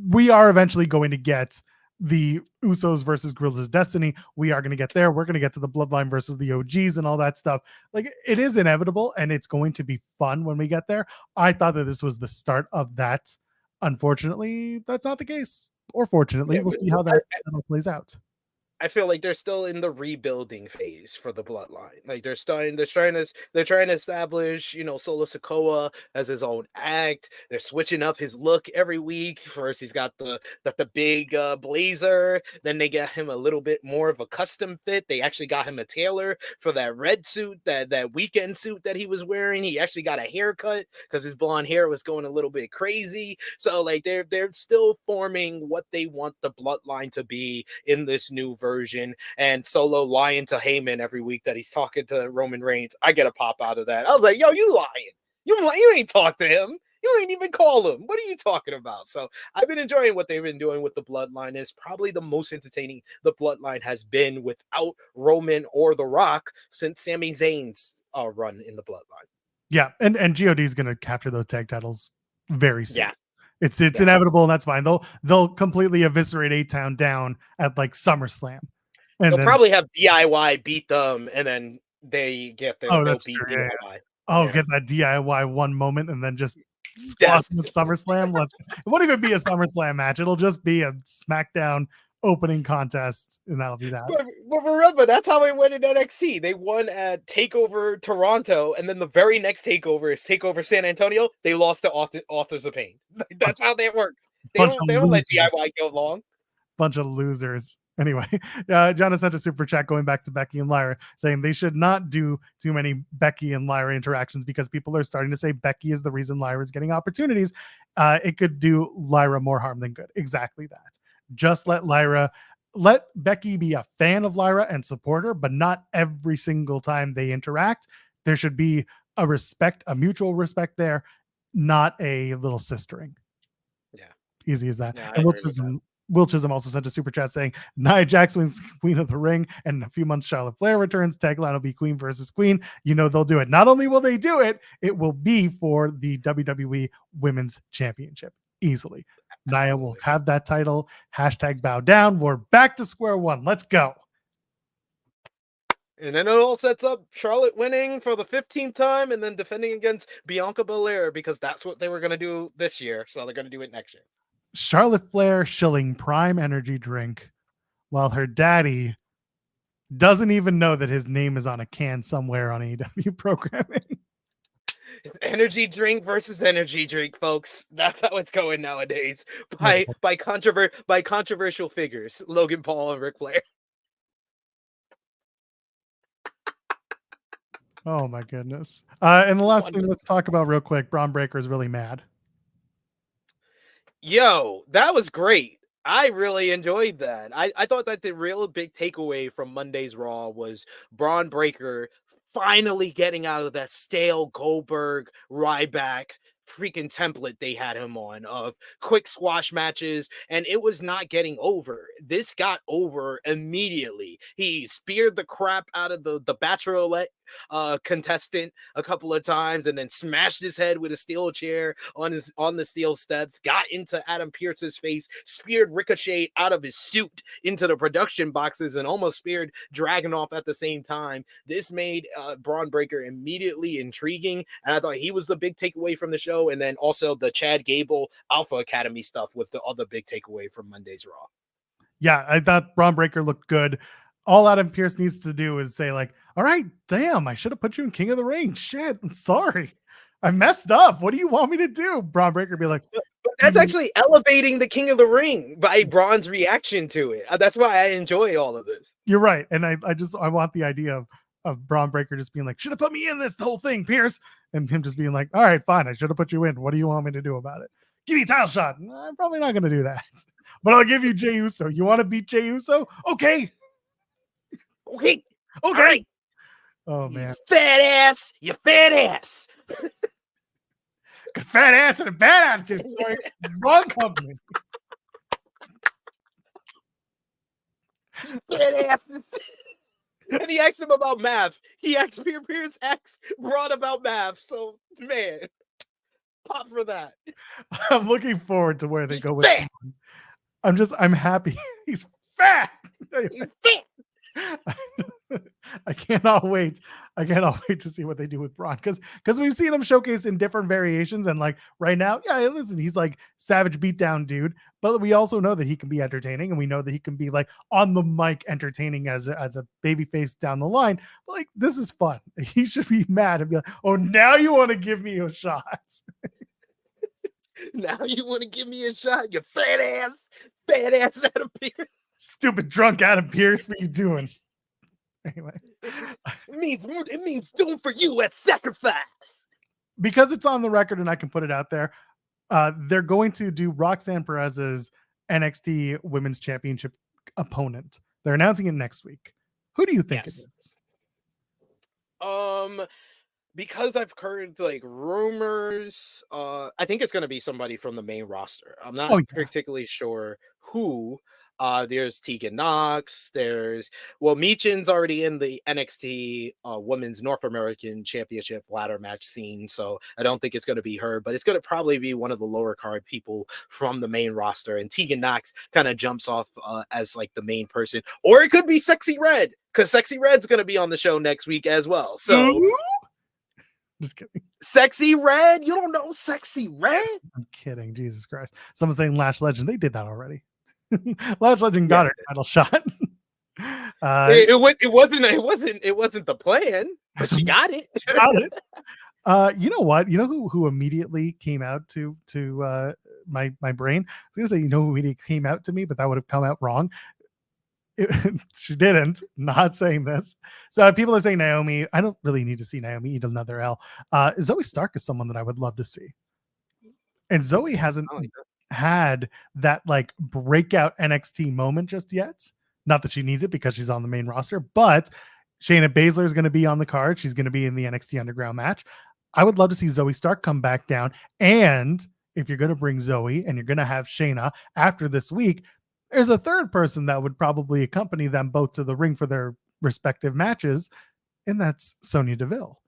We are eventually going to get the Usos versus Guerrillas Destiny. We are going to get there. We're going to get to the Bloodline versus the OGs and all that stuff. Like, it is inevitable and it's going to be fun when we get there. I thought that this was the start of that. Unfortunately, that's not the case. Or fortunately, we'll see how that all plays out. I feel like they're still in the rebuilding phase for the Bloodline. Like, they're trying to establish, Solo Sikoa as his own act. They're switching up his look every week. First, he's got the big blazer. Then they got him a little bit more of a custom fit. They actually got him a tailor for that red suit, that weekend suit that he was wearing. He actually got a haircut because his blonde hair was going a little bit crazy. So, like, they're still forming what they want the Bloodline to be in this new version. And Solo lying to Heyman every week that he's talking to Roman Reigns. I get a pop out of that. I was like, yo, you lying. You ain't talk to him. You ain't even call him. What are you talking about? So I've been enjoying what they've been doing with the Bloodline. It's probably the most entertaining the Bloodline has been without Roman or The Rock since Sami Zayn's run in the Bloodline. Yeah, and God is going to capture those tag titles very soon. Yeah. It's inevitable, and that's fine. They'll completely eviscerate A-Town down at like SummerSlam. And they'll probably have DIY beat them, and then they get their they'll beat DIY. Yeah. Get that DIY one moment, and then just squash them at SummerSlam. It won't even be a SummerSlam match. It'll just be a SmackDown opening contest, and that'll be that. But remember, that's how they went in NXT. They won at TakeOver Toronto, and then the very next TakeOver is TakeOver San Antonio. They lost to Authors of Pain. That's how that works. They don't let DIY go long. Bunch of losers. Anyway, John sent a super chat going back to Becky and Lyra, saying they should not do too many Becky and Lyra interactions because people are starting to say Becky is the reason Lyra is getting opportunities. It could do Lyra more harm than good. Exactly that. Just let Becky be a fan of Lyra and support her, but not every single time they interact. There should be a mutual respect there, not a little sistering. Yeah. Easy as that. Yeah, and Will Chisholm also sent a super chat saying Nia Jax wins Queen of the Ring, and in a few months Charlotte Flair returns. Tagline will be Queen versus Queen. They'll do it. Not only will they do it, it will be for the WWE Women's Championship. Easily. Nia will have that title. #bow down. We're back to square one. Let's go. And then it all sets up Charlotte winning for the 15th time and then defending against Bianca Belair because that's what they were going to do this year. So they're going to do it next year. Charlotte Flair shilling Prime energy drink while her daddy doesn't even know that his name is on a can somewhere on AEW programming. It's energy drink versus energy drink, folks. That's how it's going nowadays. By controversial figures, Logan Paul and Ric Flair. Oh my goodness. And the last thing let's talk about real quick, Braun Breaker is really mad. Yo, that was great. I really enjoyed that. I thought that the real big takeaway from Monday's Raw was Braun Breaker finally getting out of that stale Goldberg, Ryback freaking template they had him on of quick squash matches, and it was not getting over. This got over immediately. He speared the crap out of the Bachelorette contestant a couple of times and then smashed his head with a steel chair on the steel steps, got into Adam Pearce's face, speared Ricochet out of his suit into the production boxes, and almost speared Dragunov at the same time. This made Braun Breaker immediately intriguing, and I thought he was the big takeaway from the show. And then also the Chad Gable Alpha Academy stuff was the other big takeaway from Monday's Raw. Yeah, I thought Braun Breaker looked good. All Adam Pearce needs to do is say like, all right, damn, I should have put you in King of the Ring. Shit, I'm sorry. I messed up. What do you want me to do? Braun Breaker be like, but that's actually elevating the King of the Ring by Braun's reaction to it. That's why I enjoy all of this. You're right. And I want the idea of Braun Breaker just being like, should have put me in this the whole thing, Pierce. And him just being like, all right, fine. I should have put you in. What do you want me to do about it? Give me a title shot. I'm probably not going to do that. But I'll give you Jey Uso. You want to beat Jey Uso? Okay. Okay. Right. Oh, man. You fat ass. You fat ass. Good fat ass and a bad attitude. Sorry. Wrong company. Fat ass. And he asked him about math. He asked Pierce asked Braun about math. So, man, pop for that. I'm looking forward to where they go with fat. him. I'm happy. He's fat. He's fat. I cannot wait. I cannot wait to see what they do with Braun because we've seen him showcase in different variations, and like right now, yeah, listen, he's like savage beatdown dude, but we also know that he can be entertaining, and we know that he can be like on the mic entertaining as a baby face down the line. But like this is fun. He should be mad and be like, oh, now you want to give me a shot. Now you want to give me a shot, you fat ass Adam Pearce. Stupid drunk Adam Pearce, what you doing? Anyway, it means doing for you at sacrifice. Because it's on the record and I can put it out there, they're going to do Roxanne Perez's NXT Women's Championship opponent. They're announcing it next week. Who do you think it is? Because I've heard like rumors, I think it's going to be somebody from the main roster. I'm not particularly sure who. There's Tegan Knox. Meechan's already in the NXT Women's North American Championship ladder match scene, so I don't think it's going to be her, but it's going to probably be one of the lower card people from the main roster. And Tegan Knox kind of jumps off as like the main person, or it could be Sexy Red because Sexy Red's going to be on the show next week as well. So. Just kidding. Sexy Red? You don't know Sexy Red? I'm kidding. Jesus Christ. Someone's saying Lash Legend. They did that already. Lash Legend got her title shot. It wasn't the plan, but she got it. She got it. You know what? You know who immediately came out to my brain? I was gonna say, you know who immediately came out to me, but that would have come out wrong. She didn't. Not saying this. So people are saying Naomi. I don't really need to see Naomi eat another L. Zoe Stark is someone that I would love to see, and Zoe hasn't had that like breakout NXT moment just yet. Not that she needs it because she's on the main roster, but Shayna Baszler is going to be on the card. She's going to be in the NXT Underground match. I would love to see Zoe Stark come back down. And if you're going to bring Zoe and you're going to have Shayna after this week, there's a third person that would probably accompany them both to the ring for their respective matches, and that's Sonya Deville.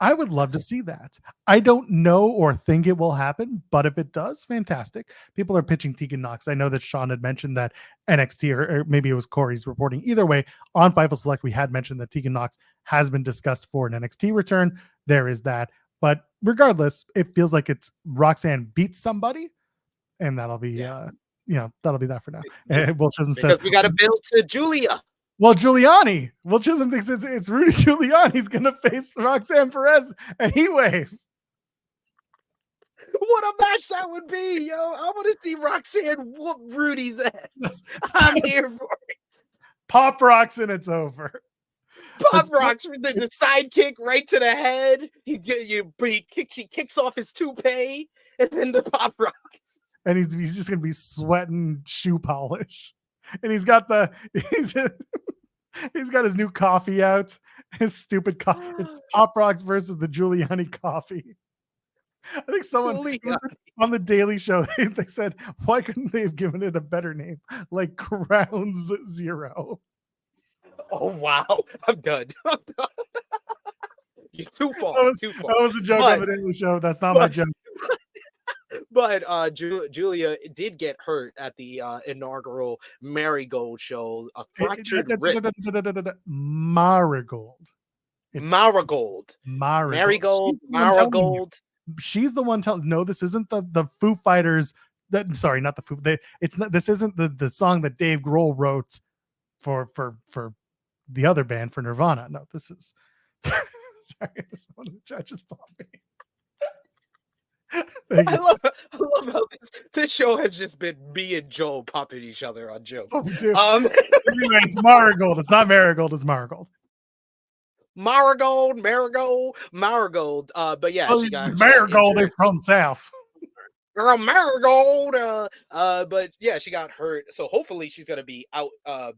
I would love to see that. I don't know or think it will happen, but if it does, fantastic. People are pitching Tegan Knox. I know that Sean had mentioned that NXT, or maybe it was Corey's reporting. Either way, on Fightful Select, we had mentioned that Tegan Knox has been discussed for an NXT return. There is that. But regardless, it feels like it's Roxanne beats somebody, and that'll be that'll be that for now. And Will Chisholm says, Because we got to build to Julia. well, Giuliani. Will Chisholm thinks it's Rudy Giuliani's going to face Roxanne Perez, and he wave. What a match that would be, yo! I want to see Roxanne whoop Rudy's ass. I'm here for it. Pop rocks and it's over. Pop rocks, the sidekick right to the head. She kicks off his toupee, and then the pop rocks. And he's just gonna be sweating shoe polish. And he's got he's got his new coffee out. His stupid coffee. It's Pop Rocks versus the Giuliani coffee. I think someone on the Daily Show they said, why couldn't they have given it a better name, like Grounds Zero? Oh wow, I'm done. You're too far. That was a joke on the Daily Show. That's not my joke. But Julia did get hurt at the inaugural Marigold show. A fractured wrist. Marigold. Marigold. Marigold. She's the one telling. No, this isn't the Foo Fighters. Sorry, not the Foo. It's not. This isn't the song that Dave Grohl wrote for the other band, for Nirvana. No, this is. Sorry, one of the judges popped me. I love how this show has just been me and Joe popping each other on jokes. Anyway, it's Marigold. It's not Marigold. It's Marigold. Marigold. But yeah, she got Marigold is from South. Girl, Marigold. But yeah, she got hurt. So hopefully she's gonna be out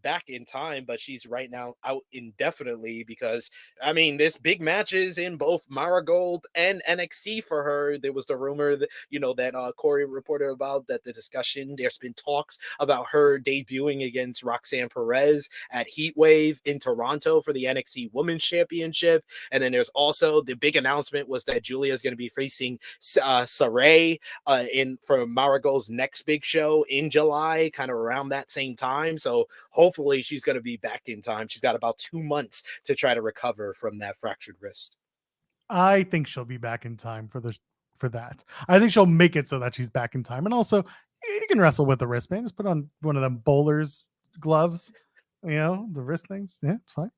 back in time, but she's right now out indefinitely because I mean there's big matches in both Marigold and NXT for her. There was the rumor that that Corey reported about, that the discussion, there's been talks about her debuting against Roxanne Perez at Heatwave in Toronto for the NXT Women's Championship. And then there's also the big announcement was that Julia is going to be facing Saray for Marigold's next big show in July, kind of around that same time. So hopefully she's going to be back in time. She's got about 2 months to try to recover from that fractured wrist. I think she'll be back in time for that. I think she'll make it so that she's back in time. And also, you can wrestle with the wristband. Just put on one of them bowler's gloves, the wrist things. Yeah, it's fine.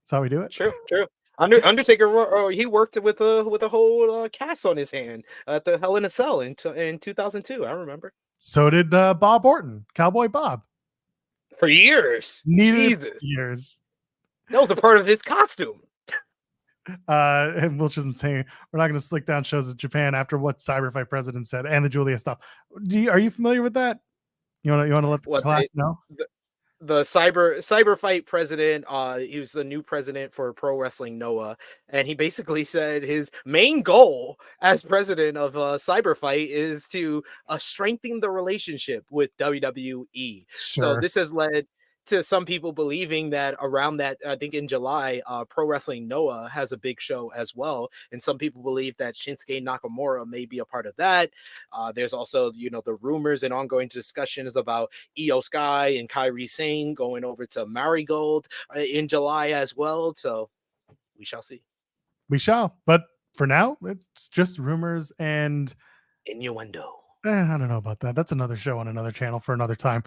That's how we do it. True. Undertaker, he worked with a whole cast on his hand at the Hell in a Cell in 2002. I remember. So did Bob Orton, Cowboy Bob. For years. Years. That was a part of his costume. And Will Chisholm saying we're not going to slick down shows in Japan after what Cyberfight president said and the Julia stuff. Are you familiar with that? You want to let the class know? The cyber fight president, he was the new president for Pro Wrestling Noah, and he basically said his main goal as president of cyber fight is to strengthen the relationship with WWE. Sure. So this has led to some people believing that around that, I think in July, Pro Wrestling Noah has a big show as well. And some people believe that Shinsuke Nakamura may be a part of that. There's also, the rumors and ongoing discussions about Io Sky and Kairi Sane going over to Marigold in July as well. So we shall see. We shall. But for now, it's just rumors and innuendo. I don't know about that. That's another show on another channel for another time.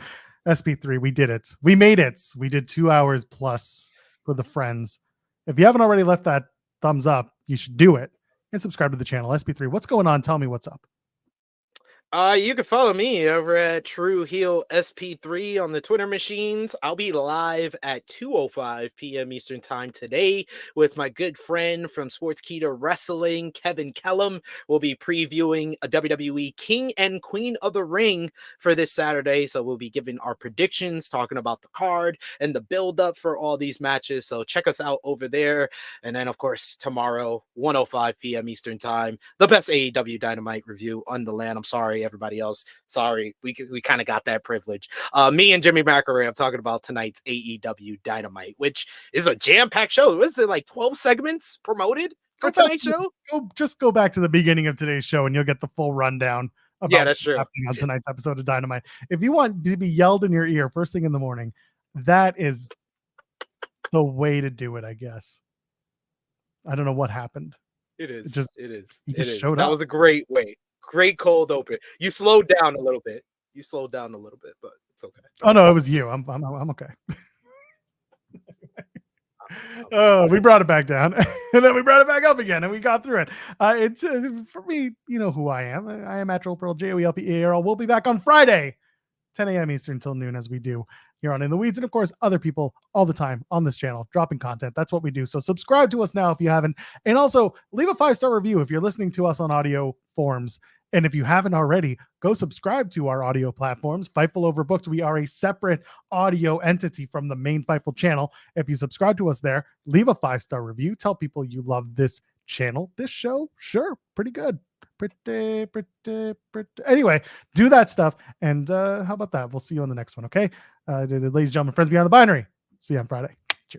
SP3, we did it. We made it. We did 2 hours plus for the friends. If you haven't already left that thumbs up, you should do it and subscribe to the channel. SP3, what's going on? Tell me what's up. You can follow me over at True Heel SP3 on the Twitter machines. I'll be live at 2:05 p.m. Eastern Time today with my good friend from Sportskeeda Wrestling, Kevin Kellum. We'll be previewing a WWE King and Queen of the Ring for this Saturday. So we'll be giving our predictions, talking about the card and the build-up for all these matches. So check us out over there. And then, of course, tomorrow, 1:05 p.m. Eastern Time, the best AEW Dynamite review on the land. I'm sorry, everybody else. Sorry, we kind of got that privilege. Me and Jimmy McElroy, I'm talking about tonight's AEW Dynamite, which is a jam-packed show. Was it like 12 segments promoted? Go tonight's back to- show? Just go back to the beginning of today's show and you'll get the full rundown about Yeah, that's what's true. happening on tonight's episode of Dynamite. If you want to be yelled in your ear first thing in the morning, that is the way to do it, I guess. I don't know what happened. It is. He It just is. showed That up. was a great way. Great cold open. You slowed down a little bit. But it's okay. Oh no, it was you. I'm okay. Oh, we brought it back down, and then we brought it back up again, and we got through it. It's for me, you know who I am. I am at Pearl JOELPEARL. We'll be back on Friday, 10 a.m. Eastern till noon, as we do here on In the Weeds, and of course, other people all the time on this channel dropping content. That's what we do. So subscribe to us now if you haven't, and also leave a 5-star review if you're listening to us on audio forms. And if you haven't already, go subscribe to our audio platforms. Fightful Overbooked, we are a separate audio entity from the main Fightful channel. If you subscribe to us there, leave a 5-star review. Tell people you love this channel, this show. Sure, pretty good. Pretty. Anyway, do that stuff. And how about that? We'll see you on the next one, okay? Ladies and gentlemen, friends beyond the binary. See you on Friday.